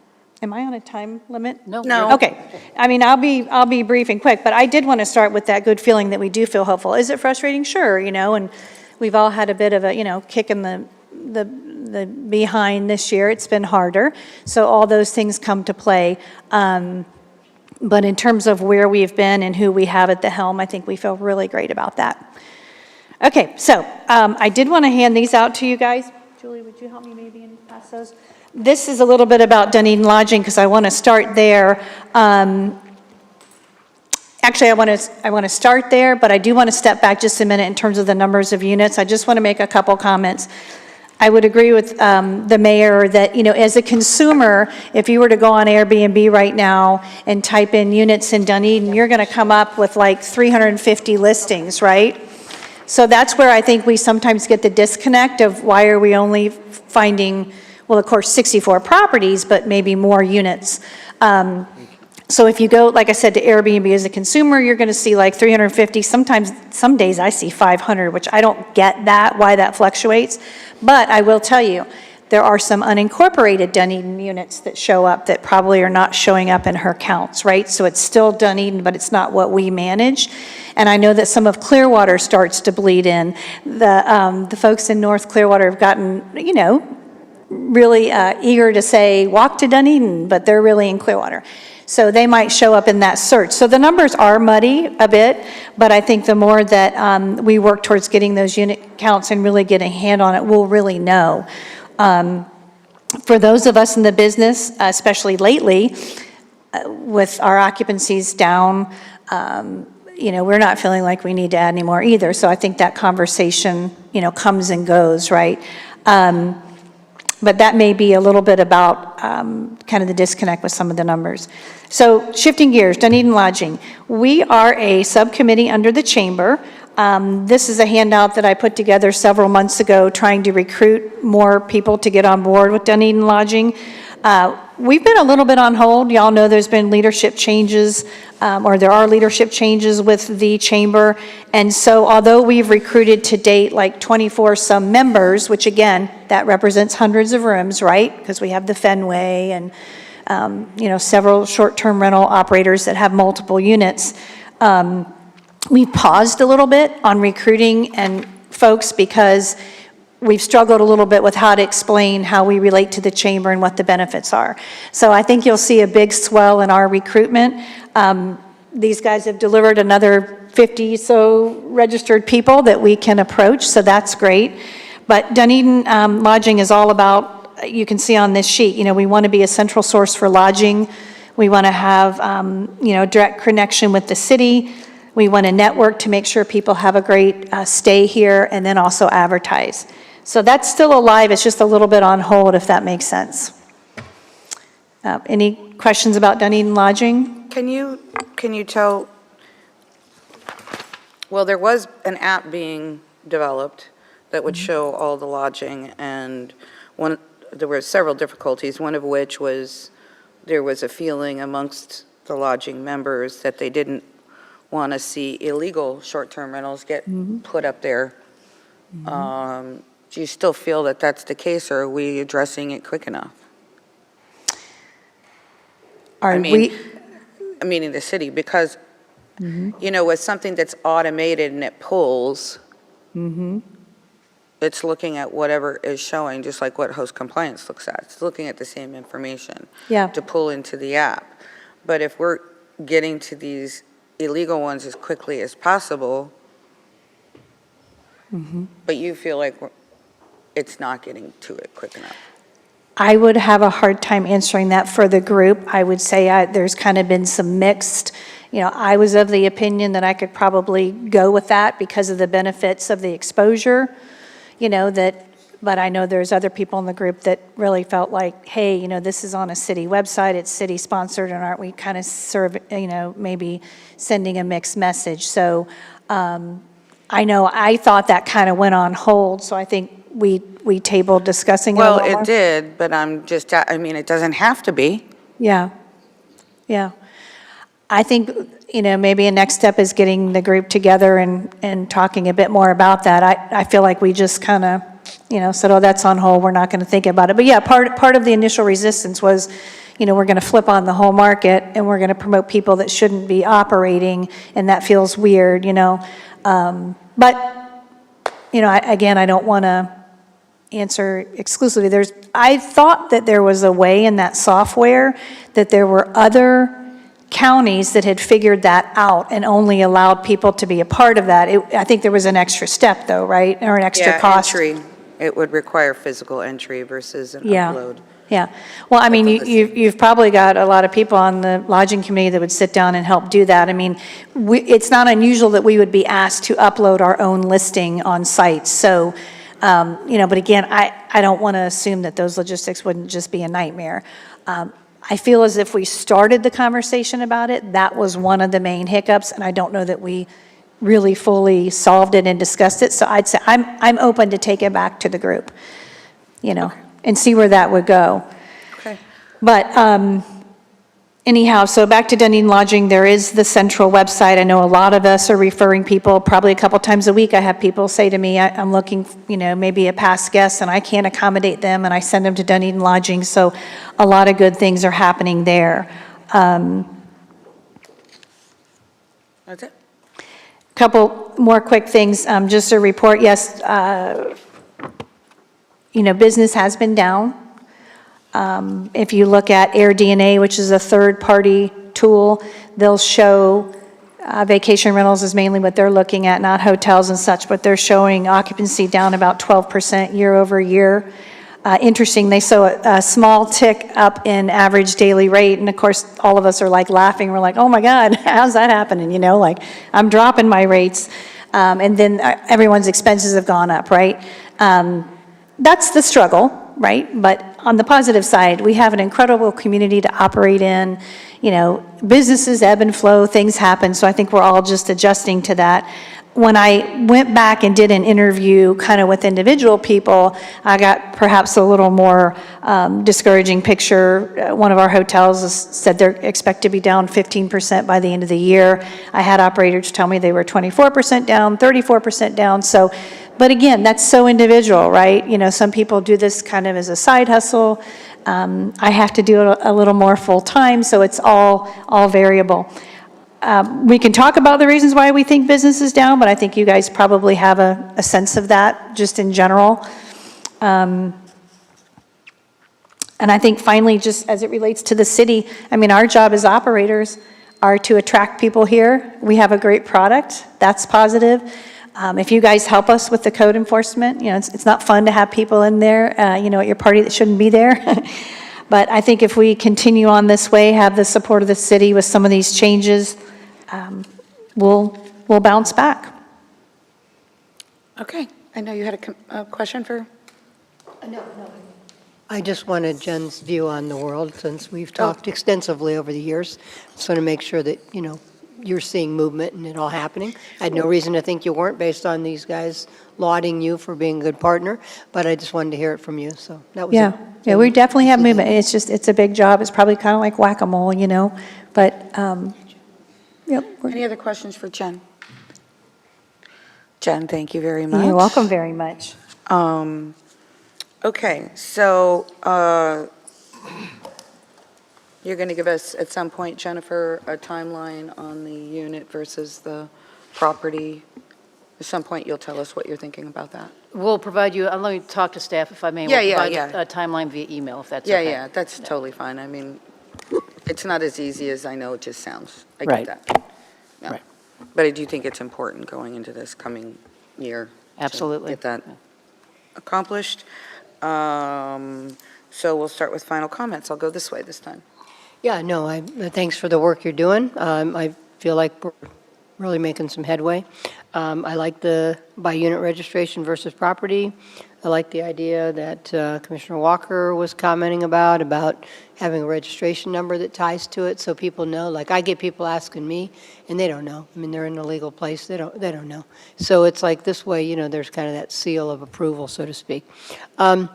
I on a time limit? No. Okay. I mean, I'll be brief and quick, but I did want to start with that good feeling that we do feel hopeful. Is it frustrating? Sure, you know, and we've all had a bit of a, you know, kick in the behind this year. It's been harder. So all those things come to play. But in terms of where we've been and who we have at the helm, I think we feel really great about that. Okay, so I did want to hand these out to you guys. Julie, would you help me maybe and pass those? This is a little bit about Dunedin Lodging because I want to start there. Actually, I want to start there, but I do want to step back just a minute in terms of the numbers of units. I just want to make a couple comments. I would agree with the mayor that, you know, as a consumer, if you were to go on Airbnb right now and type in units in Dunedin, you're going to come up with like 350 listings, right? So that's where I think we sometimes get the disconnect of why are we only finding, well, of course, 64 properties, but maybe more units. So if you go, like I said, to Airbnb as a consumer, you're going to see like 350. Sometimes, some days I see 500, which I don't get that, why that fluctuates. But I will tell you, there are some unincorporated Dunedin units that show up that probably are not showing up in her counts, right? So it's still Dunedin, but it's not what we manage. And I know that some of Clearwater starts to bleed in. The folks in North Clearwater have gotten, you know, really eager to say, walk to Dunedin, but they're really in Clearwater. So they might show up in that search. So the numbers are muddy a bit, but I think the more that we work towards getting those unit counts and really get a hand on it, we'll really know. For those of us in the business, especially lately, with our occupancies down, you know, we're not feeling like we need to add any more either. So I think that conversation, you know, comes and goes, right? But that may be a little bit about kind of the disconnect with some of the numbers. So shifting gears, Dunedin Lodging. We are a subcommittee under the chamber. This is a handout that I put together several months ago trying to recruit more people to get on board with Dunedin Lodging. We've been a little bit on hold. Y'all know there's been leadership changes, or there are leadership changes with the chamber. And so although we've recruited to date like 24 some members, which again, that represents hundreds of rooms, right? Because we have the Fenway and, several short-term rental operators that have multiple units. We paused a little bit on recruiting and folks because we've struggled a little bit with how to explain how we relate to the chamber and what the benefits are. So I think you'll see a big swell in our recruitment. These guys have delivered another 50 so registered people that we can approach, so that's great. But Dunedin Lodging is all about, you can see on this sheet, we want to be a central source for lodging. We want to have, direct connection with the city. We want to network to make sure people have a great stay here, and then also advertise. So that's still alive, it's just a little bit on hold, if that makes sense. Any questions about Dunedin Lodging? Can you tell, well, there was an app being developed that would show all the lodging, and there were several difficulties, one of which was there was a feeling amongst the lodging members that they didn't want to see illegal short-term rentals get put up there. Do you still feel that that's the case, or are we addressing it quick enough? Meaning the city, because, with something that's automated and it pulls, it's looking at whatever is showing, just like what host compliance looks at. It's looking at the same information to pull into the app. But if we're getting to these illegal ones as quickly as possible, but you feel like it's not getting to it quick enough. I would have a hard time answering that for the group. I would say there's kind of been some mixed, I was of the opinion that I could probably go with that because of the benefits of the exposure, but I know there's other people in the group that really felt like, hey, this is on a city website, it's city sponsored, and aren't we kind of maybe sending a mixed message? So I know I thought that kind of went on hold, so I think we tabled discussing it a little more. Well, it did, but it doesn't have to be. Yeah. I think, maybe a next step is getting the group together and talking a bit more about that. I feel like we just kind of, said, oh, that's on hold, we're not going to think about it. But yeah, part of the initial resistance was, we're going to flip on the whole market and we're going to promote people that shouldn't be operating, and that feels weird, But, again, I don't want to answer exclusively. I thought that there was a way in that software that there were other counties that had figured that out and only allowed people to be a part of that. I think there was an extra step though, right? Or an extra cost. Entry. It would require physical entry versus an upload. Yeah. Well, you've probably got a lot of people on the lodging committee that would sit down and help do that. It's not unusual that we would be asked to upload our own listing on sites. So, but again, I don't want to assume that those logistics wouldn't just be a nightmare. I feel as if we started the conversation about it, that was one of the main hiccups, and I don't know that we really fully solved it and discussed it. So I'd say I'm open to take it back to the group, and see where that would go. Okay. But anyhow, so back to Dunedin Lodging, there is the central website. I know a lot of us are referring people, probably a couple times a week. I have people say to me, I'm looking, maybe a past guest, and I can't accommodate them, and I send them to Dunedin Lodging. So a lot of good things are happening there. That's it. Couple more quick things, just a report. Yes, business has been down. If you look at AirDNA, which is a third-party tool, they'll show vacation rentals is mainly what they're looking at, not hotels and such, but they're showing occupancy down about 12% year over year. Interesting, they saw a small tick up in average daily rate, and of course, all of us are like laughing. We're like, oh my God, how's that happening? I'm dropping my rates, and then everyone's expenses have gone up, right? That's the struggle, right? But on the positive side, we have an incredible community to operate in. Businesses ebb and flow, things happen, so I think we're all just adjusting to that. when I went back and did an interview kind of with individual people, I got perhaps a little more discouraging picture. One of our hotels said they expect to be down 15% by the end of the year. I had operators tell me they were 24% down, 34% down. So, but again, that's so individual, right? You know, some people do this kind of as a side hustle. I have to do it a little more full-time, so it's all variable. We can talk about the reasons why we think business is down, but I think you guys probably have a sense of that just in general. And I think finally, just as it relates to the city, I mean, our job as operators are to attract people here. We have a great product. That's positive. If you guys help us with the code enforcement, you know, it's not fun to have people in there, you know, at your party that shouldn't be there. But I think if we continue on this way, have the support of the city with some of these changes, we'll bounce back. Okay, I know you had a question for? No. I just wanted Jen's view on the world, since we've talked extensively over the years. Just want to make sure that, you know, you're seeing movement and it all happening. I had no reason to think you weren't, based on these guys lauding you for being a good partner, but I just wanted to hear it from you, so that was it. Yeah, we definitely have movement. It's just, it's a big job. It's probably kind of like whack-a-mole, you know, but, yep. Any other questions for Jen? Jen, thank you very much. You're welcome very much. Okay, so you're going to give us, at some point, Jennifer, a timeline on the unit versus the property? At some point, you'll tell us what you're thinking about that. We'll provide you, let me talk to staff if I may. Yeah, We'll yeah, provide a timeline via email, if that's Yeah, okay. yeah, that's totally fine. I mean, it's not as easy as I know it just sounds. I Right. get that. Yeah. Right. But I do think it's important going into this coming year. to Absolutely. Get that accomplished. So we'll start with final comments. I'll go this way this time. Yeah, no, thanks for the work you're doing. I feel like we're really making some headway. I like the by-unit registration versus property. I like the idea that Commissioner Walker was commenting about having a registration number that ties to it, so people know. Like, I get people asking me, and they don't know. I mean, they're in a legal place, they don't know. So it's like, this way, you know, there's kind of that seal of approval, so to speak. And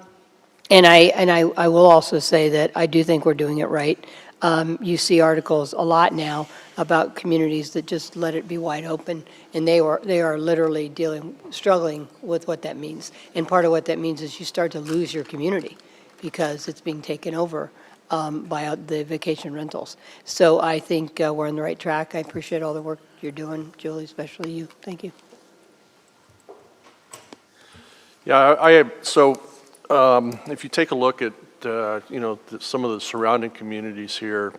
I will also say that I do think we're doing it right. You see articles a lot now about communities that just let it be wide open, and they are literally struggling with what that means. And part of what that means is you start to lose your community because it's being taken over by the vacation rentals. So I think we're on the right track. I appreciate all the work you're doing, Julie, especially you. Thank you. Yeah, if you take a look at you know, some of the surrounding communities here,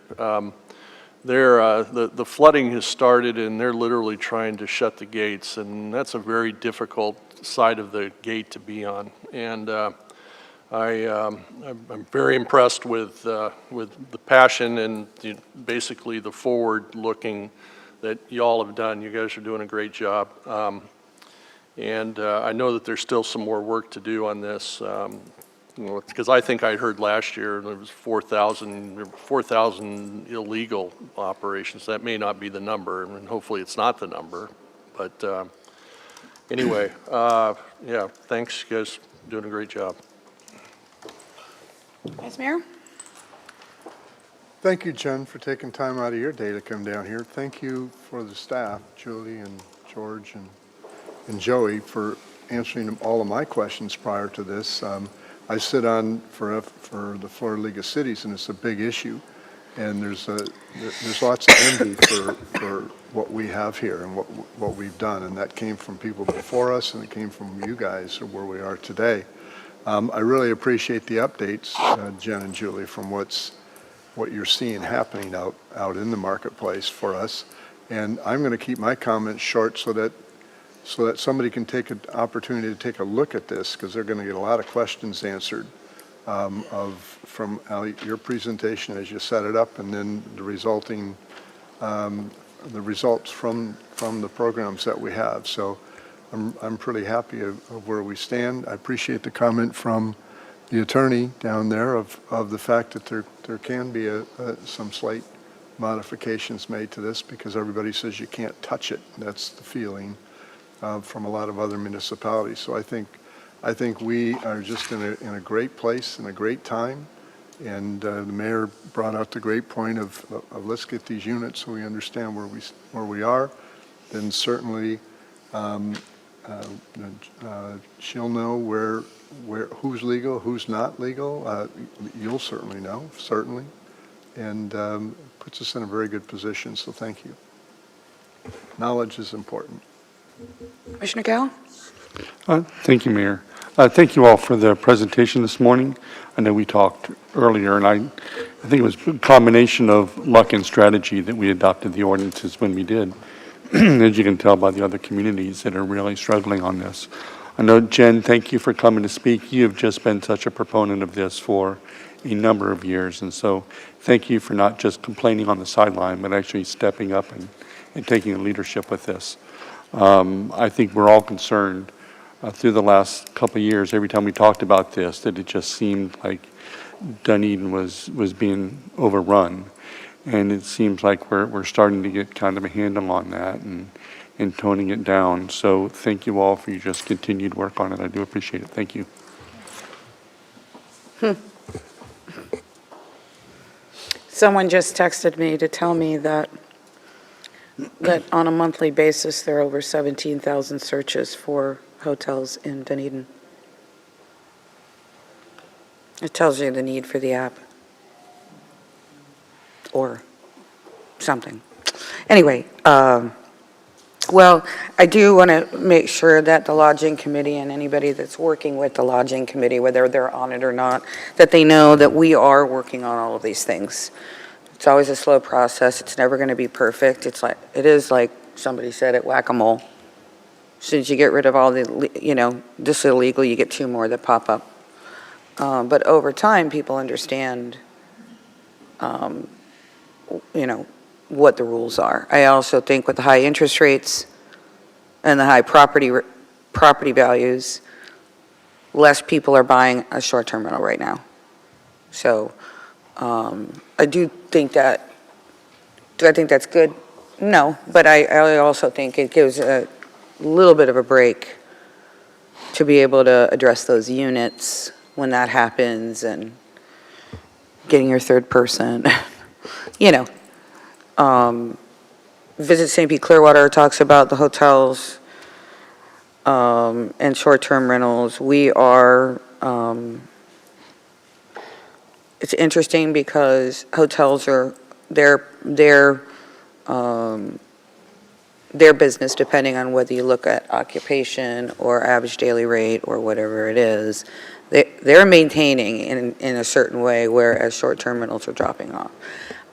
the flooding has started, and they're literally trying to shut the gates, and that's a very difficult side of the gate to be on. And I'm very impressed with the passion and basically the forward-looking that y'all have done. You guys are doing a great job. And I know that there's still some more work to do on this. Because I think I heard last year there was 4,000 illegal operations. That may not be the number, and hopefully it's not the number. But anyway, yeah, thanks, you guys, doing a great job. Vice Mayor? Thank you, Jen, for taking time out of your day to come down here. Thank you for the staff, Julie and George and Joey, for answering all of my questions prior to this. I sit on for the Florida League of Cities, and it's a big issue. And there's lots of envy for what we have here and what we've done. And that came from people before us, and it came from you guys where we are today. I really appreciate the updates, Jen and Julie, from what you're seeing happening out in the marketplace for us. And I'm going to keep my comments short so that somebody can take an opportunity to take a look at this, because they're going to get a lot of questions answered from your presentation as you set it up, and then the results from the programs that we have. So I'm pretty happy of where we stand. I appreciate the comment from the attorney down there of the fact that there can be some slight modifications made to this, because everybody says you can't touch it. That's the feeling. from a lot of other municipalities. So I think we are just in a great place and a great time. And the mayor brought out the great point of let's get these units so we understand where we are. Then certainly she'll know who's legal, who's not legal. You'll certainly know, certainly, and puts us in a very good position. So thank you. Knowledge is important. Commissioner Gale? Thank you, Mayor. Thank you all for the presentation this morning. I know we talked earlier, and I think it was a combination of luck and strategy that we adopted the ordinances when we did, as you can tell by the other communities that are really struggling on this. I know, Jen, thank you for coming to speak. You have just been such a proponent of this for a number of years, and so thank you for not just complaining on the sideline, but actually stepping up and taking a leadership with this. I think we're all concerned through the last couple of years, every time we talked about this, that it just seemed like Dunedin was being overrun. And it seems like we're starting to get kind of a handle on that and toning it down. So thank you all for your just continued work on it. I do appreciate it. Thank you. Someone just texted me to tell me that on a monthly basis, there are over 17,000 searches for hotels in Dunedin. It tells you the need for the app. Or something. Anyway, well, I do want to make sure that the lodging committee and anybody that's working with the lodging committee, whether they're on it or not, that they know that we are working on all of these things. It's always a slow process. It's never going to be perfect. It is like somebody said at whack-a-mole. As soon as you get rid of all the, this illegal, you get two more that pop up. But over time, people understand, what the rules are. I also think with the high interest rates and the high property values, less people are buying a short-term rental right now. So I do think that, do I think that's good? No, but I also think it gives a little bit of a break to be able to address those units when that happens and getting your third person, Visit St. Pete Clearwater talks about the hotels and short-term rentals. We are, it's interesting because hotels are, their business, depending on whether you look at occupation or average daily rate or whatever it is, they're maintaining in a certain way, whereas short-term rentals are dropping off.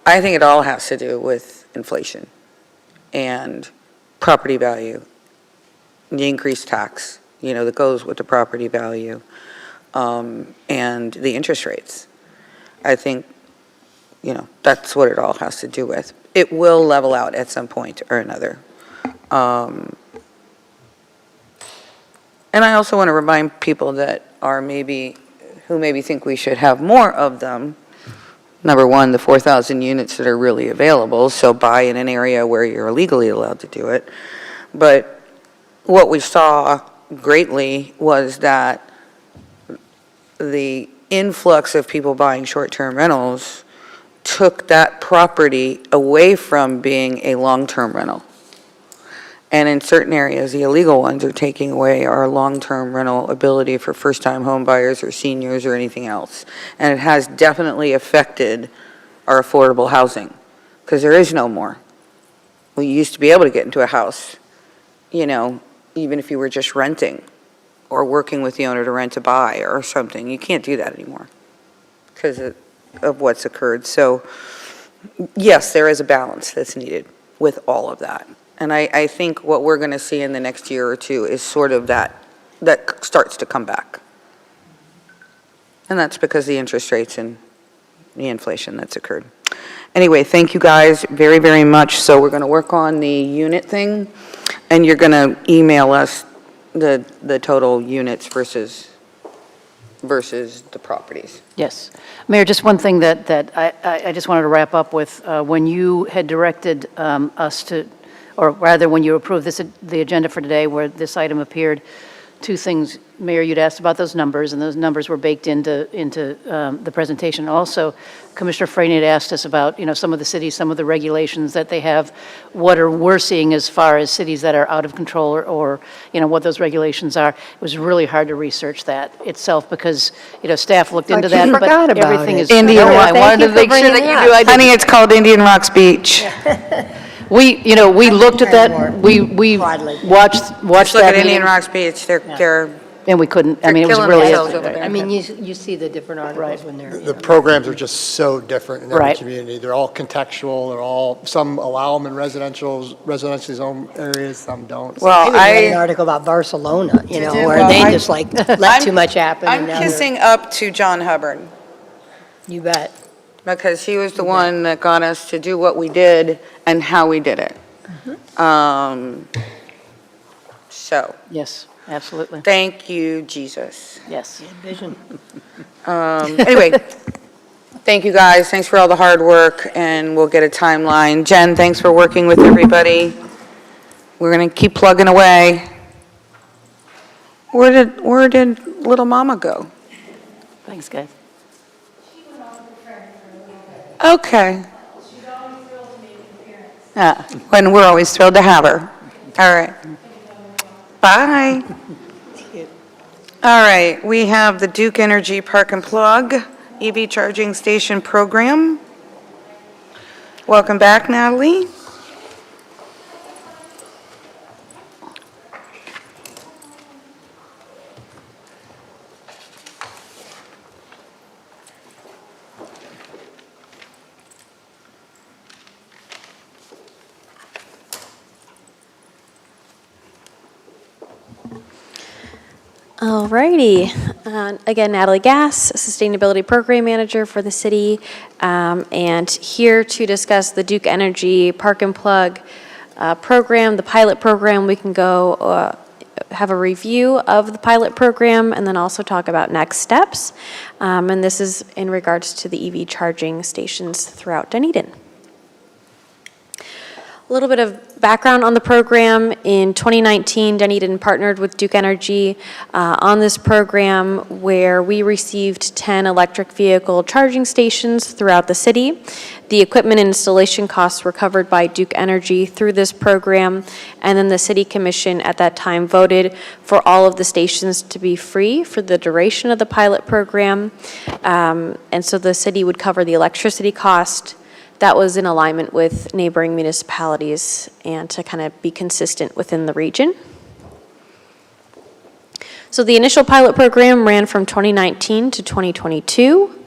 I think it all has to do with inflation and property value, the increased tax, that goes with the property value, and the interest rates. I think, that's what it all has to do with. It will level out at some point or another. And I also want to remind people that who maybe think we should have more of them. Number one, the 4,000 units that are really available, so buy in an area where you're legally allowed to do it. But what we saw greatly was that the influx of people buying short-term rentals took that property away from being a long-term rental. And in certain areas, the illegal ones are taking away our long-term rental ability for first-time home buyers or seniors or anything else. And it has definitely affected our affordable housing, because there is no more. We used to be able to get into a house, even if you were just renting or working with the owner to rent to buy or something. You can't do that anymore because of what's occurred. So, yes, there is a balance that's needed with all of that. And I think what we're going to see in the next year or two is sort of that starts to come back. And that's because the interest rates and the inflation that's occurred. Anyway, thank you guys very, very much. So we're going to work on the unit thing, and you're going to email us the total units versus the properties. Yes. Mayor, just one thing that I just wanted to wrap up with. When you had directed us to, or rather, when you approved the agenda for today, where this item appeared, two things, Mayor, you'd asked about those numbers, and those numbers were baked into the presentation. Also, Commissioner Frayne had asked us about, some of the cities, some of the regulations that they have, what are we're seeing as far as cities that are out of control, or what those regulations are. It was really hard to research that itself because, staff looked into that, but everything is. Indian No, I Rock. wanted to make sure that you knew I did. Honey, it's called Indian Rocks Beach. We looked at that, we watched Look that at Indian meeting, Rocks Beach. They're and we couldn't, I mean, it was killing really. themselves over there. I mean, you see the different articles when they're. The programs are just so different in every Right. community. They're all contextual, some allow them in residential zone areas, some don't. Well, I read an article about Barcelona, where they just let too much happen. I'm and now they're- kissing up to John Hubbard You bet. because he was the one that got us to do what we did and how we did it. So, Yes, absolutely, thank you, Jesus. yes. Vision. Anyway, thank you guys. Thanks for all the hard work, and we'll get a timeline. Jen, thanks for working with everybody. We're going to keep plugging away. Where did little mama go? Thanks, guys. Okay. When we're always thrilled to have her. All right. Bye. All right, we have the Duke Energy Park and Plug EV Charging Station Program. Welcome back, Natalie. Alrighty. Again, Natalie Gass, Sustainability Program Manager for the city, and here to discuss the Duke Energy Park and Plug program, the pilot program. We can go have a review of the pilot program and then also talk about next steps. And this is in regards to the EV charging stations throughout Dunedin. A little bit of background on the program. In 2019, Dunedin partnered with Duke Energy on this program where we received 10 electric vehicle charging stations throughout the city. The equipment and installation costs were covered by Duke Energy through this program, and then the City Commission at that time voted for all of the stations to be free for the duration of the pilot program. And so the city would cover the electricity cost. That was in alignment with neighboring municipalities and to kind of be consistent within the region. So the initial pilot program ran from 2019 to 2022.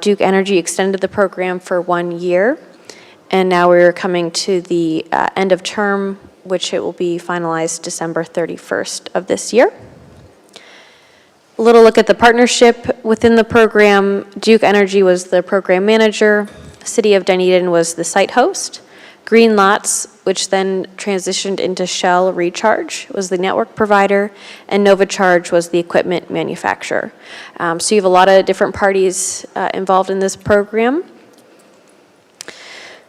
Duke Energy extended the program for 1 year, and now we're coming to the end of term, which it will be finalized December 31st of this year. A little look at the partnership within the program. Duke Energy was the program manager. City of Dunedin was the site host. Green Lots, which then transitioned into Shell Recharge, was the network provider, and Nova Charge was the equipment manufacturer. So you have a lot of different parties involved in this program.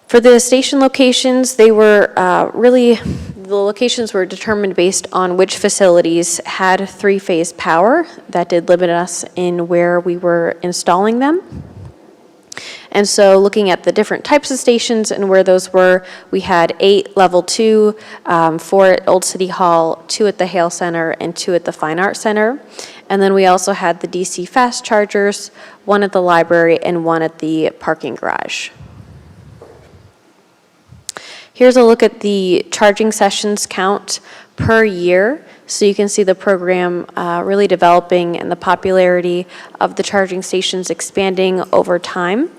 For the station locations, they were the locations were determined based on which facilities had three-phase power. That did limit us in where we were installing them. And so looking at the different types of stations and where those were, we had 8 level 2, 4 at Old City Hall, 2 at the Hale Center, and 2 at the Fine Arts Center. And then we also had the DC fast chargers, 1 at the library and 1 at the parking garage. Here's a look at the charging sessions count per year. So you can see the program really developing and the popularity of the charging stations expanding over time.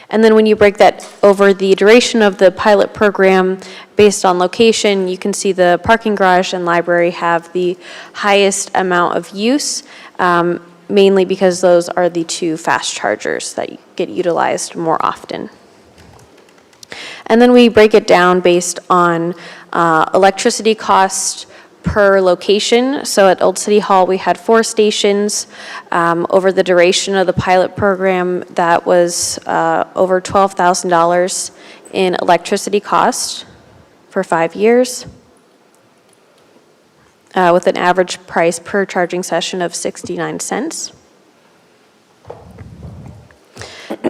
And then when you break that over the duration of the pilot program based on location, you can see the parking garage and library have the highest amount of use, mainly because those are the 2 fast chargers that get utilized more often. And then we break it down based on electricity cost per location. So at Old City Hall, we had 4 stations. Over the duration of the pilot program, that was over $12,000 in electricity cost for 5 years, with an average price per charging session of 69 cents.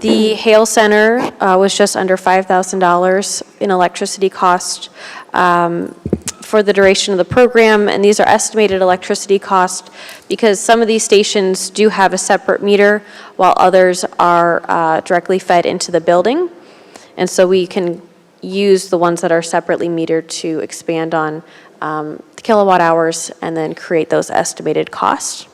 The Hale Center was just under $5,000 in electricity cost for the duration of the program, and these are estimated electricity costs because some of these stations do have a separate meter while others are directly fed into the building. And so we can use the ones that are separately metered to expand on the kilowatt hours and then create those estimated costs.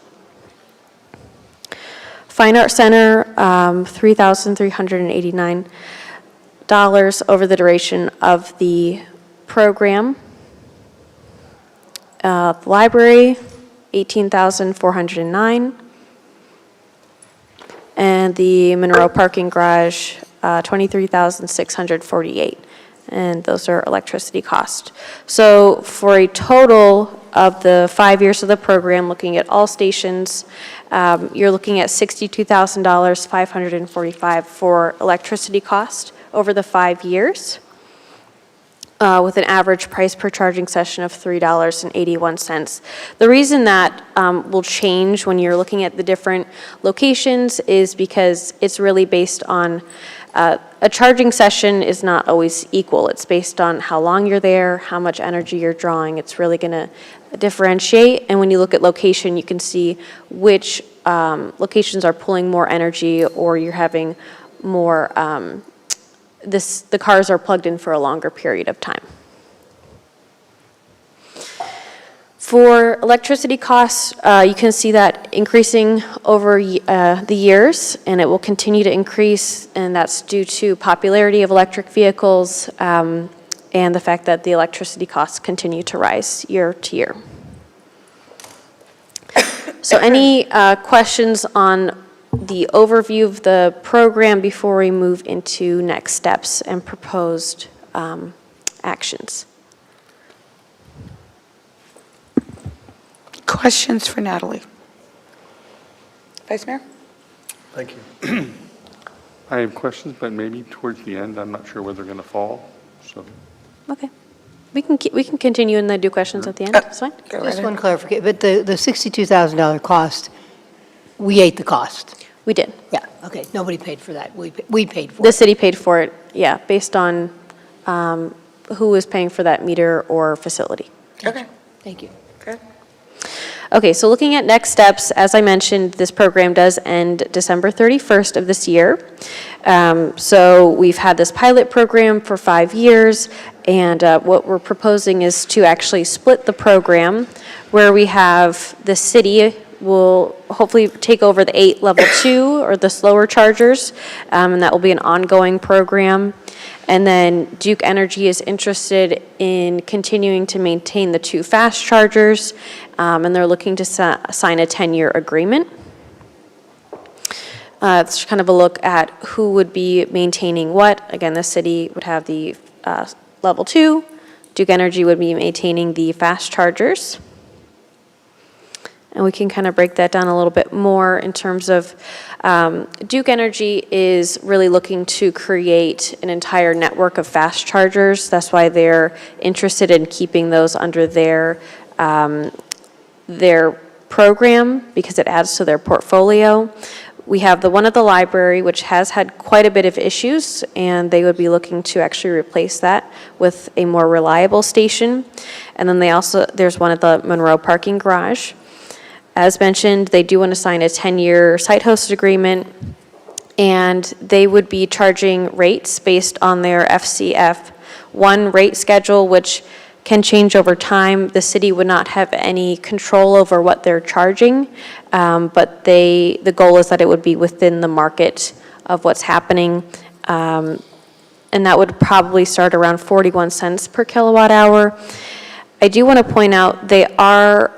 Fine Art Center, $3,389 over the duration of the program. The library, $18,409. And the Monroe parking garage, $23,648. And those are electricity costs. So for a total of the 5 years of the program, looking at all stations, you're looking at $62,545 for electricity cost over the 5 years, with an average price per charging session of $3.81. The reason that will change when you're looking at the different locations is because it's really based on a charging session is not always equal. It's based on how long you're there, how much energy you're drawing. It's really going to differentiate. And when you look at location, you can see which locations are pulling more energy, or you're having more, the cars are plugged in for a longer period of time. For electricity costs, you can see that increasing over the years, and it will continue to increase, and that's due to popularity of electric vehicles and the fact that the electricity costs continue to rise year to year. So any questions on the overview of the program before we move into next steps and proposed actions? Questions for Natalie? Vice Mayor? Thank you. I have questions, but maybe towards the end, I'm not sure where they're going to fall, so. Okay. We can continue and then do questions at the end. That's fine. Just one clarification, but the $62,000 cost, we ate the cost? We did. Yeah, okay, nobody paid for that, we paid for it. The city paid for it, yeah, based on who was paying for that meter or facility. Okay. Thank you. Good. Okay, so looking at next steps, as I mentioned, this program does end December 31st of this year. So we've had this pilot program for 5 years, and what we're proposing is to actually split the program, where we have the city will hopefully take over the 8 level 2 or the slower chargers, and that will be an ongoing program. And then Duke Energy is interested in continuing to maintain the 2 fast chargers, and they're looking to sign a 10-year agreement. It's kind of a look at who would be maintaining what. Again, the city would have the level 2. Duke Energy would be maintaining the fast chargers. And we can kind of break that down a little bit more in terms of Duke Energy is really looking to create an entire network of fast chargers. That's why they're interested in keeping those under their program, because it adds to their portfolio. We have the one at the library, which has had quite a bit of issues, and they would be looking to actually replace that with a more reliable station. And then there's one at the Monroe parking garage. As mentioned, they do want to sign a 10-year site-hosted agreement, and they would be charging rates based on their FCF1 rate schedule, which can change over time. The city would not have any control over what they're charging, but the goal is that it would be within the market of what's happening, and that would probably start around 41 cents per kilowatt hour. I do want to point out they are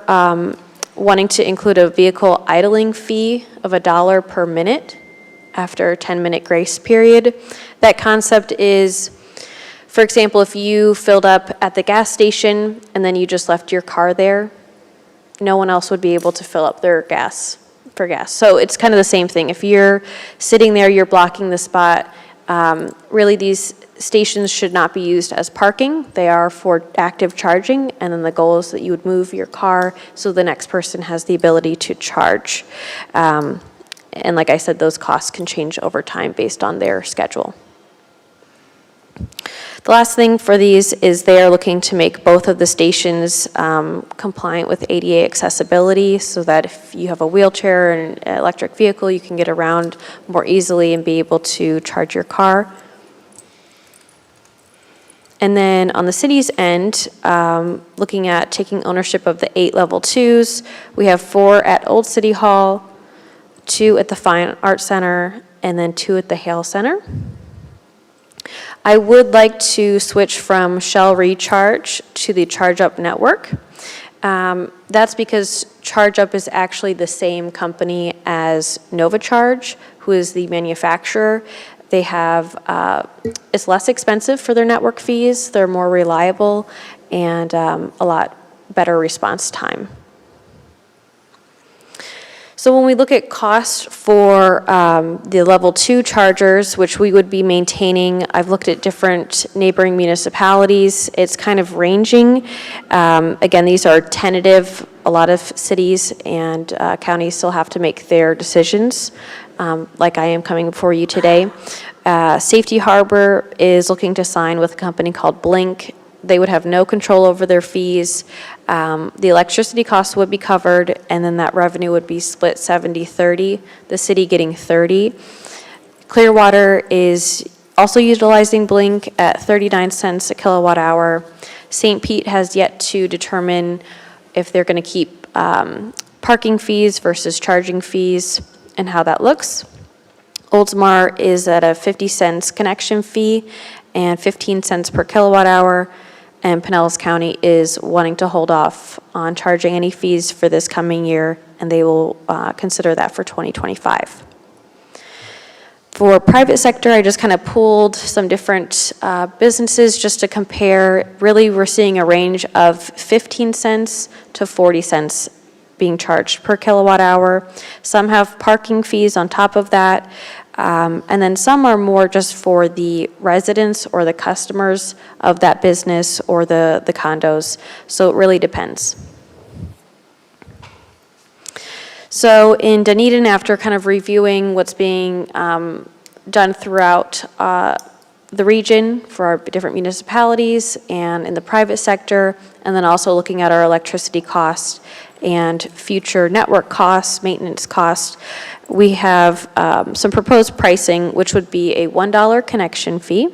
wanting to include a vehicle idling fee of $1 per minute after a 10-minute grace period. That concept is, for example, if you filled up at the gas station and then you just left your car there, no one else would be able to fill up their gas for gas. So it's kind of the same thing. If you're sitting there, you're blocking the spot, Really, these stations should not be used as parking. They are for active charging, and then the goal is that you would move your car so the next person has the ability to charge. And like I said, those costs can change over time based on their schedule. The last thing for these is they are looking to make both of the stations compliant with ADA accessibility so that if you have a wheelchair and an electric vehicle, you can get around more easily and be able to charge your car. And then on the city's end, looking at taking ownership of the 8 level 2s, we have 4 at Old City Hall, 2 at the Fine Arts Center, and then 2 at the Hale Center. I would like to switch from Shell Recharge to the Charge Up network. That's because Charge Up is actually the same company as NovaCharge, who is the manufacturer. They have, it's less expensive for their network fees, they're more reliable, and a lot better response time. So when we look at cost for the level 2 chargers, which we would be maintaining, I've looked at different neighboring municipalities. It's kind of ranging. Again, these are tentative. A lot of cities and counties still have to make their decisions, like I am coming before you today. Safety Harbor is looking to sign with a company called Blink. They would have no control over their fees. The electricity costs would be covered, and then that revenue would be split 70-30, the city getting 30. Clearwater is also utilizing Blink at 39 cents a kilowatt hour. St. Pete has yet to determine if they're going to keep parking fees versus charging fees and how that looks. Oldsmar is at a 50 cents connection fee and 15 cents per kilowatt hour. And Pinellas County is wanting to hold off on charging any fees for this coming year, and they will consider that for 2025. For private sector, I just kind of pulled some different businesses just to compare. Really, we're seeing a range of 15 cents to 40 cents being charged per kilowatt hour. Some have parking fees on top of that. And then some are more just for the residents or the customers of that business or the condos. So it really depends. So in Dunedin, after kind of reviewing what's being done throughout the region for our different municipalities and in the private sector, and then also looking at our electricity costs and future network costs, maintenance costs, we have some proposed pricing, which would be a $1 connection fee.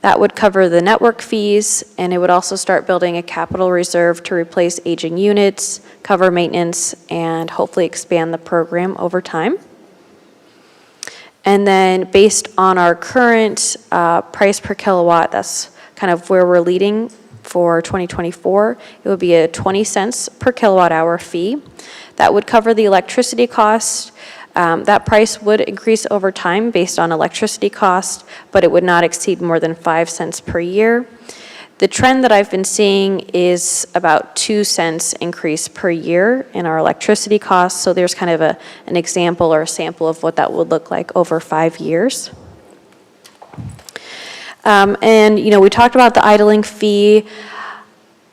That would cover the network fees, and it would also start building a capital reserve to replace aging units, cover maintenance, and hopefully expand the program over time. And then based on our current price per kilowatt, that's kind of where we're leading for 2024, it would be a 20 cents per kilowatt hour fee. That would cover the electricity cost. That price would increase over time based on electricity cost, but it would not exceed more than 5 cents per year. The trend that I've been seeing is about 2 cents increase per year in our electricity costs, so there's kind of an example or a sample of what that would look like over 5 years. And, you know, we talked about the idling fee.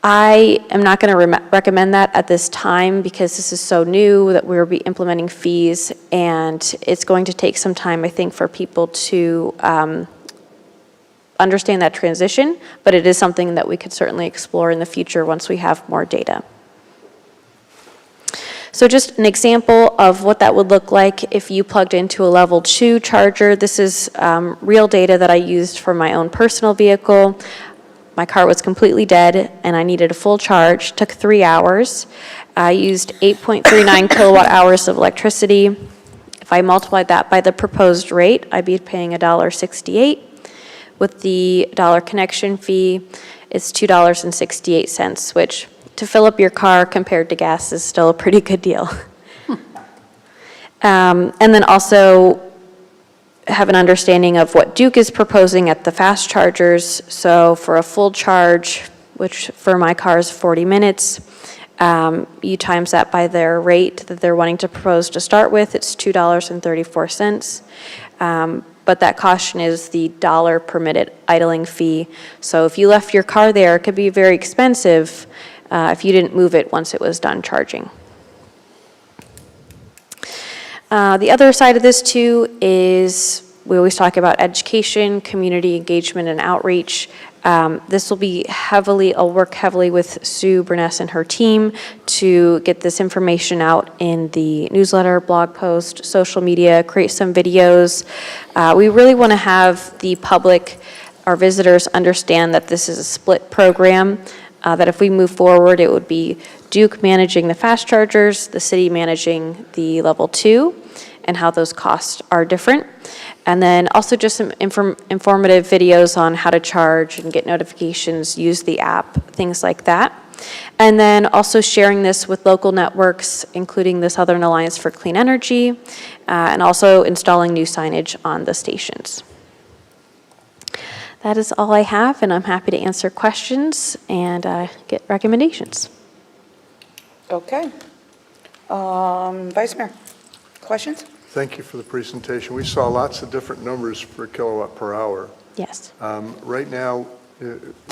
I am not going to recommend that at this time because this is so new that we'll be implementing fees, and it's going to take some time, I think, for people to understand that transition, but it is something that we could certainly explore in the future once we have more data. So just an example of what that would look like if you plugged into a level 2 charger. This is real data that I used for my own personal vehicle. My car was completely dead and I needed a full charge. Took 3 hours. I used 8.39 kilowatt hours of electricity. If I multiplied that by the proposed rate, I'd be paying $1.68. With the $1 connection fee, it's $2.68, which to fill up your car compared to gas is still a pretty good deal. And then also have an understanding of what Duke is proposing at the fast chargers. So for a full charge, which for my car is 40 minutes, you times that by their rate that they're wanting to propose to start with, it's $2.34. but that caution is the dollar per minute idling fee. So if you left your car there, it could be very expensive if you didn't move it once it was done charging. The other side of this too is we always talk about education, community engagement, and outreach. This will be I'll work heavily with Sue Burness and her team to get this information out in the newsletter, blog post, social media, create some videos. We really want to have the public, our visitors, understand that this is a split program, that if we move forward, it would be Duke managing the fast chargers, the city managing the level 2, and how those costs are different. And then also just some informative videos on how to charge and get notifications, use the app, things like that. And then also sharing this with local networks, including the Southern Alliance for Clean Energy, and also installing new signage on the stations. That is all I have, and I'm happy to answer questions and get recommendations. Okay. Vice Mayor, questions? Thank you for the presentation. We saw lots of different numbers per kilowatt per hour. Yes. Right now,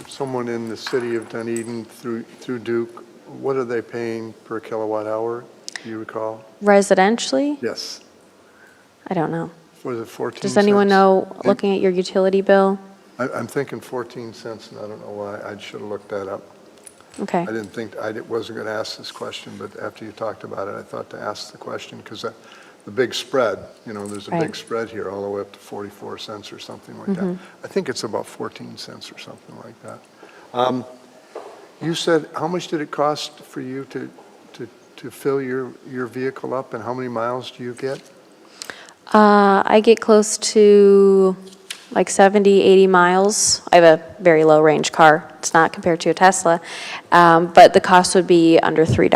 someone in the city of Dunedin through Duke, what are they paying per kilowatt hour? Do you recall? Residentially? Yes. I don't know. Was it 14 Does anyone cents? know, looking at your utility bill? I'm thinking 14 cents, and I don't know why. I should have looked that up. Okay. I didn't think, I wasn't going to ask this question, but after you talked about it, I thought to ask the question, because the big spread, there's a Right. big spread here, all the way up to 44 cents or something like that. I think it's about 14 cents or something like that. You said, how much did it cost for you to fill your vehicle up, and how many miles do you get? I get close to like 70, 80 miles. I have a very low range car. It's not compared to a Tesla. But the cost would be under $3,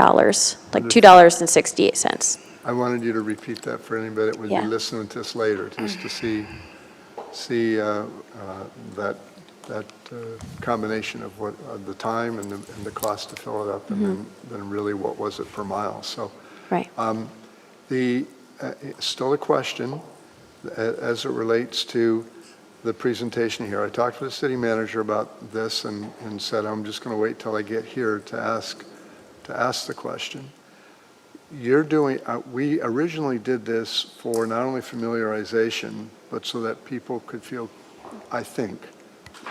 like $2.68. I wanted you to repeat that for anybody that would Yeah. be listening to this later, just to see that combination of the time and the cost to fill it up, and then really what was it per mile. So, Right. Still a question as it relates to the presentation here. I talked to the city manager about this and said, I'm just going to wait till I get here to ask the question. You're doing, we originally did this for not only familiarization, but so that people could feel, I think,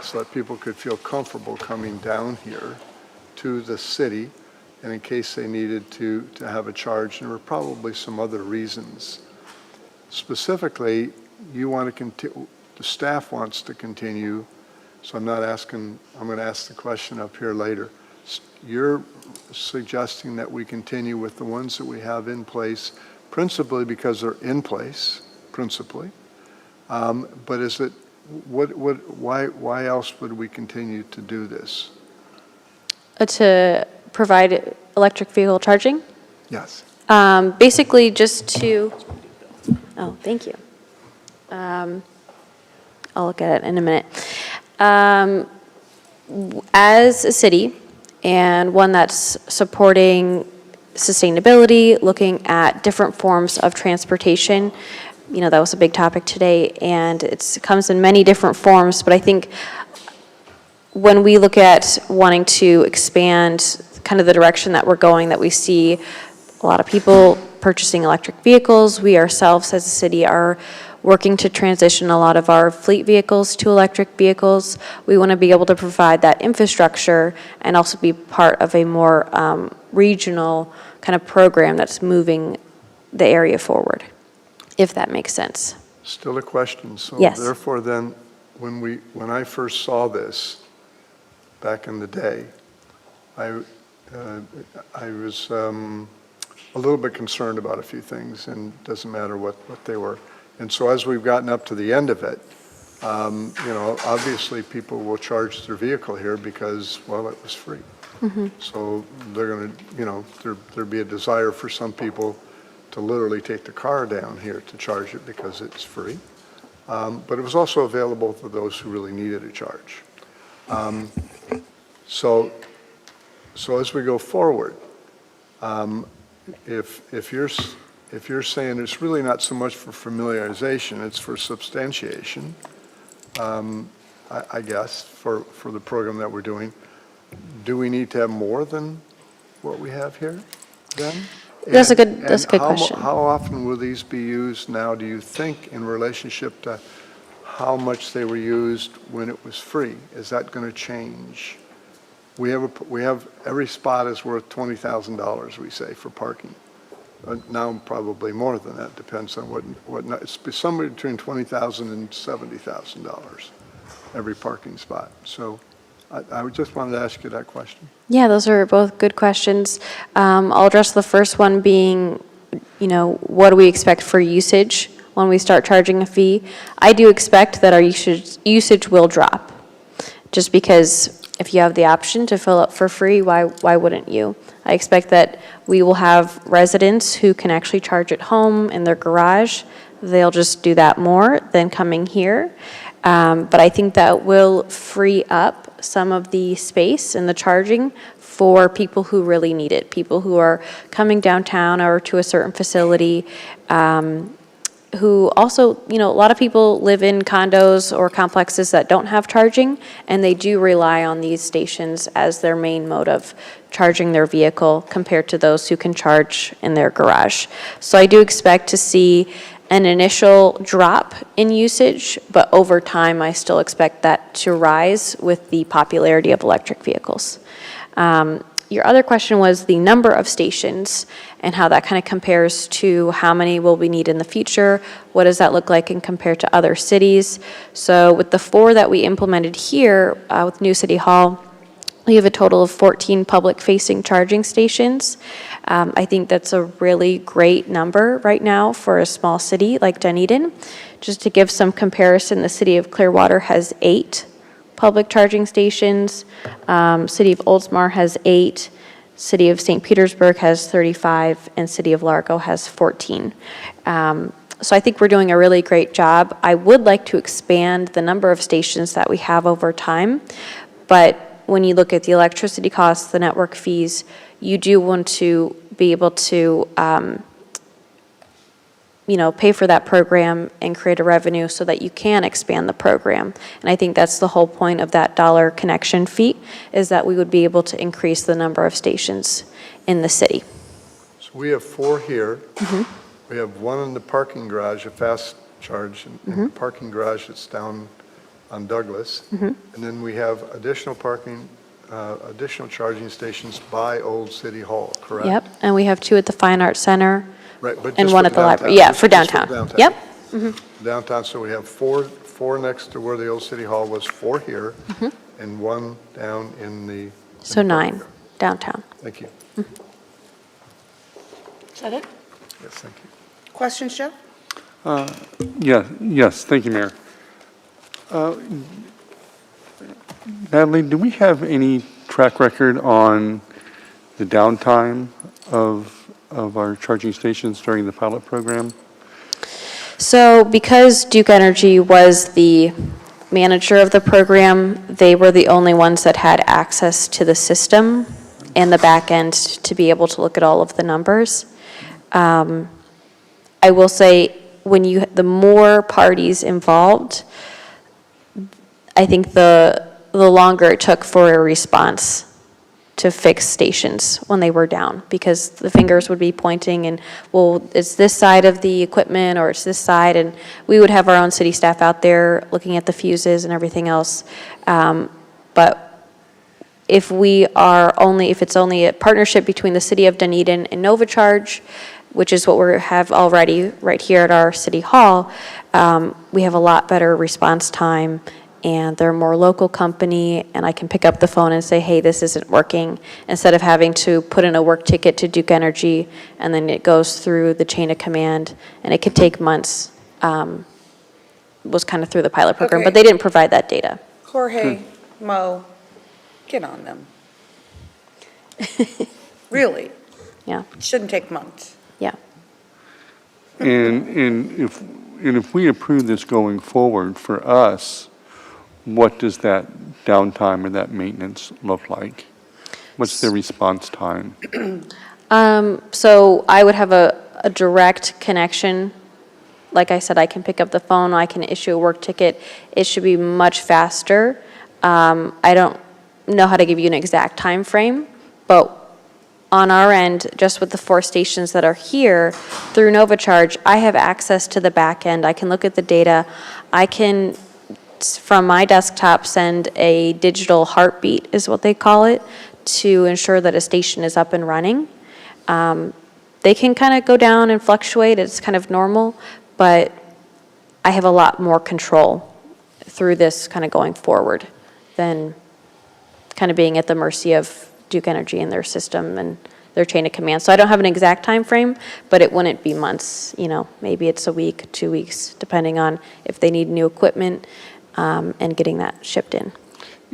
so that people could feel comfortable coming down here to the city, and in case they needed to have a charge. And there were probably some other reasons. Specifically, you want to continue, the staff wants to continue, so I'm not asking, I'm going to ask the question up here later. You're suggesting that we continue with the ones that we have in place, principally because they're in place, principally. But is it, why else would we continue to do this? To provide electric vehicle charging? Yes. Basically just to, oh, thank you. I'll look at it in a minute. As a city, and one that's supporting sustainability, looking at different forms of transportation, that was a big topic today, and it comes in many different forms, but I think when we look at wanting to expand kind of the direction that we're going, that we see a lot of people purchasing electric vehicles. We ourselves as a city are working to transition a lot of our fleet vehicles to electric vehicles. We want to be able to provide that infrastructure and also be part of a more regional kind of program that's moving the area forward, if that makes sense. Still a question. So Yes. therefore then, when I first saw this back in the day, I was a little bit concerned about a few things, and it doesn't matter what they were. And so as we've gotten up to the end of it, obviously people will charge their vehicle here because, well, it was free. So they're going to, there'd be a desire for some people to literally take the car down here to charge it because it's free. But it was also available to those who really needed a charge. So as we go forward, if if you're saying it's really not so much for familiarization, it's for substantiation, I guess, for the program that we're doing, do we need to have more than what we have here then? That's a good And question. how often will these be used now, do you think, in relationship to how much they were used when it was free? Is that going to change? We have every spot is worth $20,000, we say, for parking. Now probably more than that, depends on what it's somewhere between $20,000 and $70,000 every parking spot. So I just wanted to ask you that question. Yeah, those are both good questions. I'll address the first one being, what do we expect for usage when we start charging a fee? I do expect that our usage will drop, just because if you have the option to fill up for free, why wouldn't you? I expect that we will have residents who can actually charge at home in their garage. They'll just do that more than coming here. But I think that will free up some of the space and the charging for people who really need it, people who are coming downtown or to a certain facility, who also, a lot of people live in condos or complexes that don't have charging, and they do rely on these stations as their main mode of charging their vehicle compared to those who can charge in their garage. So I do expect to see an initial drop in usage, but over time, I still expect that to rise with the popularity of electric vehicles. Your other question was the number of stations and how that kind of compares to how many will we need in the future. What does that look like and compare to other cities? So with the 4 that we implemented here with New City Hall, we have a total of 14 public-facing charging stations. I think that's a really great number right now for a small city like Dunedin. Just to give some comparison, the city of Clearwater has 8 public charging stations. City of Oldsmar has 8. City of St. Petersburg has 35, and City of Largo has 14. So I think we're doing a really great job. I would like to expand the number of stations that we have over time, but when you look at the electricity costs, the network fees, you do want to be able to pay for that program and create a revenue so that you can expand the program. And I think that's the whole point of that dollar connection fee, is that we would be able to increase the number of stations in the city. So we have 4 here. We have 1 in the parking garage, a fast charge, in the parking garage that's down on Douglas. And then we have additional parking, additional charging stations by Old City Hall, correct? Yep, and we have 2 at the Fine Arts Center. Right, but And just 1 for at the library. downtown. Yeah, Just- for just downtown. Yep. Downtown, so we have 4 next to where the Old City Hall was, 4 here, and 1 down in the. So 9 downtown. Thank you. Is that it? Yes, thank you. Questions, Jeff? Yes, thank you, Mayor. Natalie, do we have any track record on the downtime of our charging stations during the pilot program? So because Duke Energy was the manager of the program, they were the only ones that had access to the system and the back end to be able to look at all of the numbers. I will say, the more parties involved, I think the longer it took for a response to fix stations when they were down, because the fingers would be pointing and, well, it's this side of the equipment or it's this side, and we would have our own city staff out there looking at the fuses and everything else. But if it's only a partnership between the city of Dunedin and NovaCharge, which is what we have already right here at our city hall, we have a lot better response time, and they're a more local company, and I can pick up the phone and say, hey, this isn't working, instead of having to put in a work ticket to Duke Energy, and then it goes through the chain of command, and it could take months. Was kind of through the pilot program, Okay. but they didn't provide that data. Jorge, Mo, get on them. Really? Yeah. It shouldn't take months. Yeah. And if we approve this going forward for us, what does that downtime or that maintenance look like? What's the response time? So I would have a direct connection. Like I said, I can pick up the phone, I can issue a work ticket. It should be much faster. I don't know how to give you an exact time frame, but on our end, just with the 4 stations that are here, through NovaCharge, I have access to the back end. I can look at the data. I can, from my desktop, send a digital heartbeat, is what they call it, to ensure that a station is up and running. They can kind of go down and fluctuate. It's kind of normal, but I have a lot more control through this kind of going forward than kind of being at the mercy of Duke Energy and their system and their chain of command. So I don't have an exact time frame, but it wouldn't be months. You know, maybe it's a week, 2 weeks, depending on if they need new equipment and getting that shipped in.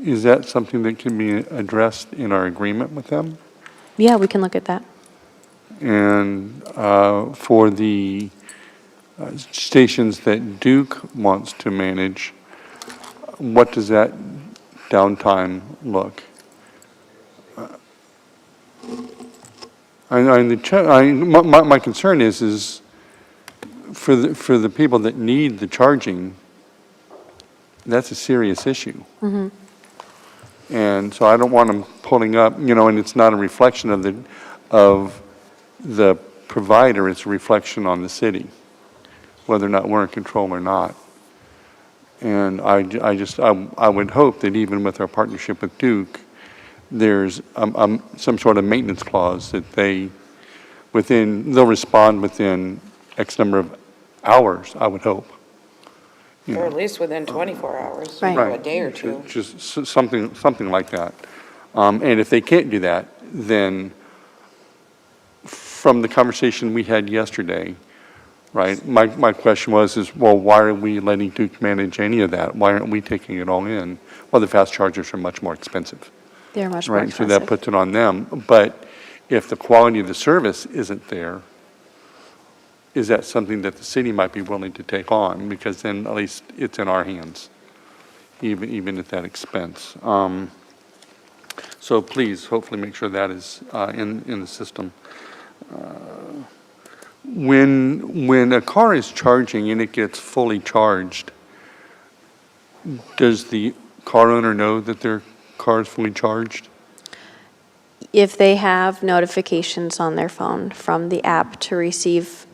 Is that something that can be addressed in our agreement with them? Yeah, we can look at that. And for the stations that Duke wants to manage, what does that downtime look? My concern is for the people that need the charging, that's a serious issue. Mm-hmm. And so I don't want them pulling up, and it's not a reflection of the provider, it's a reflection on the city, whether or not we're in control or not. And I would hope that even with our partnership with Duke, there's some sort of maintenance clause that they'll respond within X number of hours, I would hope. Or at least within 24 hours, Right. a day or two. Just something like that. And if they can't do that, then from the conversation we had yesterday, right, my question is, well, why are we letting Duke manage any of that? Why aren't we taking it all in? Well, the fast chargers are much more expensive. They're much more Right, so expensive. that puts it on them. But if the quality of the service isn't there, is that something that the city might be willing to take on? Because then at least it's in our hands, even at that expense. So please, hopefully make sure that is in the system. When a car is charging and it gets fully charged, does the car owner know that their car is fully charged? If they have notifications on their phone from the app to receive,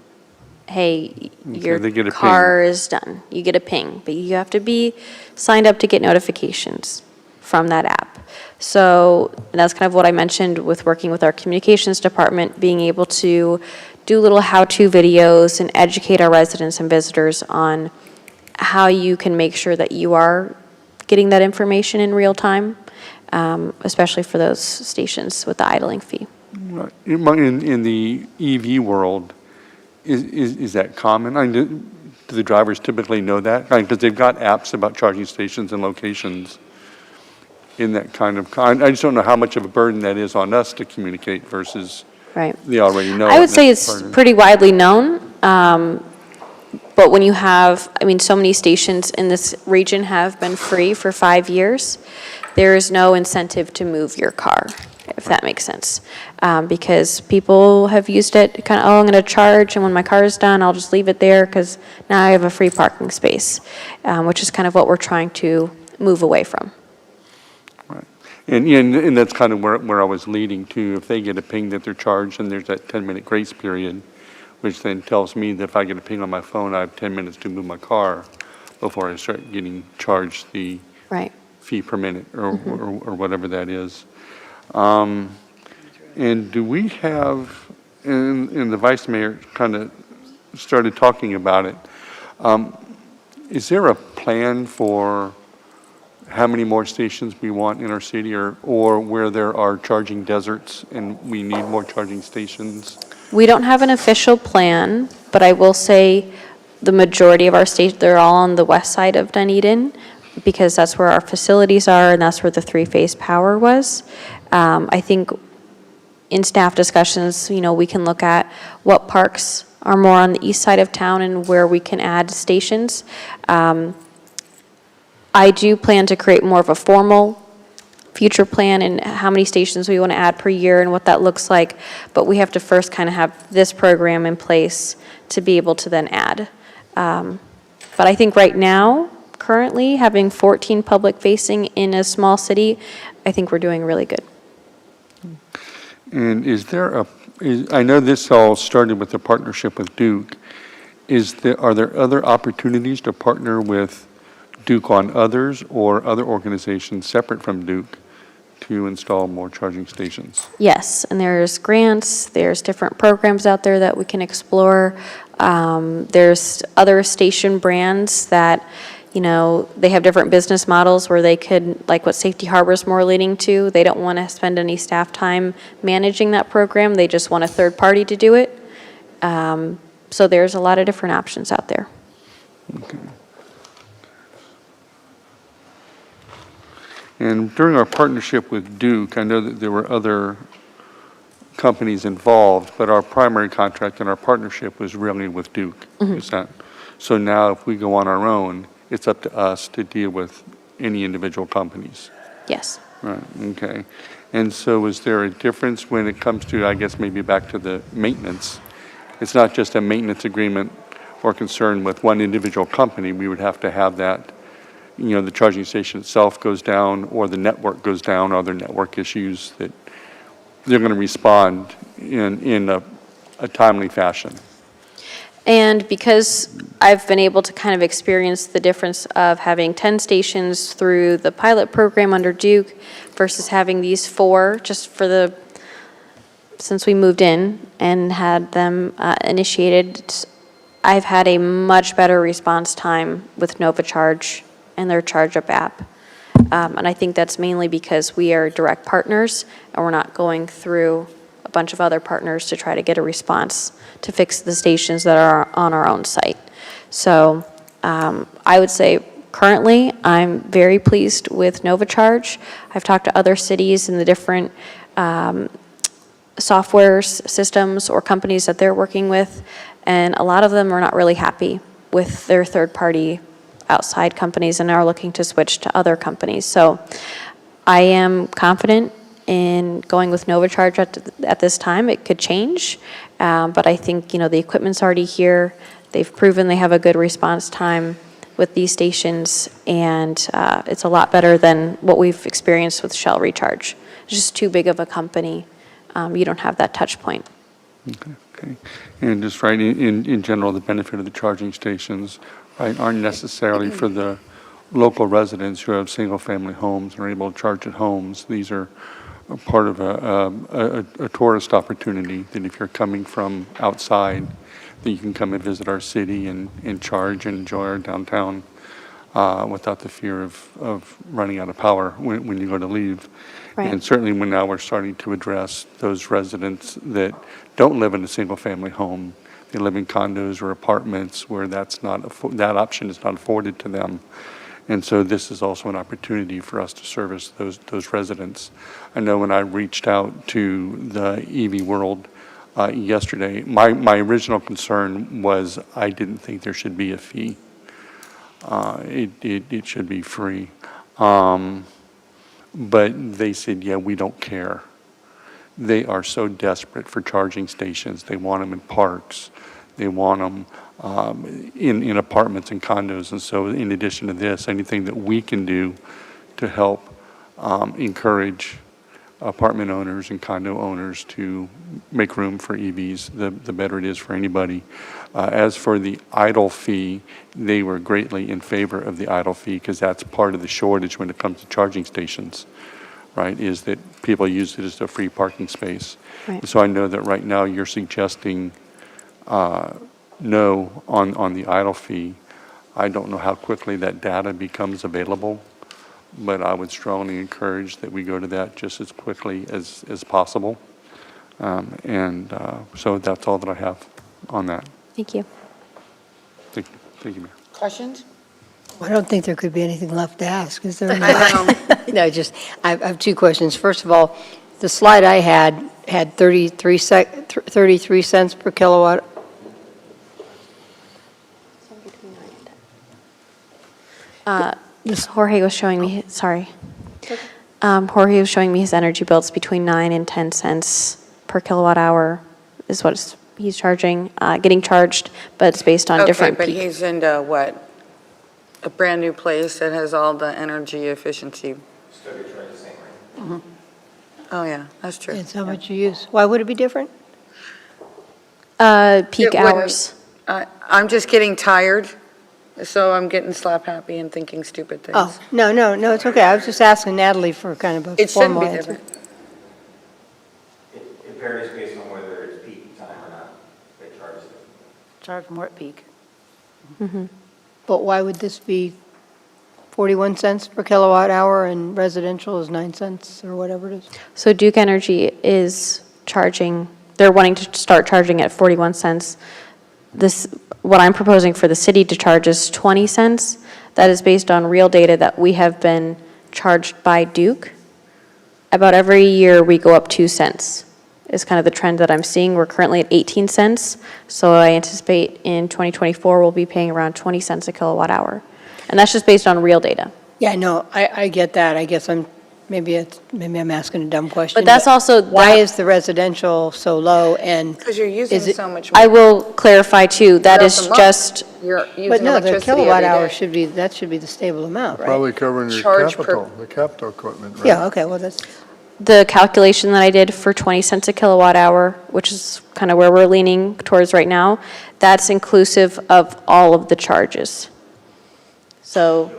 hey, your they get a car is done. You get a ping, but you have to be signed up to get notifications from that app. So that's kind of what I mentioned with working with our communications department, being able to do little how-to videos and educate our residents and visitors on how you can make sure that you are getting that information in real time, especially for those stations with the idling fee. Right. In the EV world, is that common? Do the drivers typically know that? Because they've got apps about charging stations and locations in that kind of, I just don't know how much of a burden that is on us to communicate versus Right. they already know. I it would and say that's it's part of it. pretty widely known, but when you have, so many stations in this region have been free for 5 years, there is no incentive to move your car, if that makes sense. Because people have used it kind of, I'm going to charge, and when my car is done, I'll just leave it there because now I have a free parking space, which is kind of what we're trying to move away from. And that's kind of where I was leading to. If they get a ping that they're charged, and there's that 10-minute grace period, which then tells me that if I get a ping on my phone, I have 10 minutes to move my car before I start getting charged the Right. fee per minute or whatever that is. And do we have, and the vice mayor kind of started talking about it, is there a plan for how many more stations we want in our city, or where there are charging deserts and we need more charging stations? We don't have an official plan, but I will say the majority of our stations, they're all on the west side of Dunedin because that's where our facilities are and that's where the three-phase power was. I think in staff discussions, we can look at what parks are more on the east side of town and where we can add stations. I do plan to create more of a formal future plan and how many stations we want to add per year and what that looks like. But we have to first kind of have this program in place to be able to then add. But I think right now, currently, having 14 public-facing in a small city, I think we're doing really good. And I know this all started with the partnership with Duke. Are there other opportunities to partner with Duke on others or other organizations separate from Duke to install more charging stations? Yes, and there's grants, there's different programs out there that we can explore. There's other station brands that, you know, they have different business models where they could, like what Safety Harbor is more leading to, they don't want to spend any staff time managing that program. They just want a third party to do it. So there's a lot of different options out there. Okay. And during our partnership with Duke, I know that there were other companies involved, but our primary contract and our partnership was really with Duke. Is that, so now if we go on our own, it's up to us to deal with any individual companies? Yes. Right, okay. And so is there a difference when it comes to, I guess, maybe back to the maintenance? It's not just a maintenance agreement or concern with one individual company. We would have to have that, you know, the charging station itself goes down or the network goes down, or other network issues that they're going to respond in a timely fashion. And because I've been able to kind of experience the difference of having 10 stations through the pilot program under Duke versus having these 4 just for since we moved in and had them initiated, I've had a much better response time with NovaCharge and their ChargeUp app. And I think that's mainly because we are direct partners and we're not going through a bunch of other partners to try to get a response to fix the stations that are on our own site. So I would say currently I'm very pleased with NovaCharge. I've talked to other cities and the different software systems or companies that they're working with, and a lot of them are not really happy with their third-party outside companies and are looking to switch to other companies. So I am confident in going with NovaCharge at this time. It could change, but I think, you know, the equipment's already here. They've proven they have a good response time with these stations, and it's a lot better than what we've experienced with Shell Recharge. It's just too big of a company. You don't have that touch point. Okay. And just right, in general, the benefit of the charging stations, right, aren't necessarily for the local residents who have single-family homes and are able to charge at homes. These are a part of a tourist opportunity, that if you're coming from outside, that you can come and visit our city and charge and enjoy our downtown without the fear of running out of power when you go to leave. Right. And certainly now we're starting to address those residents that don't live in a single-family home. They live in condos or apartments where that option is not afforded to them. And so this is also an opportunity for us to service those residents. I know when I reached out to the EV World yesterday, my original concern was I didn't think there should be a fee. It should be free. But they said, yeah, we don't care. They are so desperate for charging stations. They want them in parks. They want them in apartments and condos. And so in addition to this, anything that we can do to help encourage apartment owners and condo owners to make room for EVs, the better it is for anybody. As for the idle fee, they were greatly in favor of the idle fee because that's part of the shortage when it comes to charging stations, right, is that people use it as a free parking space. Right. So I know that right now you're suggesting no on the idle fee. I don't know how quickly that data becomes available, but I would strongly encourage that we go to that just as quickly as possible. So that's all that I have on that. Thank you. Thank you, Mayor. Questions? I don't think there could be anything left to ask, is there? No, I have 2 questions. First of all, the slide I had 33 cents per kilowatt. Jorge was showing me, sorry. Jorge was showing me his energy bills between 9 and 10 cents per kilowatt hour is what he's charging, getting charged, but it's based on different Okay, peak. but he's into what? A brand-new place that has all the energy efficiency. Still get charged the same rate. Mhm. Oh, yeah, that's true. It's how much you use. Why would it be different? Peak It wouldn't- hours. I'm just getting tired, so I'm getting slap happy and thinking stupid things. Oh, no, it's okay. I was just asking Natalie for kind of a It shouldn't formal be answer. different. It varies based on whether it's peak time or not. They charge it. Charge more at peak. But why would this be 41 cents per kilowatt hour and residential is 9 cents or whatever it is? So Duke Energy is charging, they're wanting to start charging at 41 cents. What I'm proposing for the city to charge is 20 cents. That is based on real data that we have been charged by Duke. About every year, we go up 2 cents, is kind of the trend that I'm seeing. We're currently at 18 cents, so I anticipate in 2024, we'll be paying around 20 cents a kilowatt hour. And that's just based on real data. Yeah, no, I get that. I guess maybe I'm asking a dumb question. But that's also. Why is the residential so low and? Because you're using Is it- so much more. I will clarify too, that throughout is the month. just, You're But using no, the electricity kilowatt every hour day. that should be the stable amount, right? Probably covering your Charge per- capital, the capital equipment, right? Yeah, okay, well, that's, the calculation that I did for 20 cents a kilowatt hour, which is kind of where we're leaning towards right now, that's inclusive of all of the charges. So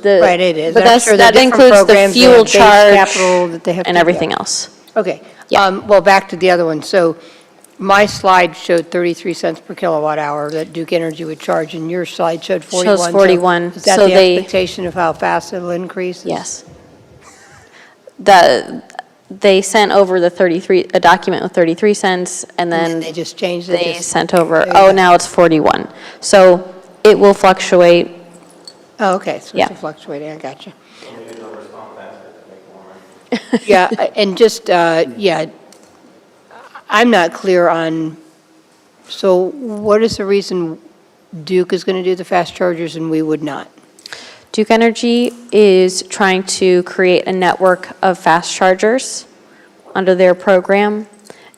right, it is. But I'm sure there are that different includes the programs, they have fuel base charge capital that they have and to- everything yeah. else. Okay. Yeah. Well, back to the other one. So my slide showed 33 cents per kilowatt hour that Duke Energy would charge, and your slide showed 41. Shows So 41, Is that so the they- expectation of how fast it'll increase? Yes. They sent over a document with 33 cents, and then They just changed it? they just- sent over, There you oh, go. now it's 41. So it will fluctuate. Oh, okay, so Yeah. it's fluctuating, I got you. Yeah, and just, yeah, I'm not clear on, so what is the reason Duke is going to do the fast chargers and we would not? Duke Energy is trying to create a network of fast chargers under their program.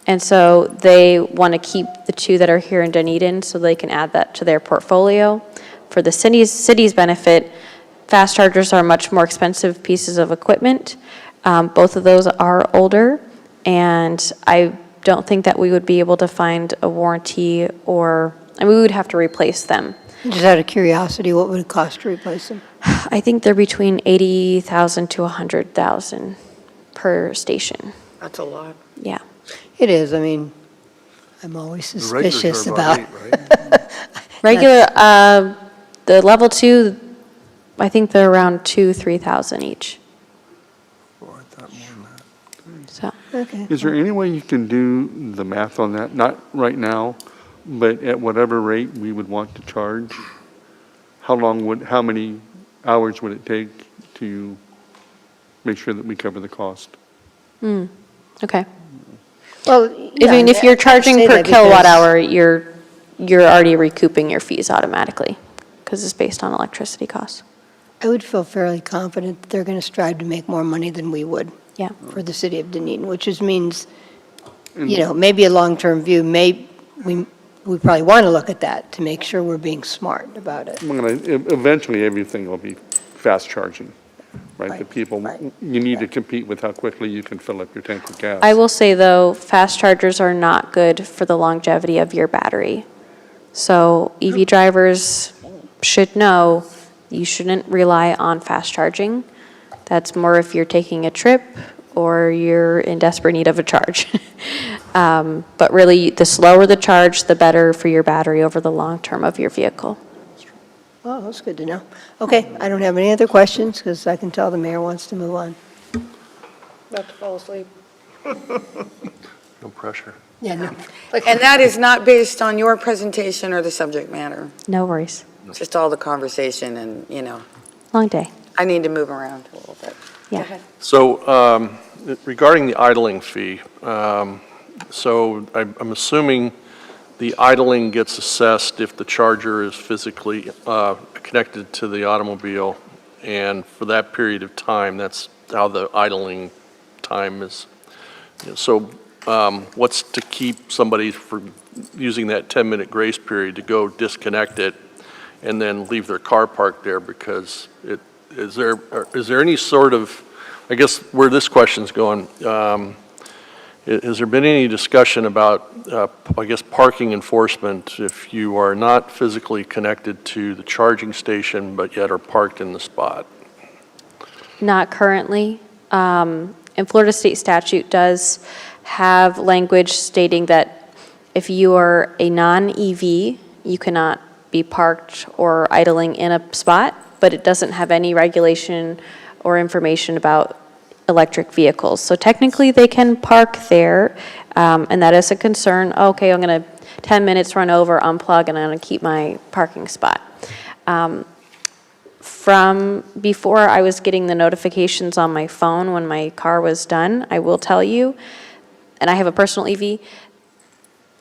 And so they want to keep the two that are here in Dunedin so they can add that to their portfolio. For the city's benefit, fast chargers are much more expensive pieces of equipment. Both of those are older, and I don't think that we would be able to find a warranty we would have to replace them. Just out of curiosity, what would it cost to replace them? I think they're between 80,000 to 100,000 per station. That's a lot. Yeah. It is, I mean, I'm always The regulars suspicious are about. 8, right? Regular, the level 2, I think they're around 2,000-3,000 each. Boy, I thought more than that. So Okay. Is there any way you can do the math on that? Not right now, but at whatever rate we would want to charge? How many hours would it take to make sure that we cover the cost? okay. Well, I mean, if you're charging say per that kilowatt because- hour, you're already recouping your fees automatically because it's based on electricity costs. I would feel fairly confident that they're going to strive to make more money than we would. Yeah. For the city of Dunedin, which just means, maybe a long-term view, we probably want to look at that to make sure we're being smart about it. Eventually, everything will be fast charging, right? The Right, people, right. you need to compete with how quickly you can fill up your tank of gas. I will say, though, fast chargers are not good for the longevity of your battery. So EV drivers should know you shouldn't rely on fast charging. That's more if you're taking a trip or you're in desperate need of a charge. But really, the slower the charge, the better for your battery over the long term of your vehicle. Oh, that's good to know. Okay, I don't have any other questions because I can tell the mayor wants to move on. About to fall asleep. No pressure. Yeah, no. And that is not based on your presentation or the subject matter, No worries. just all the conversation and, Long day. I need to move around a little bit. Go Yeah. ahead. So regarding the idling fee, so I'm assuming the idling gets assessed if the charger is physically connected to the automobile, and for that period of time, that's how the idling time is. So what's to keep somebody from using that 10-minute grace period to go disconnect it and then leave their car parked there? Because is there any sort of, I guess where this question's going, has there been any discussion about, I guess, parking enforcement if you are not physically connected to the charging station but yet are parked in the spot? Not currently. And Florida state statute does have language stating that if you are a non-EV, you cannot be parked or idling in a spot, but it doesn't have any regulation or information about electric vehicles. So technically they can park there, and that is a concern. Okay, I'm going to 10 minutes run over, unplug, and I'm going to keep my parking spot. From before I was getting the notifications on my phone when my car was done, I will tell you, and I have a personal EV,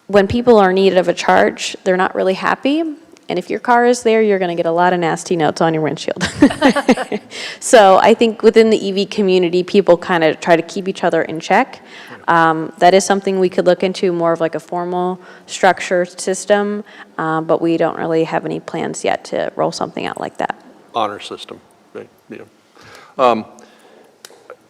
when people are in need of a charge, they're not really happy. And if your car is there, you're going to get a lot of nasty notes on your windshield. So I think within the EV community, people kind of try to keep each other in check. That is something we could look into, more of like a formal structure system, but we don't really have any plans yet to roll something out like that. Honor system, right? Yeah.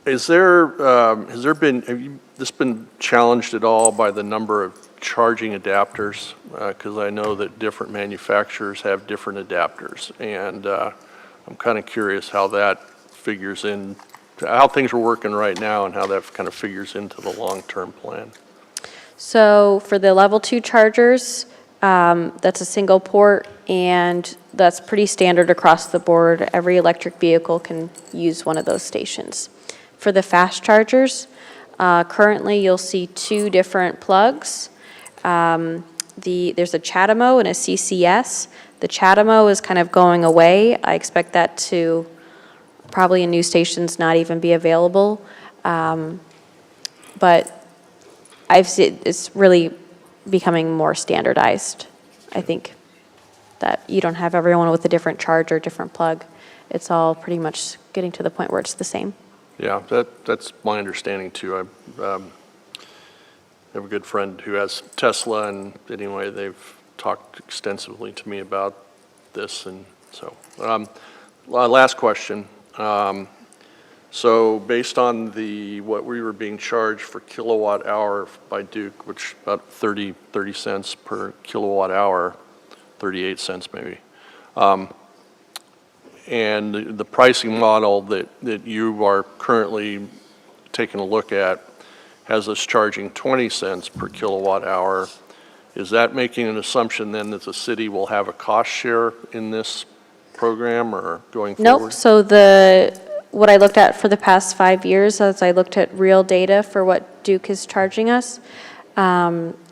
Has there been, this been challenged at all by the number of charging adapters? Because I know that different manufacturers have different adapters, and I'm kind of curious how that figures in, how things are working right now and how that kind of figures into the long-term plan. So for the level 2 chargers, that's a single port, and that's pretty standard across the board. Every electric vehicle can use one of those stations. For the fast chargers, currently you'll see 2 different plugs. There's a CHAdeMO and a CCS. The CHAdeMO is kind of going away. I expect that to probably in new stations not even be available. But I've seen it's really becoming more standardized. I think that you don't have everyone with a different charger, different plug. It's all pretty much getting to the point where it's the same. Yeah, that's my understanding too. I have a good friend who has Tesla, and anyway, they've talked extensively to me about this. And so, last question. So based on what we were being charged for kilowatt hour by Duke, which about 30 cents per kilowatt hour, 38 cents maybe. And the pricing model that you are currently taking a look at has us charging 20 cents per kilowatt hour. Is that making an assumption then that the city will have a cost share in this program or going forward? Nope. So what I looked at for the past 5 years, as I looked at real data for what Duke is charging us,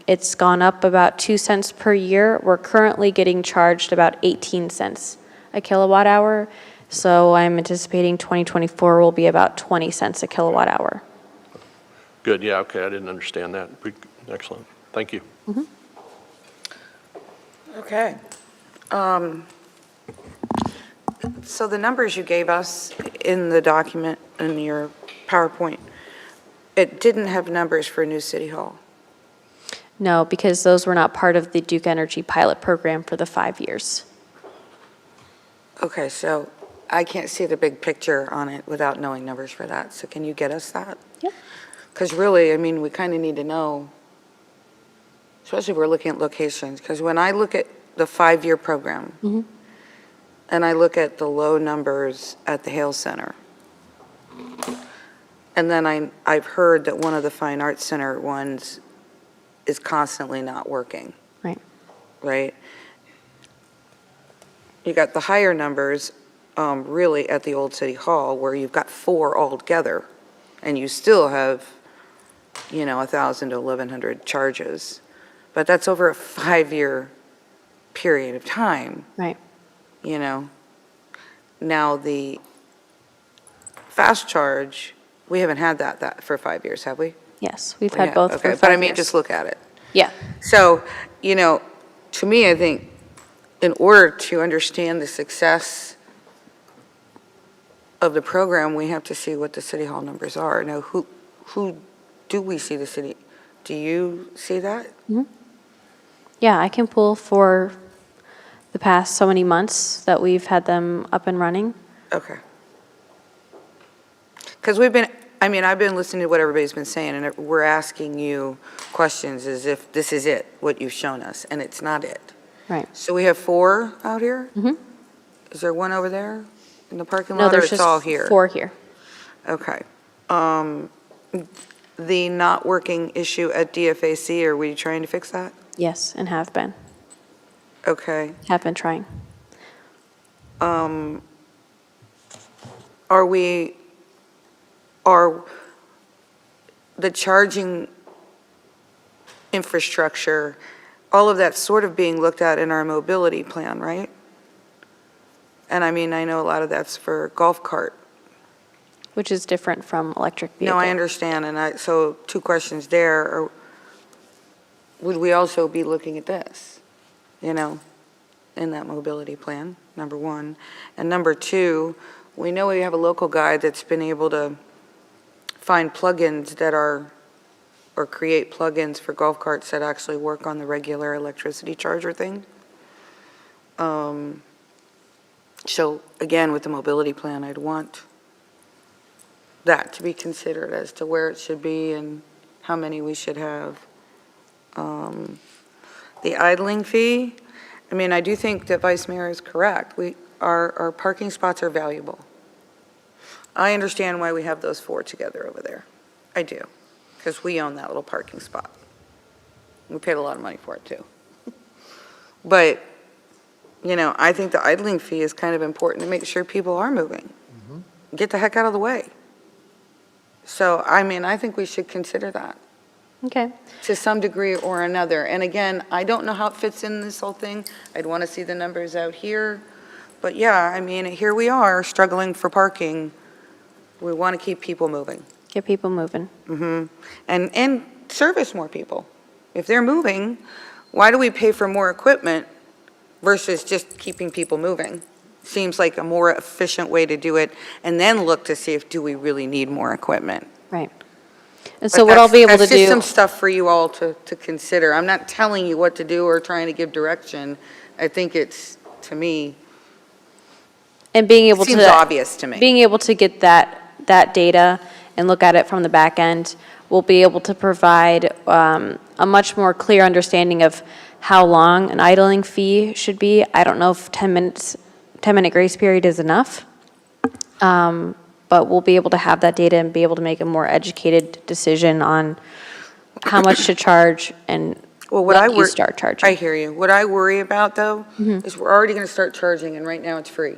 it's gone up about 2 cents per year. We're currently getting charged about 18 cents a kilowatt hour. So I'm anticipating 2024 will be about 20 cents a kilowatt hour. Good, yeah, okay, I didn't understand that. Excellent, thank you. Mm-hmm. Okay. So the numbers you gave us in the document, in your PowerPoint, it didn't have numbers for New City Hall. No, because those were not part of the Duke Energy pilot program for the 5 years. Okay, so I can't see the big picture on it without knowing numbers for that. So can you get us that? Yep. Because really, I mean, we kind of need to know, especially if we're looking at locations, because when I look at the 5-year program, Mm-hmm. and I look at the low numbers at the Hale Center, and then I've heard that one of the Fine Arts Center ones is constantly not working. Right. Right? You got the higher numbers really at the old City Hall, where you've got 4 altogether, and you still have, 1,000 to 1,100 charges. But that's over a 5-year period of time. Right. Now the fast charge, we haven't had that for 5 years, have we? Yes, we've We had have, both okay, for 5 but I mean, years. just look at it. Yeah. So, to me, I think in order to understand the success of the program, we have to see what the city hall numbers are. Now, who do we see the city? Do you see that? Yeah, I can pull for the past so many months that we've had them up and running. Okay. Because I've been listening to what everybody's been saying, and we're asking you questions as if this is it, what you've shown us, and it's not it. Right. So we have 4 out here? Mm-hmm. Is there one over there in the parking No, lot, or there's it's just all here? 4 here. Okay. The not working issue at DFAC, are we trying to fix that? Yes, and have been. Okay. Have been trying. Are the charging infrastructure, all of that's sort of being looked at in our mobility plan, right? And I know a lot of that's for golf cart. Which is different from electric vehicle. No, I understand, and so 2 questions there. Would we also be looking at this, in that mobility plan, number 1? And number 2, we know we have a local guy that's been able to find plugins that are, or create plugins for golf carts that actually work on the regular electricity charger thing. So again, with the mobility plan, I'd want that to be considered as to where it should be and how many we should have. The idling fee, I do think that Vice Mayor is correct. Our parking spots are valuable. I understand why we have those 4 together over there. I do, because we own that little parking spot. We paid a lot of money for it, too. But, I think the idling fee is kind of important to make sure people are moving. Get the heck out of the way. So, I think we should consider that. Okay. To some degree or another. And again, I don't know how it fits in this whole thing. I'd want to see the numbers out here. But yeah, here we are struggling for parking. We want to keep people moving. Get people moving. And service more people. If they're moving, why do we pay for more equipment versus just keeping people moving? Seems like a more efficient way to do it, and then look to see if do we really need more equipment. Right. And so what I'll be able to That's just do, some stuff for you all to consider. I'm not telling you what to do or trying to give direction. I think it's, to me, and being able to. seems obvious to me. Being able to get that data and look at it from the back end, we'll be able to provide a much more clear understanding of how long an idling fee should be. I don't know if 10-minute grace period is enough. But we'll be able to have that data and be able to make a more educated decision on how much to charge and when you start charging. I hear you. What I worry about, though, is we're already going to start charging, and right now it's free.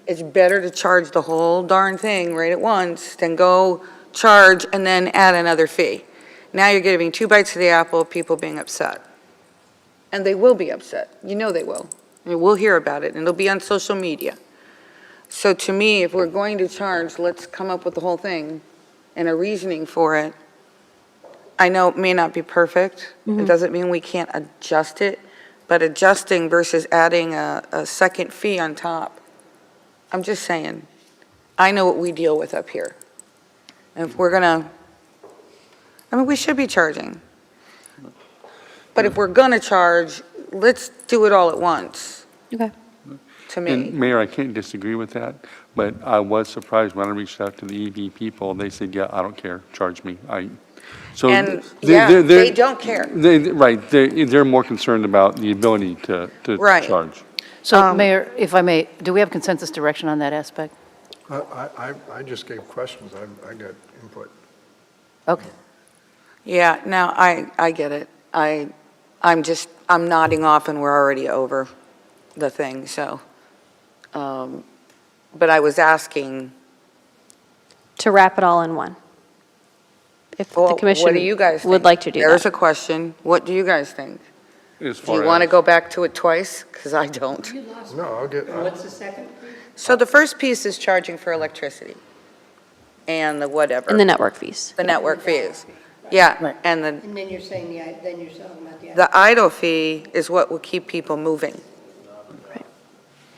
It's better to charge the whole darn thing right at once than go charge and then add another fee. Now you're giving 2 bites of the apple of people being upset. And they will be upset. You know they will. We'll hear about it, and it'll be on social media. So to me, if we're going to charge, let's come up with the whole thing and a reasoning for it. I know it may not be perfect. It doesn't mean we can't adjust it, but adjusting versus adding a second fee on top, I'm just saying, I know what we deal with up here. And if we're gonna, we should be charging. But if we're gonna charge, let's do it all at once. Okay. To me. And Mayor, I can't disagree with that, but I was surprised when I reached out to the EV people. They said, yeah, I don't care, charge me. And, yeah, they don't care. Right, they're more concerned about the ability to Right. charge. So, Mayor, if I may, do we have consensus direction on that aspect? I just gave questions. I got input. Okay. Yeah, no, I get it. I'm nodding off and we're already over the thing, so. But I was asking. To wrap it all in one. If the Well, commission what do you guys would think? like to do There's that. a question. What do you guys think? As Do far you want to as- go back to it twice? Because I don't. No, I'll get. What's the second? So the first piece is charging for electricity and the whatever. And the network fees. The network fees. Yeah, and And then you're saying then you're talking about the. the idle fee is what will keep people moving. Right.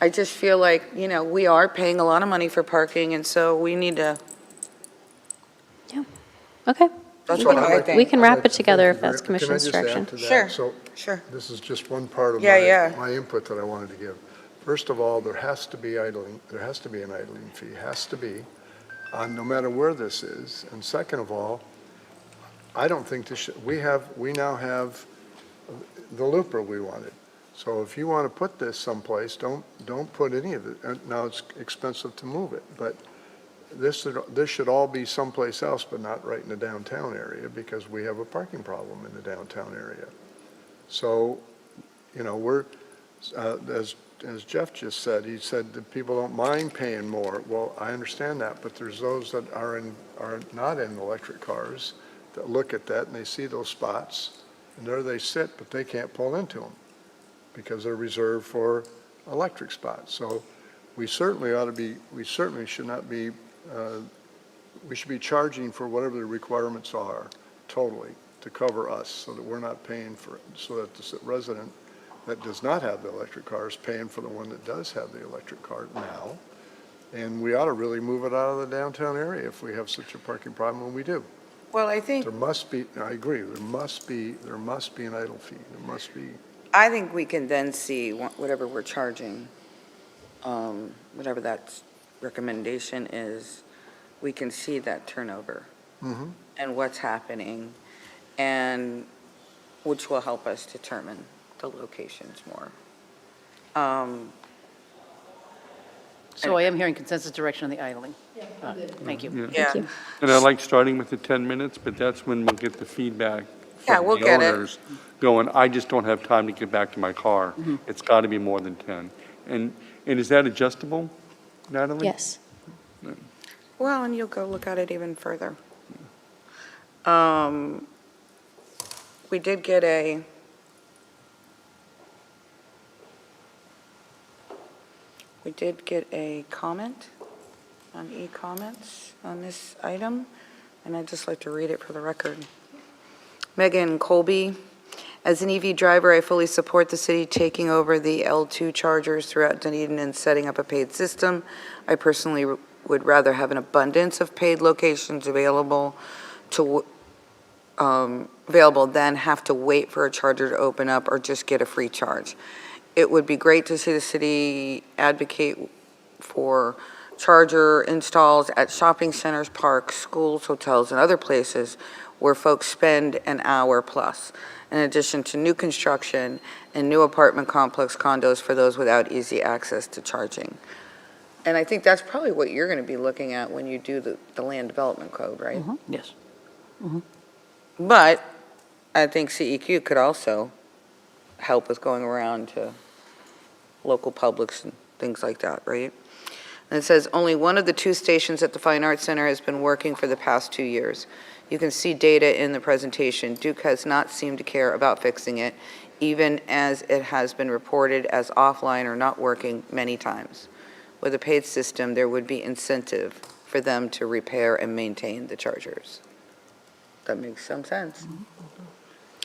I just feel like, we are paying a lot of money for parking, and so we need to, Okay. that's what I think. We can wrap it together if Thank you that's very- commission's direction. Can I just add to that? Sure, So sure. this is just one part of Yeah. my input that I wanted to give. First of all, there has to be an idling fee, has to be, on no matter where this is. And second of all, I don't think we now have the looper we wanted. So if you want to put this someplace, don't put any of it. Now, it's expensive to move it, but this should all be someplace else, but not right in the downtown area, because we have a parking problem in the downtown area. So, we're, as Jeff just said, he said that people don't mind paying more. Well, I understand that, but there's those that are not in electric cars that look at that and they see those spots, and there they sit, but they can't pull into them because they're reserved for electric spots. So we certainly should not be, we should be charging for whatever the requirements are totally to cover us, so that we're not paying for it, so that the resident that does not have the electric car is paying for the one that does have the electric car now. And we ought to really move it out of the downtown area if we have such a parking problem, and we do. Well, I think, There must be, I agree, there must be an idle fee. There must be. I think we can then see whatever we're charging, whatever that recommendation is, we can see that turnover Mhm. and what's happening, and which will help us determine the locations more. So I am hearing consensus direction on the idling. Thank you. Yeah. And I like starting with the 10 minutes, but that's when we'll get the feedback Yeah, from we'll the get it. owners going, I just don't have time to get back to my car. It's got to be more than 10. And is that adjustable, Natalie? Yes. Well, and you'll go look at it even further. We did get a comment on e-comments on this item, and I'd just like to read it for the record. Megan Colby, as an EV driver, I fully support the city taking over the L2 chargers throughout Dunedin and setting up a paid system. I personally would rather have an abundance of paid locations available than have to wait for a charger to open up or just get a free charge. It would be great to see the city advocate for charger installs at shopping centers, parks, schools, hotels, and other places where folks spend an hour plus, in addition to new construction and new apartment complex condos for those without easy access to charging. And I think that's probably what you're going to be looking at when you do the land development code, right? Yes. But I think CEQ could also help with going around to local publics and things like that, right? And it says, only one of the 2 stations at the Fine Arts Center has been working for the past 2 years. You can see data in the presentation. Duke has not seemed to care about fixing it, even as it has been reported as offline or not working many times. With a paid system, there would be incentive for them to repair and maintain the chargers. That makes some sense.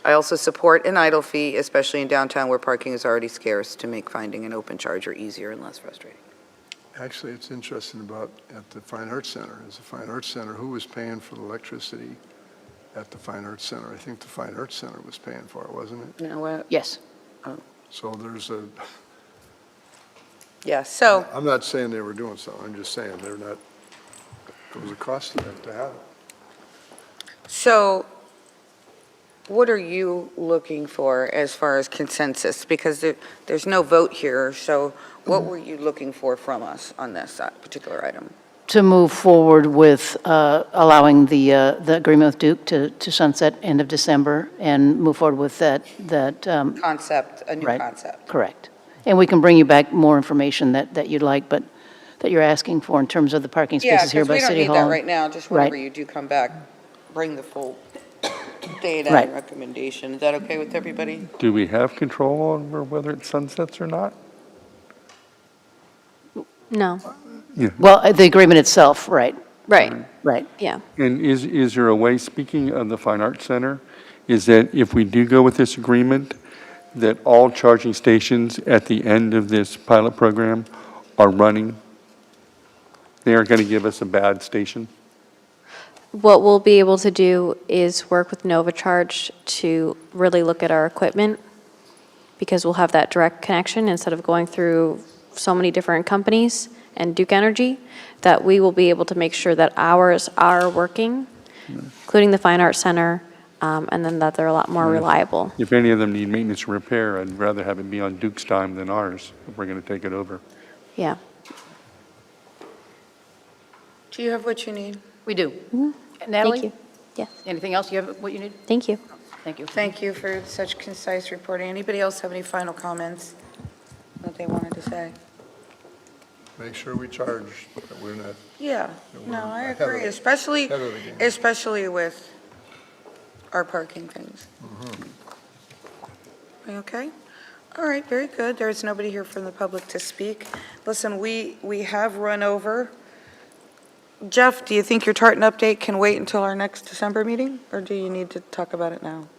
I also support an idle fee, especially in downtown where parking is already scarce, to make finding an open charger easier and less frustrating. Actually, it's interesting about at the Fine Arts Center. As a Fine Arts Center, who was paying for the electricity at the Fine Arts Center? I think the Fine Arts Center was paying for it, wasn't it? You know what? Yes. So there's a, Yeah, so, I'm not saying they were doing something, I'm just saying they're not, it was a cost to them to have it. so what are you looking for as far as consensus? Because there's no vote here, so what were you looking for from us on this particular item? To move forward with allowing the agreement with Duke to sunset end of December and move forward with that. Concept, a new Right. concept. Correct. And we can bring you back more information that you'd like, but that you're asking for in terms of the parking Yeah, spaces here because by we City don't Hall. need that right now, just Right. whenever you do come back, bring the full data Right. and recommendation. Is that okay with everybody? Do we have control over whether it sunsets or not? No. Well, the agreement itself, right. Right. Right. Yeah. And is there a way, speaking of the Fine Arts Center, is that if we do go with this agreement, that all charging stations at the end of this pilot program are running? They aren't going to give us a bad station? What we'll be able to do is work with NovaCharge to really look at our equipment, because we'll have that direct connection instead of going through so many different companies and Duke Energy, that we will be able to make sure that ours are working, including the Fine Arts Center, and then that they're a lot more reliable. If any of them need maintenance or repair, I'd rather have it be on Duke's time than ours, if we're going to take it over. Yeah. Do you have what you need? We do. Thank Natalie? you. Yes. Anything else? You have what you need? Thank you. Thank you. Thank you for such concise reporting. Anybody else have any final comments that they wanted to say? Make sure we charge, that we're not. Yeah, that no, we're I ahead of agree, the- especially, ahead of the game. especially with our parking things. Are you okay? All right, very good. There's nobody here from the public to speak. Listen, we have run over. Jeff, do you think your Tartan update can wait until our next December meeting, or do you need to talk about it now?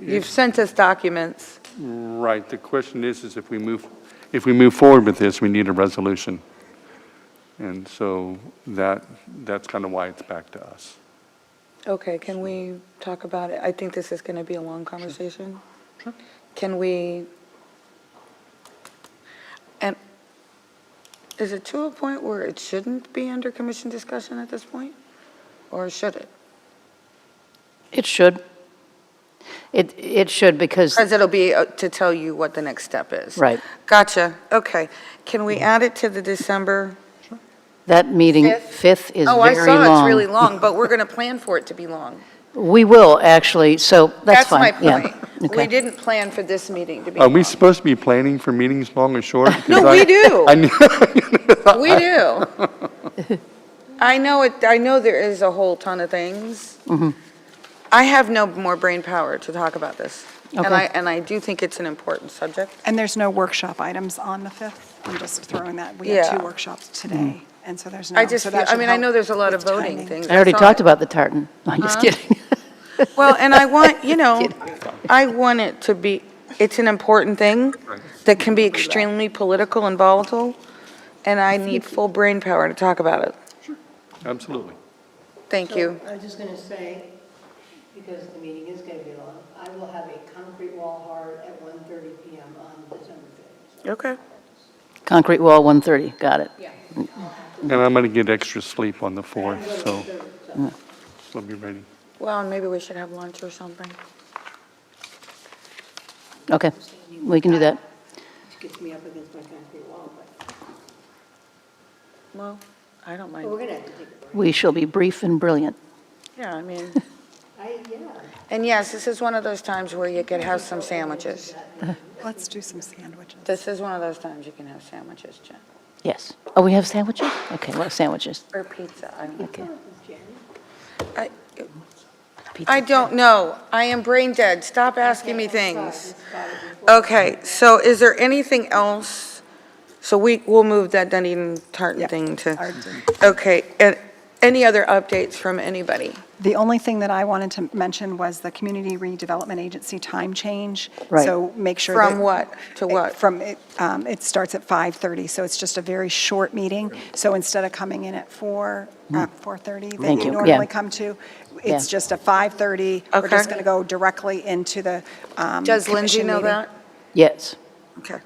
You've sent us documents. Right, the question is if we move forward with this, we need a resolution. And so that's kind of why it's back to us. Okay, can we talk about it? I think this is going to be a long conversation. Sure. Can we, and is it to a point where it shouldn't be under commission discussion at this point? Or should it? It should. It should, because, Because it'll be to tell you what the next step is. right, Gotcha, okay. Can we add it to the December? that meeting, Fifth? 5th, is Oh, I very saw it's long. really long, but we're going to plan for it to be long. We will, actually, so that's fine. That's my Yeah. point. Okay. We didn't plan for this meeting to be Are we long. supposed to be planning for meetings long or short? No, Because we do. I knew. We do. I know there is a whole ton of things. I have no more brain power to talk about this. Okay. And I do think it's an important subject. And there's no workshop items on the 5th? I'm just throwing that. We had Yeah. 2 workshops today, and so there's no. I just, so feel- that I should mean, I help know there's a lot of with voting timing. things. I already saw talked it. about the tartan. I'm just kidding. Well, and I want, I want it to be, it's an important thing that can be extremely political and volatile, and I need full brain power to talk about it. Absolutely. Thank you. I was just going to say, because the meeting is going to be long, I will have a concrete wall hard at 1:30 PM on December 5th. Okay. Concrete wall, 1:30, got it. Yeah. And I'm going to get extra sleep on the 4th, so I'll be ready. Well, and maybe we should have lunch or something. Okay, we can do that. Which gets me up against my concrete wall, but Well, I don't mind. we're going to have to take a break. We shall be brief and brilliant. Yeah, I mean, Yeah. and yes, this is one of those times where you could have some sandwiches. Let's do some sandwiches. This is one of those times you can have sandwiches, Jen. Yes. Oh, we have sandwiches? Okay, what sandwiches? Or pizza, I mean. Okay. I don't know. I am brain dead. Stop asking me things. Okay, so is there anything else? So we'll move that Dunedin Tartan thing to, okay. And any other updates from anybody? The only thing that I wanted to mention was the Community Redevelopment Agency time change. Right. So make sure that. From what to what? It starts at 5:30, so it's just a very short meeting. So instead of coming in at 4:30 that Thank you you. normally Yeah. come to, Yeah. it's just a 5:30. We're Okay. just going to go directly into the Does Lindsay commission know meeting. that? Yes, Okay,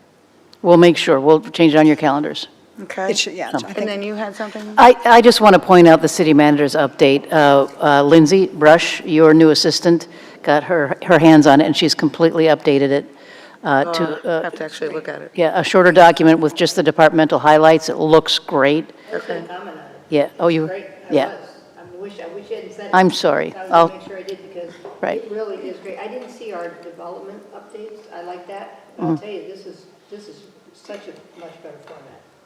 we'll make sure. We'll change it on your calendars. okay. It should, yeah. I think- And then you had something? I just want to point out the city manager's update. Lindsay Brush, your new assistant, got her hands on it, and she's completely updated it I to, have to actually look at it. yeah, a shorter document with just the departmental highlights. It looks great. Okay. Yeah, oh, you, Great, I yeah. was. I wish you hadn't said it. I'm sorry. I was I'll- going to make sure I did because Right. it really is great. I didn't see our development updates. I like that. I'll tell you, this is such a much better format.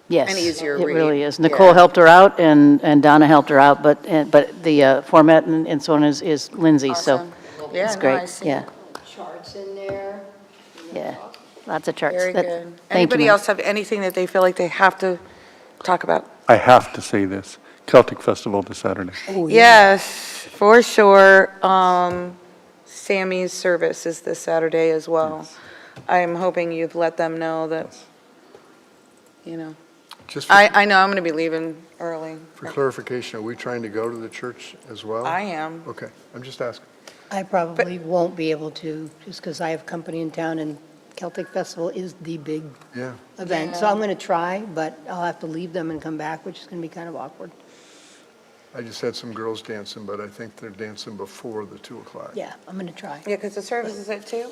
Yes. And easier It read. really is. Yeah. Nicole helped her out, and Donna helped her out, but the format and so on is Lindsay, so Awesome. Yeah, it's no, great. I see. Yeah, Charts in there. yeah, lots of charts. Very That- good. Thank you, Anybody ma'am. else have anything that they feel like they have to talk about? I have to say this, Celtic Festival this Saturday. Yes, for sure. Sammy's service is this Saturday as well. I'm hoping you've let them know that, you know, Just for I know I'm going to be leaving early. for clarification, are we trying to go to the church as well? I am. Okay, I'm just asking. I probably won't be able to, just because I have company in town, and Celtic Festival is the big Yeah. event. So Yeah. I'm going to try, but I'll have to leave them and come back, which is going to be kind of awkward. I just had some girls dancing, but I think they're dancing before the 2 o'clock. Yeah, I'm going to try. Yeah, because the service is at 2,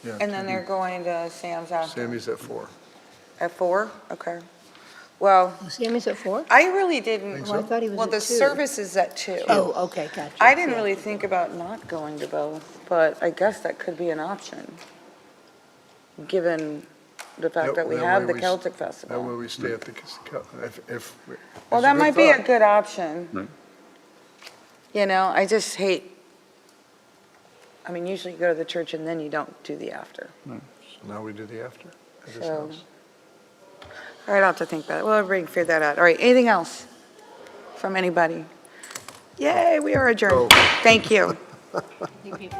Yeah, and then they're going to Sam's after. Sammy's at 4. At 4? Okay. Well, Sammy's at 4? I really didn't. Oh, I thought he was Well, at the 2. service is at 2. Oh, okay, gotcha. I didn't Yeah. really think about not going to both, but I guess that could be an option, given the fact that we have the Celtic That way Festival. we stay at the, if. Well, it's that might be a thought. good option. Right. You know, I just hate, I mean, usually you go to the church and then you don't do the after. So now we do the after at his So, house. all right, I'll have to think about it. Well, everybody can figure that out. All right, anything else from anybody? Yay, we are adjourned. Thank you. You people-